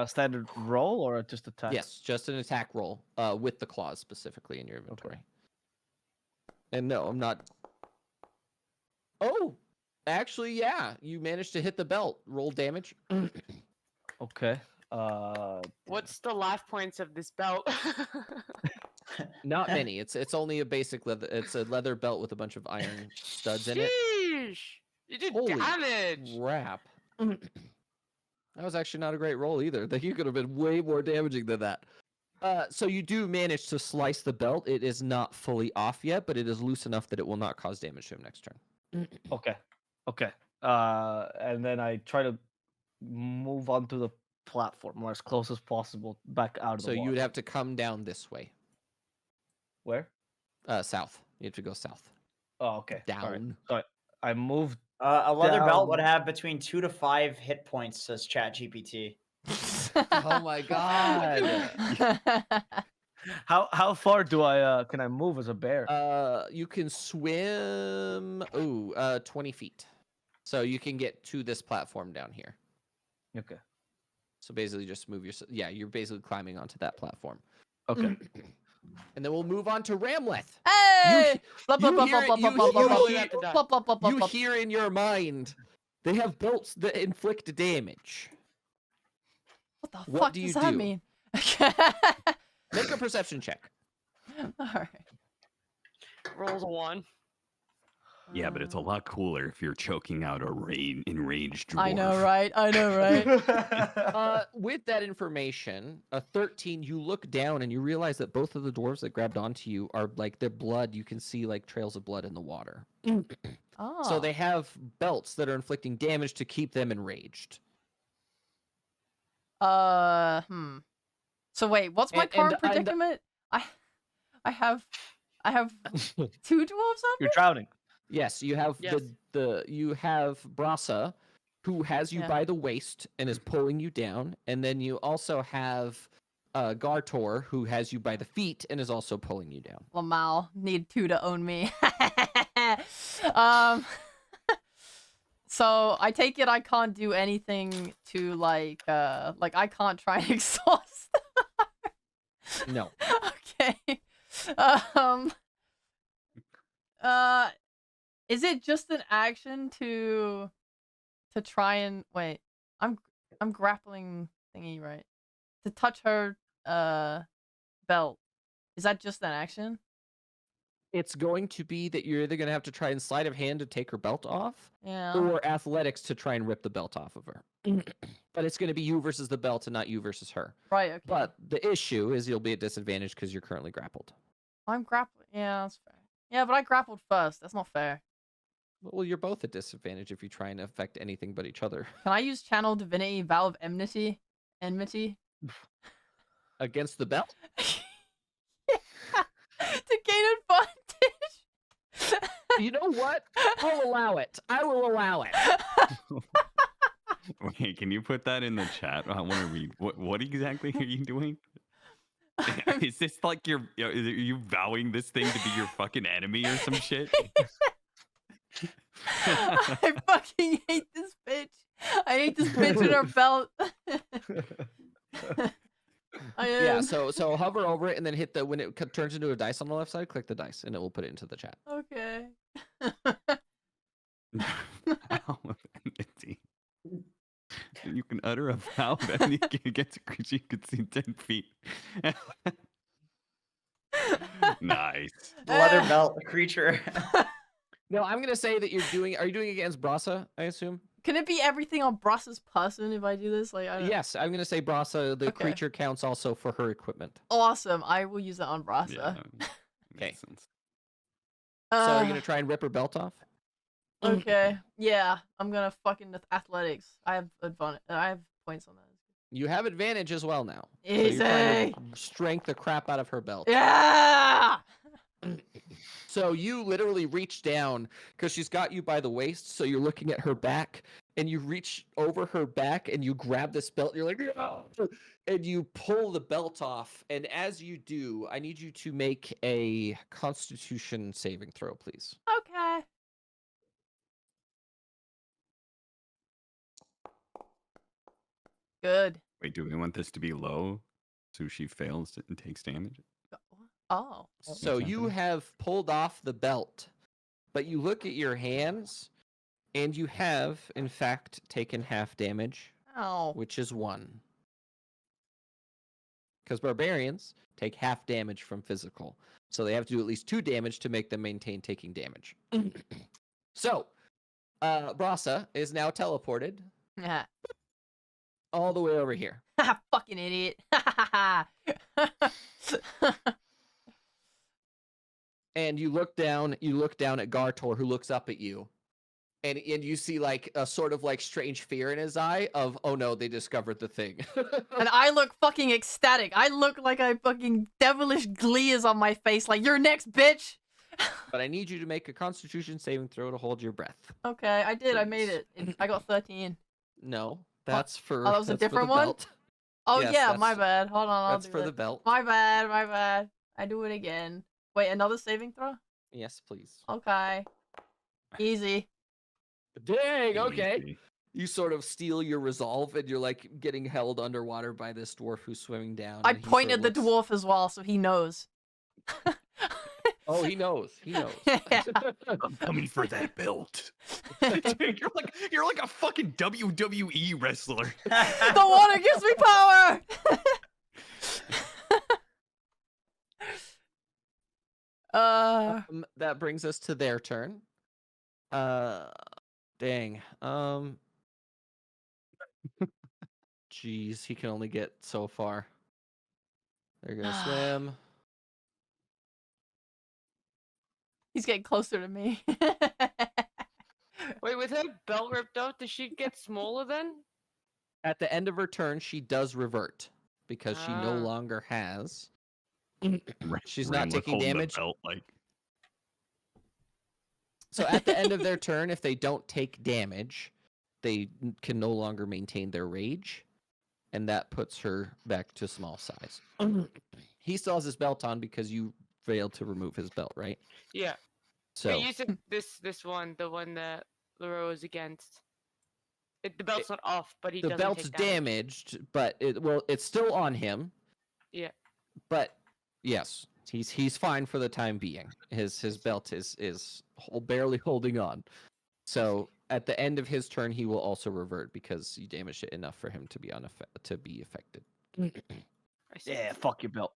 Standard roll or just attack? Yes, just an attack roll with the claws specifically in your inventory. And no, I'm not. Oh, actually, yeah, you managed to hit the belt. Roll damage. Okay. What's the life points of this belt? Not many. It's only a basic leather. It's a leather belt with a bunch of iron studs in it. Sheesh! You did Holy damage! Crap. That was actually not a great roll either. That you could have been way more damaging than that. So you do manage to slice the belt. It is not fully off yet, but it is loose enough that it will not cause damage to him next turn. Okay. And then I try to move onto the platform or as close as possible back out of So the you water. would have to come down this way. Where? South. You have to go south. Oh, okay. All right. Down. So I moved. A leather belt would Down. have between 2 to 5 hit points, says ChatGPT. Oh my god. How far do I can I move as a bear? You can swim 20 feet. So you can get to this platform down here. Okay. So basically just move yourself. Yeah, you're basically climbing onto that platform. Okay. And then we'll move on to Ramleth. Hey! Blah, blah, you blah, hear- blah, blah, you blah, blah, hear- blah, you- blah, blah, blah, blah, You blah. hear in your mind, they have belts that inflict damage. What the what fuck do does you that do? mean? Make a perception check. Alright. Rolls a 1. Yeah, but it's a lot cooler if you're choking out a enraged dwarf. I know, right? I know, right? With that information, a 13, you look down and you realize that both of the dwarves that grabbed onto you are like their blood. You can see like trails of blood in the water. Oh. So they have belts that are inflicting damage to keep them enraged. So wait, what's my And- current and the- predicament? I have 2 dwarves on me? You're drowning. Yes, you have Yes. you have Brasa, who has you Yeah. by the waist and is pulling you down, and then you also have Gartor, who has you by the feet and is also pulling you down. Lamal, need 2 to own me. So I take it I can't do anything to like I can't try and exhaust. No. Okay. Is it just an action to try and wait? I'm grappling thingy, right? To touch her belt. Is that just an action? It's going to be that you're either going to have to try and sleight of hand to take her belt off, Yeah. or athletics to try and rip the belt off of her. But it's going to be you versus the belt and not you versus her. Right, okay. But the issue is you'll be at disadvantage because you're currently grappled. I'm grappling. Yeah, that's fair. Yeah, but I grappled first. That's not fair. Well, you're both at disadvantage if you try and affect anything but each other. Can I use Channel Divinity Vow of Enmity? Against the belt? To gain advantage. You know what? I'll allow it. I will allow it. Wait, can you put that in the chat? I want to read. What exactly are you doing? Is this like are you vowing this thing to be your fucking enemy or some shit? I fucking hate this bitch. I hate this bitch with her belt. Yeah, so hover over it and then hit the when it turns into a dice on the left side, click the dice and it will put it into the chat. Okay. Vow of enmity. You can utter a vow of enmity against a creature you can see 10 feet. Nice. Leather belt creature. No, I'm gonna say that are you doing it against Brasa, I assume? Can it be everything on Brasa's person if I do this? Like, I don't... Yes, I'm gonna say Brasa, the creature counts also for her equipment. Awesome. I will use that on Brasa. Yeah, Okay. makes sense. So are you gonna try and rip her belt off? Okay. Yeah, I'm gonna fucking athletics. I have points on that. You have advantage as well now. Easy. So you're trying to strength the crap out of her belt. Yeah. So you literally reach down because she's got you by the waist. So you're looking at her back, and you reach over her back and you grab this belt. And you're like, "Oh!" And you pull the belt off. And as you do, I need you to make a Constitution saving throw, please. Okay. Good. Wait, do we want this to be low so she fails and takes damage? Oh. So you have pulled off the belt, but you look at your hands, and you have, in fact, taken half damage, Ow. which is 1. Because barbarians take half damage from physical, so they have to do at least 2 damage to make them maintain taking damage. So, Brasa is now teleported Yeah. all the way over here. Fucking idiot. And you look down at Gartor, who looks up at you, and you see like a sort of like strange fear in his eye of, oh no, they discovered the thing. And I look fucking ecstatic. I look like a fucking devilish glee is on my face, like, you're next, bitch. But I need you to make a Constitution saving throw to hold your breath. Okay, I did. I made it. I got 13. No, that's for. Oh, that was a that's for different the one? belt. Oh Yes, yeah, that's- my bad. Hold on, I'll That's do for it. the belt. My bad. I do it again. Wait, another saving throw? Yes, please. Okay. Easy. Dang. Okay. Easy. You sort of steal your resolve, and you're like getting held underwater by this dwarf who's swimming down. I and he sort pointed of the looks- dwarf as well, so he knows. Oh, he knows. He knows. I'm coming for that belt. Dude, you're like a fucking WWE wrestler. The water gives me power! That brings us to their turn. Dang. Jeez, he can only get so far. They're gonna swim. He's getting closer to me. Wait, with her belt ripped out, does she get smaller then? At the end of her turn, she does revert because she no Ah. longer has. She's Ram not with taking holding the damage. belt, like, So at the end of their turn, if they don't take damage, they can no longer maintain their rage, and that puts her back to small size. He still has his belt on because you failed to remove his belt, right? Yeah. So But you said this one, the one that Leroy was against. The belt's not off, but he the doesn't belt's take damage. damaged, but it's still on him. Yeah. But yes, he's fine for the time being. His belt is barely holding on. So at the end of his turn, he will also revert because you damaged it enough for him to be affected. I see. Yeah, fuck your belt.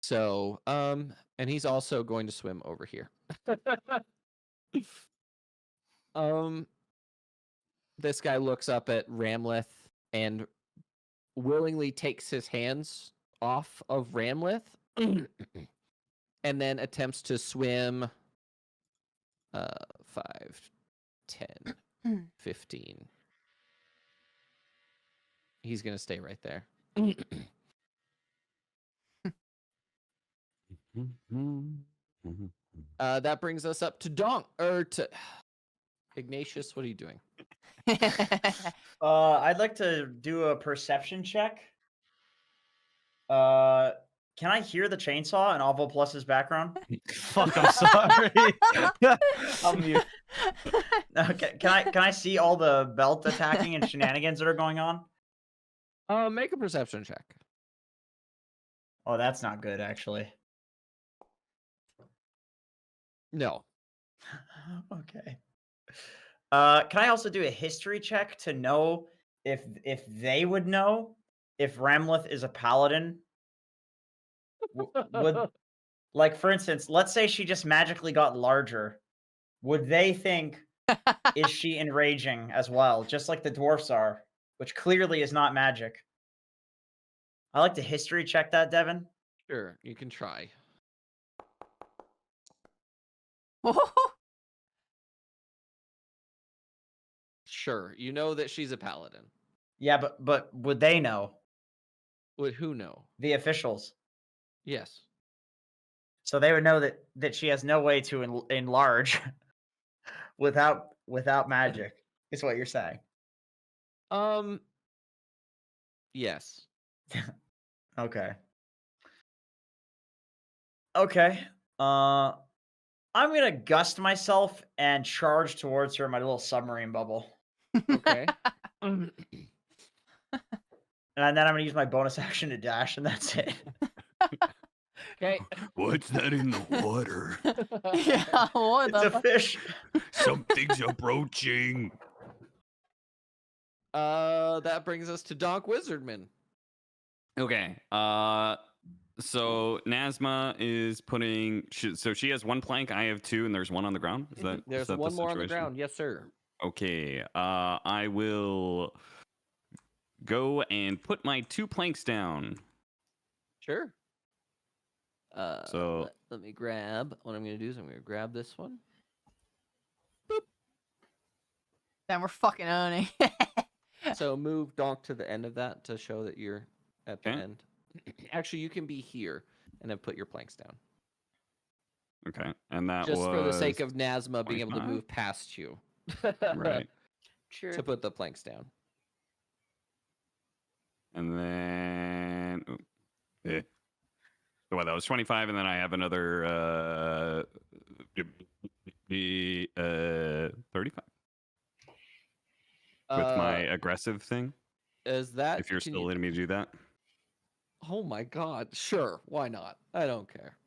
So, and he's also going to swim over here. This guy looks up at Ramleth and willingly takes his hands off of Ramleth and then attempts to swim 5, 10, 15. He's going to stay right there. That brings us up to to Ignatius. What are you doing? I'd like to do a perception check. Can I hear the chainsaw in Ovo Plus's background? Fuck, I'm sorry. I'm mute. Can I see all the belt attacking and shenanigans that are going on? Make a perception check. Oh, that's not good, actually. No. Okay. Can I also do a history check to know if they would know if Ramleth is a paladin? Would, like, for instance, let's say she just magically got larger. Would they think, is she enraging as well, just like the dwarfs are, which clearly is not magic? I like to history check that, Devin. Sure, you can try. Sure, you know that she's a paladin. Yeah, but would they know? Would who know? The officials. Yes. So they would know that she has no way to enlarge without magic. Is what you're saying? Yes. Okay. Okay. I'm gonna gust myself and charge towards her in my little submarine bubble. Okay. And then I'm gonna use my bonus action to dash, and that's it. Okay. What's that in the water? Yeah, what It's the a fuck? fish. Something's approaching. That brings us to Donk Wizardman. Okay. So Nazma is putting. So she has one plank. I have two, and there's one on the ground. Is that? There's is that one more on the situation? ground. Yes, sir. Okay. I will go and put my 2 planks down. Sure. So- let me grab. What I'm gonna do is I'm gonna grab this one. Damn, we're fucking owning. So move Donk to the end of that to show that you're at the Okay. end. Actually, you can be here and then put your planks down. Okay. And that Just was for the sake of Nazma being able to 25? move past you. right. True. To put the planks down. And then. Well, that was 25, and then I have another 35 with my aggressive thing. Is that If you're can still you- letting me do that. Oh my god. Sure, why not? I don't care.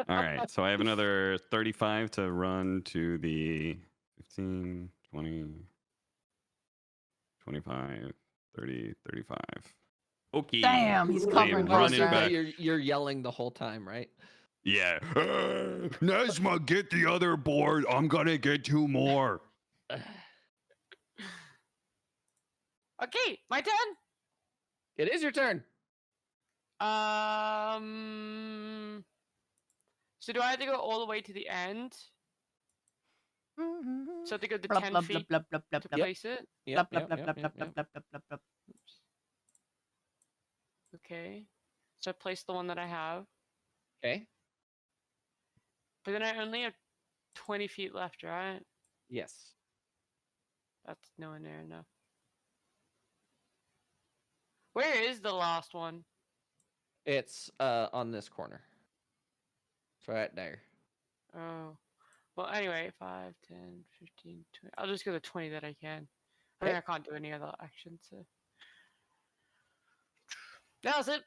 All right. So I have another 35 to run to the 15, 20, 25, 30, 35. Okay. Damn, he's I am covering both running sides. back. You're yelling the whole time, right? Yeah. Nesma, get the other board. I'm gonna get 2 more. Okay, my turn. It is your turn. So do I have to go all the way to the end? So I have to go the Blup, 10 blup, feet blup, blup, blup, to blup, place it? Yep, blup, blup, yep, blup, yep, blup, yep, blup, yep. blup, blup, blup, blup. Okay. So I place the one that I have. Okay. But then I only have 20 feet left, right? Yes. That's nowhere near enough. Where is the last one? It's on this corner. It's right there. Oh. Well, anyway, 5, 10, 15, 20. I'll just go to 20 that I can. I mean, Okay. I can't do any other actions, so. That was it.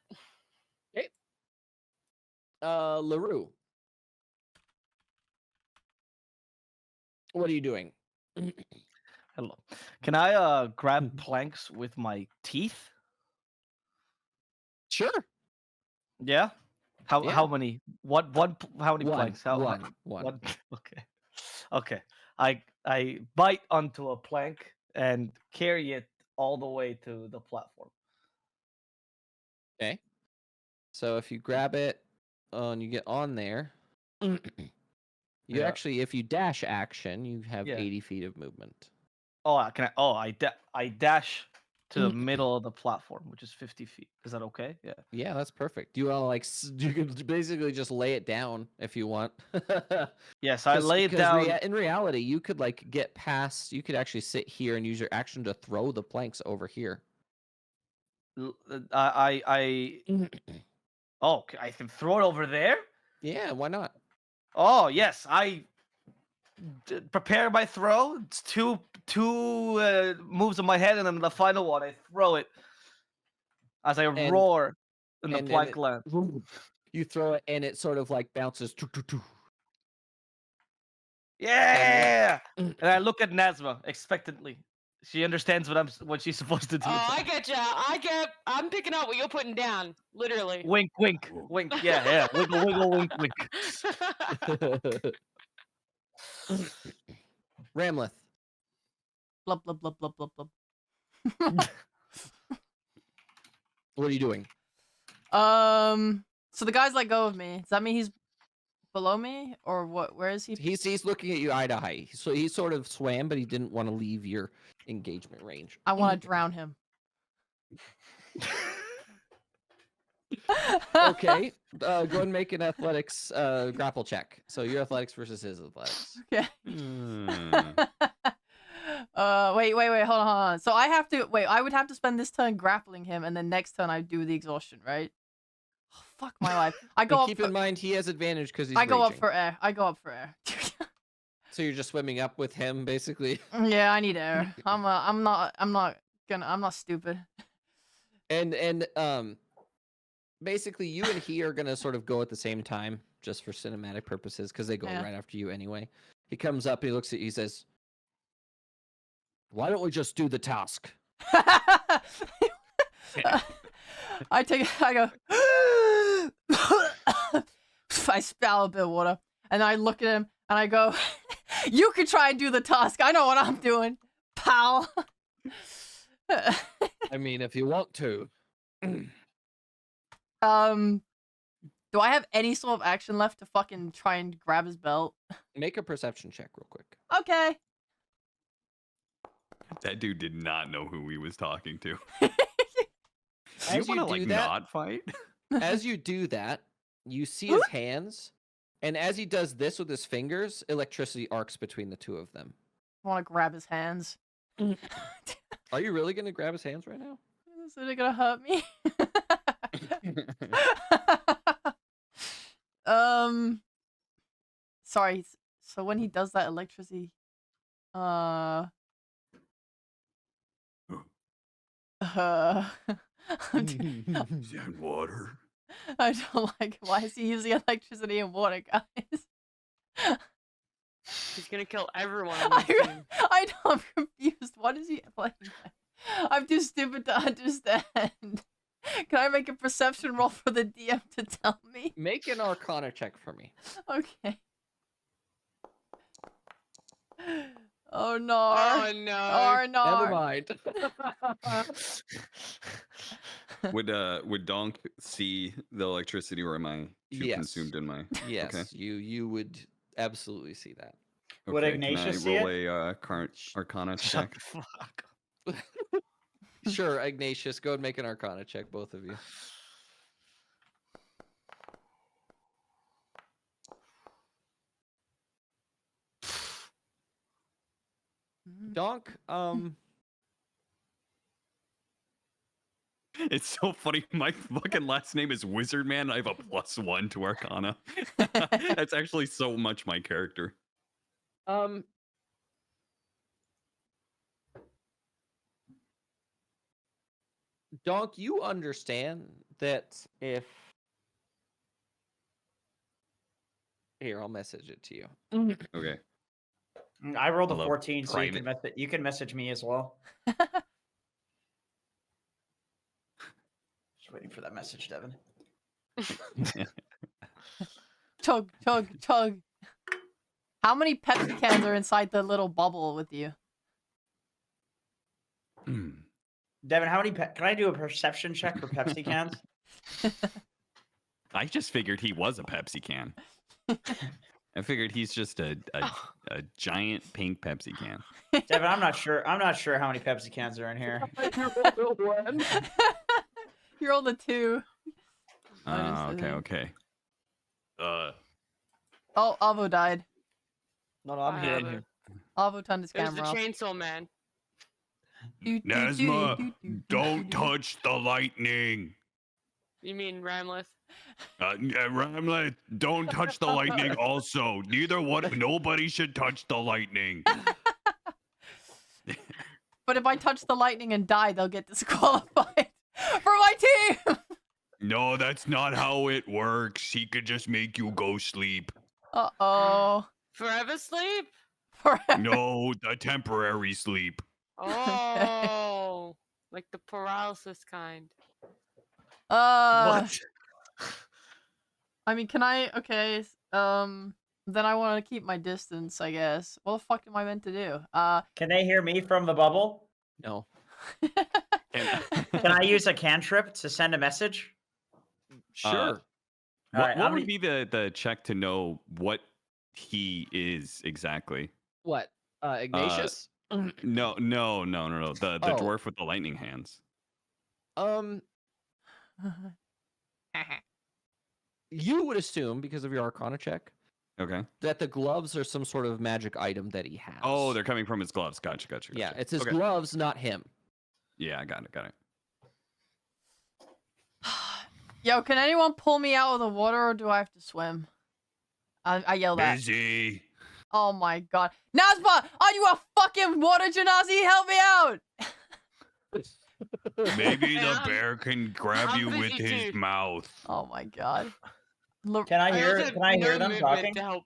LaRue. What are you doing? Hello. Can I grab planks with my teeth? Sure. Yeah. How Yeah. how many? How many One. planks? One. One. Okay. Okay. I bite onto a plank and carry it all the way to the platform. Okay. So if you grab it and you get on there, you Yeah. actually, if you dash action, you have Yeah. 80 feet of movement. I dash to the middle of the platform, which is 50 feet. Is that okay? Yeah. Yeah, that's perfect. You want to like you can basically just lay it down if you want. Yes, I lay it down. In reality, you could like get past. You could actually sit here and use your action to throw the planks over here. Oh, I can throw it over there. Yeah, why not? Oh yes, I prepare my throw. It's two moves in my head, and then the final one, I throw it as I And- roar in the and plank it- land. You throw it, and it sort of like bounces. Yeah, and I look at Nazma expectantly. She understands what she's supposed to do. Oh, I get ya. I'm picking up what you're putting down. Literally. Wink, wink, wink. Yeah, yeah. Wiggle, wiggle, wink, wink. Ramleth. Blub blub blub blub blub blub. What are you doing? So the guy's let go of me. Does that mean he's below me, or what? Where is he? He's looking at you eye to eye. So he sort of swam, but he didn't want to leave your engagement range. I want to drown him. Okay. Go ahead and make an athletics grapple check. So your athletics versus his athletics. Okay. Hmm. Wait, hold on. So I have to wait. I would have to spend this turn grappling him, and then next turn I do the exhaustion, right? Oh, fuck my life. I go And up. keep in mind he has advantage because he's I go up raging. for air. I go up for air. So you're just swimming up with him, basically. Yeah, I need air. I'm not stupid. And basically you and he are gonna sort of go at the same time, just for cinematic purposes, because they go Yeah. right after you anyway. He comes up, he looks at you, he says, "Why don't we just do the task?" I go. I spout a bit of water, and I look at him, and I go, "You could try and do the task. I know what I'm doing, pal." I mean, if you want to. Do I have any sort of action left to fucking try and grab his belt? Make a perception check real quick. Okay. That dude did not know who he was talking to. As you wanna, do like, that- not fight? As you do that, you see his hands, and as he does this with his fingers, electricity arcs between the two of them. I want to grab his hands. Are you really going to grab his hands right now? Is it gonna hurt me? Sorry. So when he does that electricity, I'm Sand water. I don't like. Why is he using electricity and water, guys? He's gonna kill everyone on this team. I know. I'm confused. What is he playing? I'm too stupid to understand. Can I make a perception roll for the DM to tell me? Make an Arcana check for me. Okay. Oh no. Oh no. Oh no. Never mind. Would Donk see the electricity, or am I too Yes. consumed in my? Yes, Okay. you would absolutely see that. Would Okay, Ignatius can I see roll a Arcana Shut check? the fuck up. Sure, Ignatius, go and make an Arcana check, both of you. Donk, It's so funny. My fucking last name is Wizard Man. I have a +1 to Arcana. That's actually so much my character. Donk, you understand that if here, I'll message it to you. Okay. I rolled a Hello, 14, so private. you can message me as well. Just waiting for that message, Devin. Chug, chug, chug. How many Pepsi cans are inside the little bubble with you? Devin, how many? Can I do a perception check for Pepsi cans? I just figured he was a Pepsi can. I figured he's just a giant pink Pepsi can. Devin, I'm not sure. I'm not sure how many Pepsi cans are in here. You rolled a 2. Okay. Oh, Avo died. No, I'm here. I'm here. Avo turned his It was camera the off. Chainsaw Man. Nazma, don't touch the lightning. You mean Ramleth? Ramlet, don't touch the lightning also. Nobody should touch the lightning. But if I touch the lightning and die, they'll get disqualified for my team. No, that's not how it works. He could just make you go sleep. Uh-oh. Forever sleep? Forever. No, a temporary sleep. Oh, like the paralysis kind. What? I mean, can I? Okay. Then I want to keep my distance, I guess. What the fuck am I meant to do? Can they hear me from the bubble? No. Can I use a cantrip to send a message? Sure. Alright, What I'm would be the check to know what he is exactly? What? Ignatius? No. The Oh. dwarf with the lightning hands. You would assume, because of your Arcana check, Okay. that the gloves are some sort of magic item that he has. Oh, they're coming from his gloves. Gotcha. Yeah, it's his Okay. gloves, not him. Yeah, I got it. Yo, can anyone pull me out of the water, or do I have to swim? I yell that. Busy. Oh my god. Nazma, are you a fucking water genasi? Help me out! Maybe Yeah, the bear can grab I'm you with busy his too. mouth. Oh my god. Look, Can I I hear? also Can I no hear them movement talking? to help.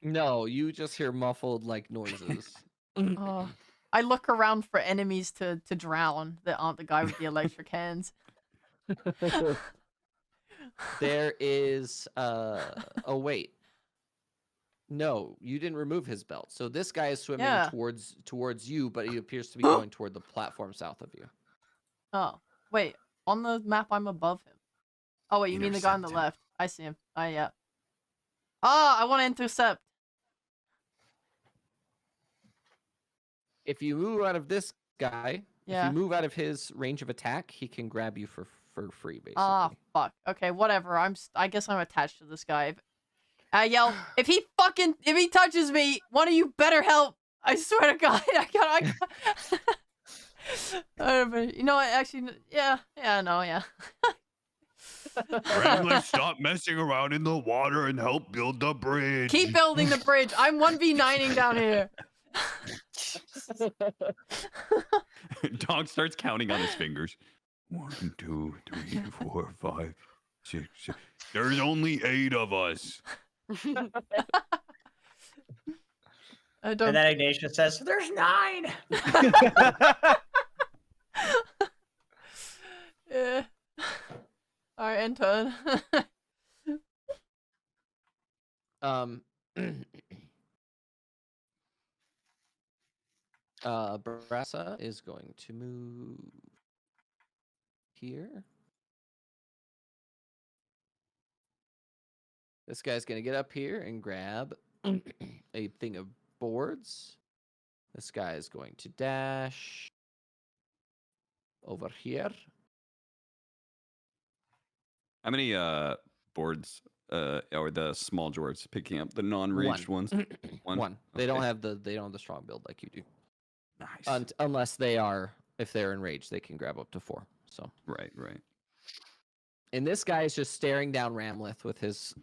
No, you just hear muffled like noises. I look around for enemies to drown that aren't the guy with the electric hands. There is oh wait. No, you didn't remove his belt. So this guy is swimming Yeah. towards you, but he appears to be going toward the platform south of you. Oh, wait. On the map, I'm above him. Oh, wait, you mean the guy on the Intercept him. left? I see him. Oh, yeah. Ah, I want to intercept. If you move out of this guy, if Yeah. you move out of his range of attack, he can grab you for free, basically. Ah, fuck. Okay, whatever. I guess I'm attached to this guy. I yell, if he touches me, one of you better help. I swear to God, I got. You know what? Actually, yeah. Ramlet, stop messing around in the water and help build the bridge. Keep building the bridge. I'm 1v9ing down here. Dog starts counting on his fingers. 1, 2, 3, 4, 5, 6, 7. There's only 8 of us. I don't. And then Ignatius says, "There's 9." Yeah. All right, Anton. Brassa is going to move here. This guy's going to get up here and grab a thing of boards. This guy is going to dash over here. How many boards or the small dwarves picking up the non-raged ones? One. They don't Okay. have the strong build like you do. Nice. Unless if they're enraged, they can grab up to 4. So Right. and this guy is just staring down Ramleth with his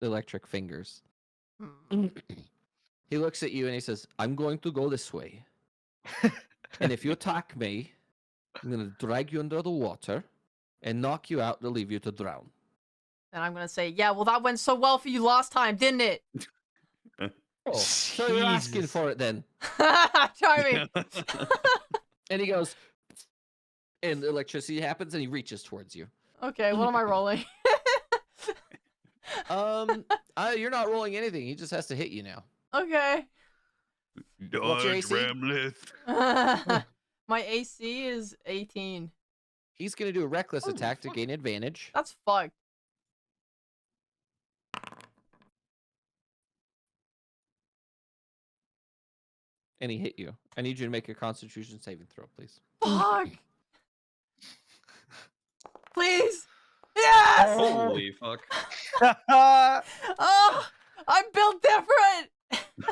electric fingers. He looks at you and he says, "I'm going to go this way. And if you attack me, I'm going to drag you under the water and knock you out to leave you to drown." And I'm gonna say, yeah, well, that went so well for you last time, didn't it? Oh, so you're asking Jesus. for it then. Try me. And he goes, and electricity happens, and he reaches towards you. Okay, what am I rolling? You're not rolling anything. He just has to hit you now. Okay. What's your Dodge, AC? Ramleth. My AC is 18. He's gonna do a reckless Oh, attack to fuck. gain advantage. That's fucked. And he hit you. I need you to make a Constitution saving throw, please. Fuck. Please. Yes. Holy fuck. Oh, I'm built different.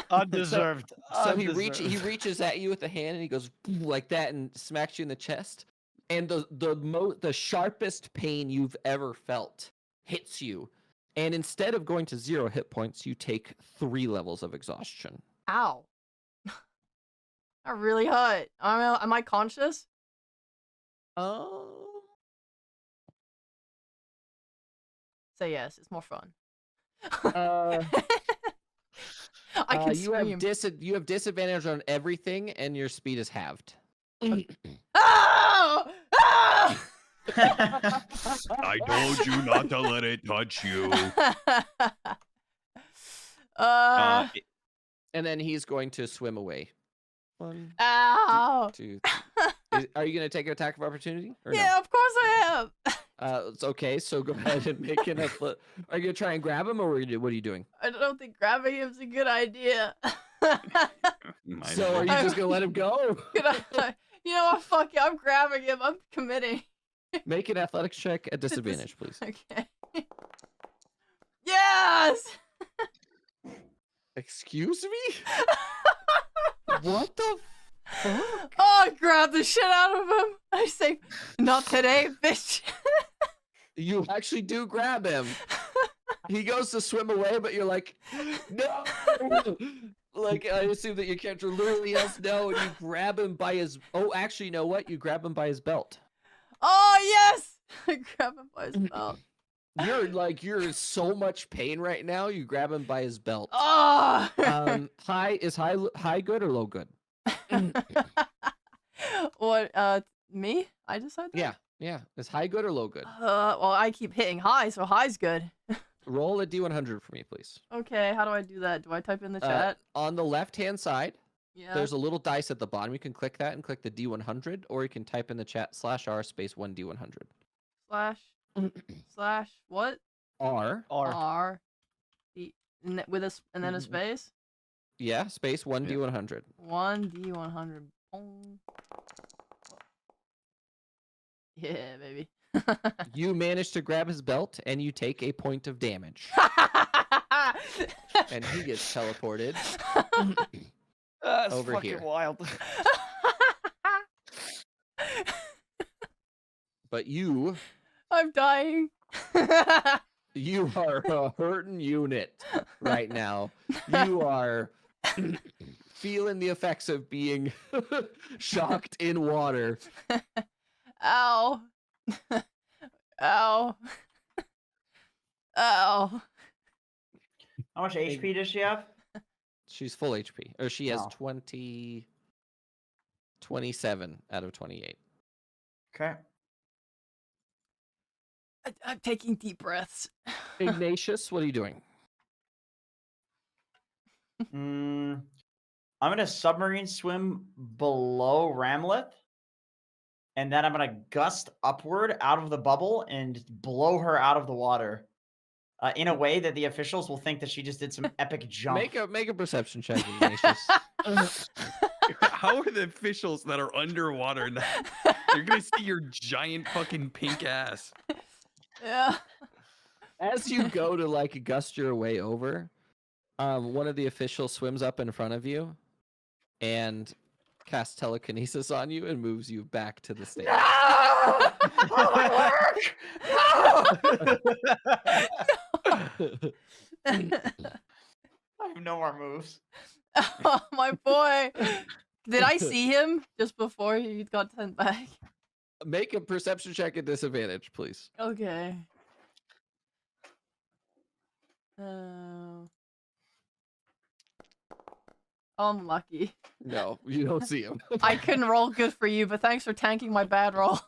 Undeserved. So he Undeserved. reaches at you with the hand and he goes like that and smacks you in the chest. And the sharpest pain you've ever felt hits you. And instead of going to 0 hit points, you take 3 levels of exhaustion. Ow. That really hurt. Am I conscious? Oh. Say yes. It's more fun. Uh, I can you have scream. you have disadvantage on everything, and your speed is halved. Oh! Ah! I told you not to let it touch you. And then he's going to swim away. 1, Ow! 2, 3. Are you going to take an attack of opportunity? Or Yeah, of course I am. It's okay. So go ahead and make an effort. Are you going to try and grab him, or what are you doing? I don't think grabbing him's a good idea. Might So are you just going to let him go? You know what? Fuck it. I'm grabbing him. I'm committing. Make an athletics check at disadvantage, please. Okay. Yes! Excuse me? What the fuck? Oh, I grab the shit out of him. I say, not today, bitch. You actually do grab him. He goes to swim away, but you're like, no! Like, I assume that your character literally yells no, and you grab him by his... Oh, actually, you know what? You grab him by his belt. Oh, yes! I grab him by his belt. You're in so much pain right now, you grab him by his belt. Oh! High good or low good? What, me? I decide that? Yeah. Is high good or low good? Well, I keep hitting high, so high's good. Roll a D100 for me, please. Okay, how do I do that? Do I type in the chat? On the left-hand side, Yeah. there's a little dice at the bottom. You can click that and click the D100, or you can type in the chat /R space 1D100. Slash what? R. R. With a and then a space. Yeah, space 1D100. 1D100. Yeah, baby. You manage to grab his belt, and you take a point of damage. And he gets teleported. That's over fucking here. wild. But you I'm dying. You are a hurting unit right now. You are feeling the effects of being shocked in water. Ow. Ow. Ow. How much HP does she have? She's full HP. Or she has Oh. 27 out of 28. Okay. I'm taking deep breaths. Ignatius, what are you doing? I'm gonna submarine swim below Ramleth, and then I'm gonna gust upward out of the bubble and blow her out of the water, in a way that the officials will think that she just did some epic jump. Make a perception check, Ignatius. How are the officials that are underwater? They're gonna see your giant fucking pink ass. Yeah. As you go to like gust your way over, one of the officials swims up in front of you and casts telekinesis on you and moves you back to the stage. No! Oh, my work! No! I have no more moves. Oh, my boy. Did I see him just before he got sent back? Make a perception check at disadvantage, please. Okay. I'm lucky. No, you don't see him. I couldn't roll good for you, but thanks for tanking my bad roll.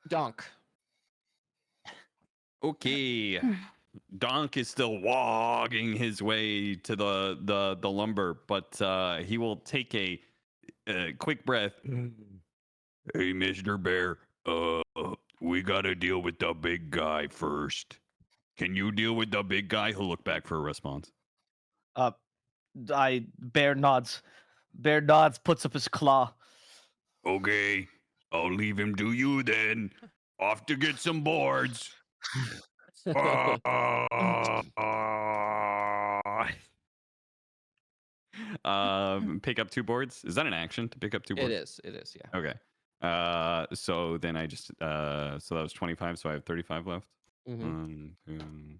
Donk. Okay. Donk is still wogging his way to the lumber, but he will take a quick breath. Hey, Mr. Bear, we gotta deal with the big guy first. Can you deal with the big guy? He'll look back for a response. Bear nods. Bear nods, puts up his claw. Okay, I'll leave him to you then. Off to get some boards. Pick up 2 boards. Is that an action to pick up 2 boards? It is, yeah. Okay. So then I just so that was 25, so I have 35 left. Mhm. 1,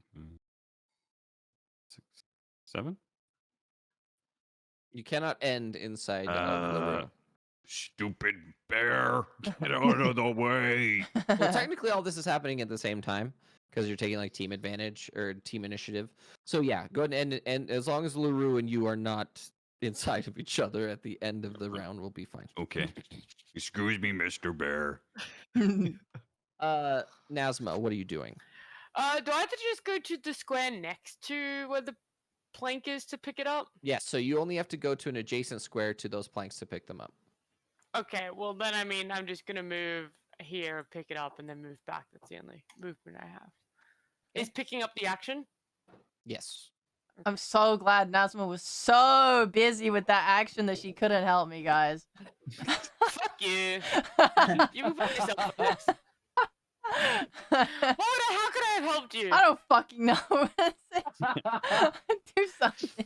2, 6, 7. You cannot end inside of the room. Stupid bear, get out of the way. Well, technically, all this is happening at the same time because you're taking like team advantage or team initiative. So yeah, go ahead and end. And as long as LaRue and you are not inside of each other at the end of the round, we'll be fine. Okay. Excuse me, Mr. Bear. Nazma, what are you doing? Do I have to just go to the square next to where the plank is to pick it up? Yes, so you only have to go to an adjacent square to those planks to pick them up. Okay, well then I mean I'm just gonna move here, pick it up, and then move back. That's the only movement I have. Is picking up the action? Yes. I'm so glad Nazma was so busy with that action that she couldn't help me, guys. Fuck you. You can put yourself first. How could I have helped you? I don't fucking know. Do something.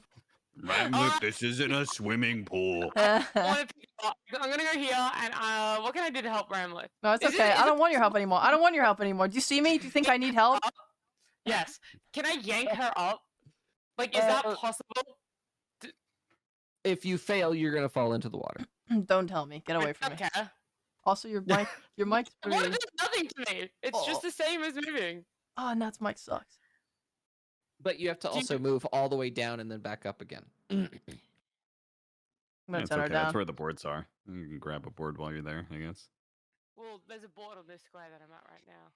Look, this isn't a swimming pool. I'm gonna go here, and what can I do to help Ramlet? No, it's okay. I don't want your help anymore. I don't want your help anymore. Do you see me? Do you think I need help? Yes. Can I yank her up? Like, is that possible? If you fail, you're gonna fall into the water. Don't tell me. Get away from me. Okay. Also, your mic's What pretty... does nothing to me? It's just the same as moving. Oh, Nat's mic sucks. But you have to also move all the way down and then back up again. I'm gonna That's turn her okay. down. That's where the boards are. You can grab a board while you're there, I guess. Well, there's a board on this square that I'm at right now.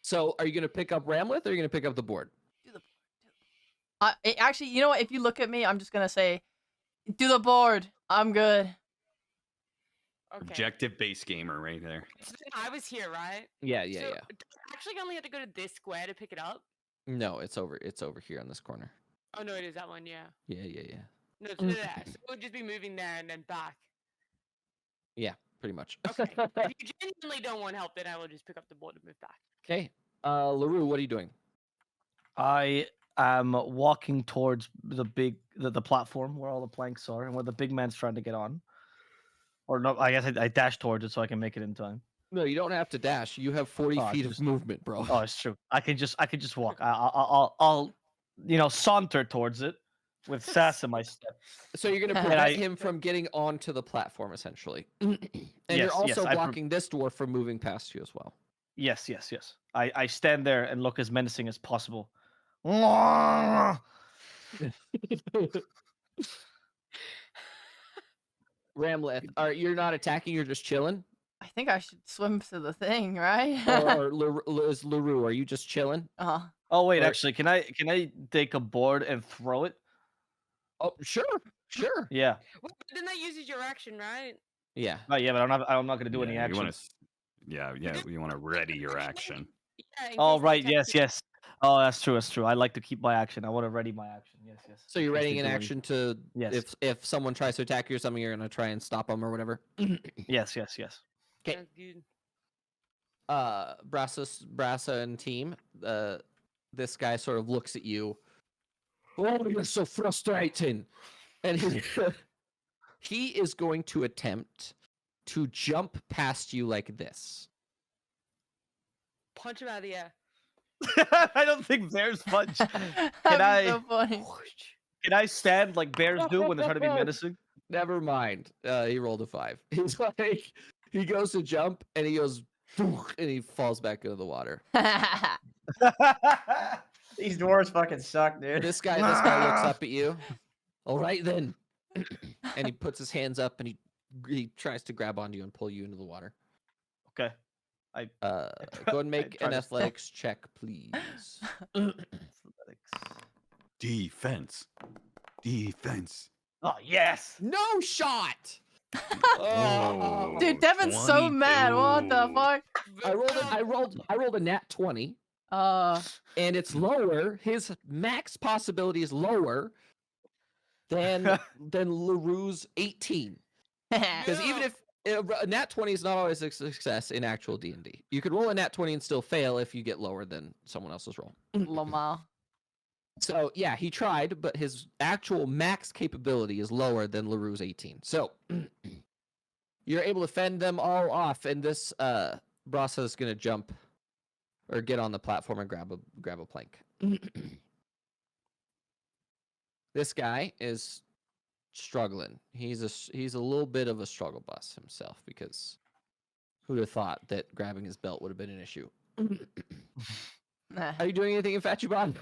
So, are you gonna pick up Ramlet or are you gonna pick up the board? Actually, you know what? If you look at me, I'm just gonna say, do the board. I'm good. Okay. Objective base gamer right there. So I was here, right? Yeah. So, do I actually only have to go to this square to pick it up? No, it's over here on this corner. Oh no, it is that one. Yeah. Yeah. No, to there. So it would just be moving there and then back. Yeah, pretty much. Okay. If you genuinely don't want help, then I will just pick up the board and move back. Okay. LaRue, what are you doing? I am walking towards the platform where all the planks are and where the big man's trying to get on. Or no, I guess I dash towards it so I can make it in time. No, you don't have to dash. You have 40 Oh, feet of movement, bro. Oh, it's true. I can just walk. I'll saunter towards it with sass in my step. So you're going to prevent him from getting onto the platform, essentially. And you're also blocking this dwarf from moving past you as well. Yes. I stand there and look as menacing as possible. Ramlet, you're not attacking, you're just chilling? I think I should swim to the thing, right? or is LaRue, are you just chilling? Oh wait, actually, can I take a board and throw it? Oh, sure. Yeah. Well, then that uses your action, right? Yeah. Oh yeah, but I'm not gonna do any action. You want to ready your action. Yeah, in Oh case right, they attack yes. Oh, that's true. I like to keep my action. I want to ready my action. Yes. So you're In case readying they an do action to if someone tries to attack you or something, you're gonna try and stop them or whatever. Yes. Okay. Sounds good. Brassa and team. This guy sort of looks at you. Oh, you're so frustrating, and he is going to attempt to jump past you like this. Punch him out of the air. I don't think bears punch. So funny. Can I stand like bears do when they're trying to be menacing? Never mind. He rolled a 5. He's like, he goes to jump and he goes, and he falls back into the water. These dwarves fucking suck, dude. This guy looks up at you. All right then, and he puts his hands up and he tries to grab onto you and pull you into the water. Okay. Go and make try an to- athletics check, please. Athletics. Defense. Defense. Oh yes. No shot. Oh, Dude, Devin's so mad. What the 22. fuck? I rolled a nat 20, Uh, and it's lower. His max possibility is lower than LaRue's 18. Because even if a nat 20 is not always a success in actual D&D, you could roll a nat 20 and still fail if you get lower than someone else's roll. Lamar. So yeah, he tried, but his actual max capability is lower than LaRue's 18. So you're able to fend them all off, and this Brasa is gonna jump or get on the platform and grab a plank. This guy is struggling. He's a little bit of a struggle bus himself, because who'd have thought that grabbing his belt would have been an issue? Are you doing anything in Fatubon?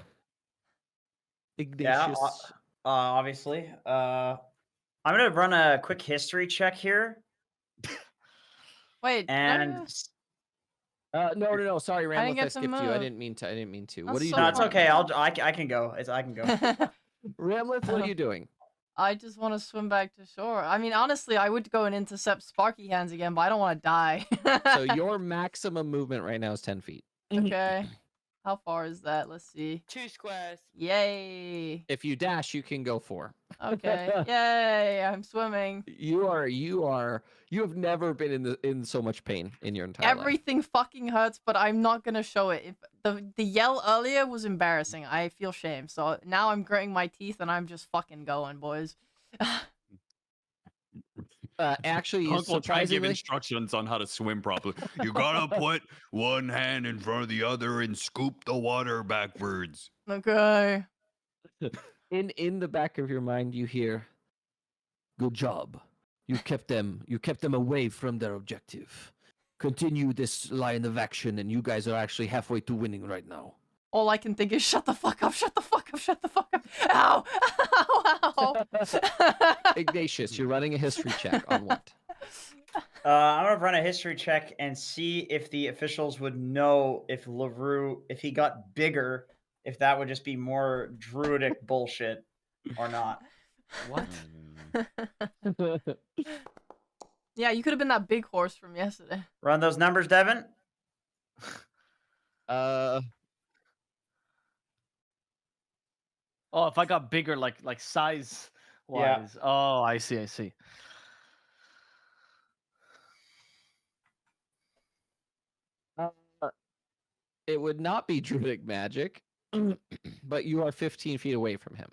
Yeah, Ignatius. obviously. I'm gonna run a quick history check here, Wait. and No. Sorry, I didn't Rambleth, I get to skipped you. I move. didn't mean to. That's What are you so no, doing? it's fun. okay. I can go. I can go. Rambleth, what are you doing? I just want to swim back to shore. I mean, honestly, I would go and intercept Sparky Hands again, but I don't want to die. So your maximum movement right now is 10 feet. Okay. How far is that? Let's see. 2 squares. Yay. If you dash, you can go 4. Okay. Yay. I'm swimming. You have never been in so much pain in your entire life. Everything fucking hurts, but I'm not gonna show it. If the yell earlier was embarrassing, I feel shame. So now I'm gritting my teeth and I'm just fucking going, boys. Actually, Uncle try and give surprisingly, instructions on how to swim properly. You gotta put one hand in front of the other and scoop the water backwards. Okay. in the back of your mind, you hear, "Good job. You kept them away from their objective. Continue this line of action, and you guys are actually halfway to winning right now." All I can think is shut the fuck up, shut the fuck up, shut the fuck up. Ow! Ow! Ow! Ignatius, you're running a history check on what? I'm gonna run a history check and see if the officials would know if LaRue, if he got bigger, if that would just be more druidic bullshit or not. What? Yeah, you could have been that big horse from yesterday. Run those numbers, Devin. Oh, if I got bigger, like size wise. Yeah. Oh, I see. It would not be druidic magic, but you are 15 feet away from him.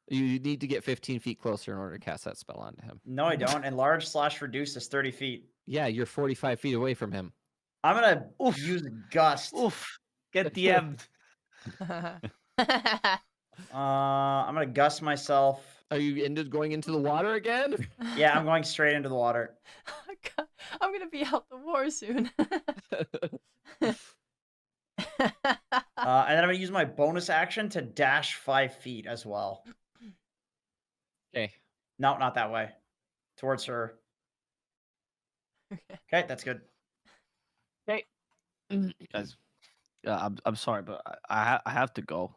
You need to get 15 feet closer in order to cast that spell onto him. No, I don't. Enlarge/reduce is 30 feet. Yeah, you're 45 feet away from him. I'm gonna Oof. use gust. Oof. Get DM'd. I'm gonna gust myself. Are you going into the water again? Yeah, I'm going straight into the water. I'm gonna be out the war soon. And then I'm gonna use my bonus action to dash 5 feet as well. Okay. No, not that way. Towards her. Okay, that's good. Guys, I'm sorry, but I have to go.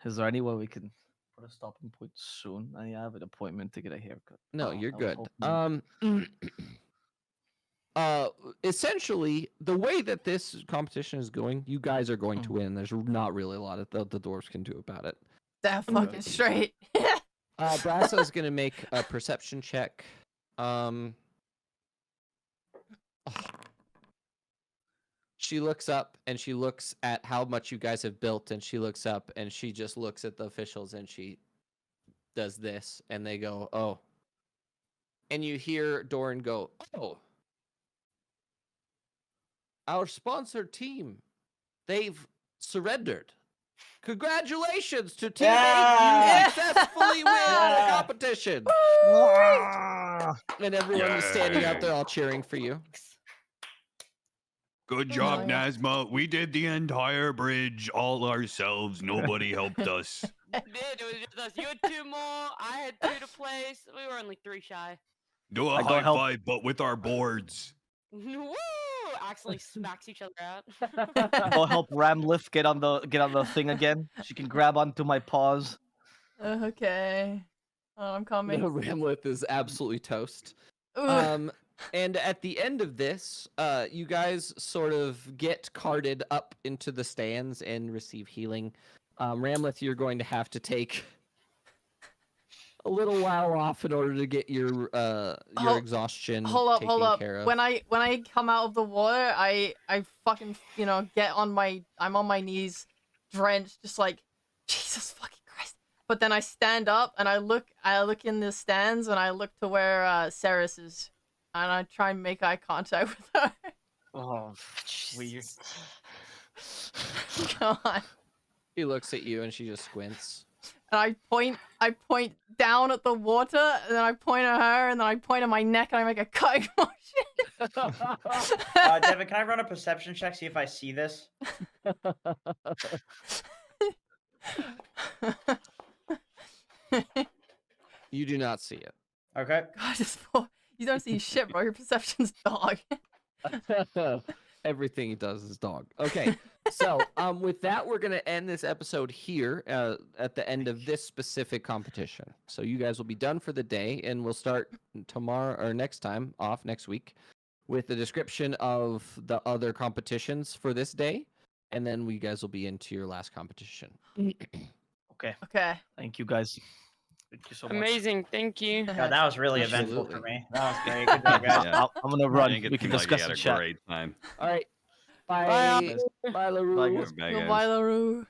Is there any way we can put a stopping point soon? I have an appointment to get a haircut. No, you're I was good. hoping- Essentially, the way that this competition is going, you guys are going to win. There's not really a lot of the dwarves can do about it. That fucking straight. Brassa is going to make a perception check. She looks up and she looks at how much you guys have built, and she looks up and she just looks at the officials and she does this, and they go, "Oh." And you hear Doran go, "Oh. Our sponsor team, they've surrendered. Congratulations to Team 8. Yeah! You successfully win the Yeah! competition." And everyone is standing out there all cheering for you. Good Oh job, my Nazma. We did the entire bridge all ourselves. Nobody helped us. I did. It was just us. You had 2 more. I had 2 to place. We were only 3 shy. Do a I go high help- five, but with our boards. Woo! Accidentally smacks each other out. Go help Ramlith get on the thing again. She can grab onto my paws. Okay. Oh, I'm The coming. Ramlith is absolutely toast. Ooh. And at the end of this, you guys sort of get carted up into the stands and receive healing. Ramlith, you're going to have to take a little while off in order to get your Hold- exhaustion Hold up, taken hold up. care of. When I come out of the water, I fucking I'm on my knees, drenched, just like Jesus fucking Christ. But then I stand up and I look in the stands and I look to where Ceres is, and I try and make eye contact with her. Oh, weird. Come on. She looks at you and she just squints. And I point down at the water, and then I point at her, and then I point at my neck, and I make a cutting motion. Devin, can I run a perception check, see if I see this? You do not see it. Okay. God, you don't see shit, bro. Your perception's dog. Everything he does is dog. Okay, so with that, we're gonna end this episode here at the end of this specific competition. So you guys will be done for the day, and we'll start tomorrow or next time off next week with the description of the other competitions for this day, and then we guys will be into your last competition. Okay. Okay. Thank you guys. Thank you so much. Amazing. Thank you. God, that was really eventful for Absolutely. me. That was great. Good job, guys. Yeah. I'm gonna I run. think it We can seemed like discuss you had in a chat. great time. All right, Bye, bye, guys. bye, LaRue. guys. Bye, Goodbye, guys. LaRue.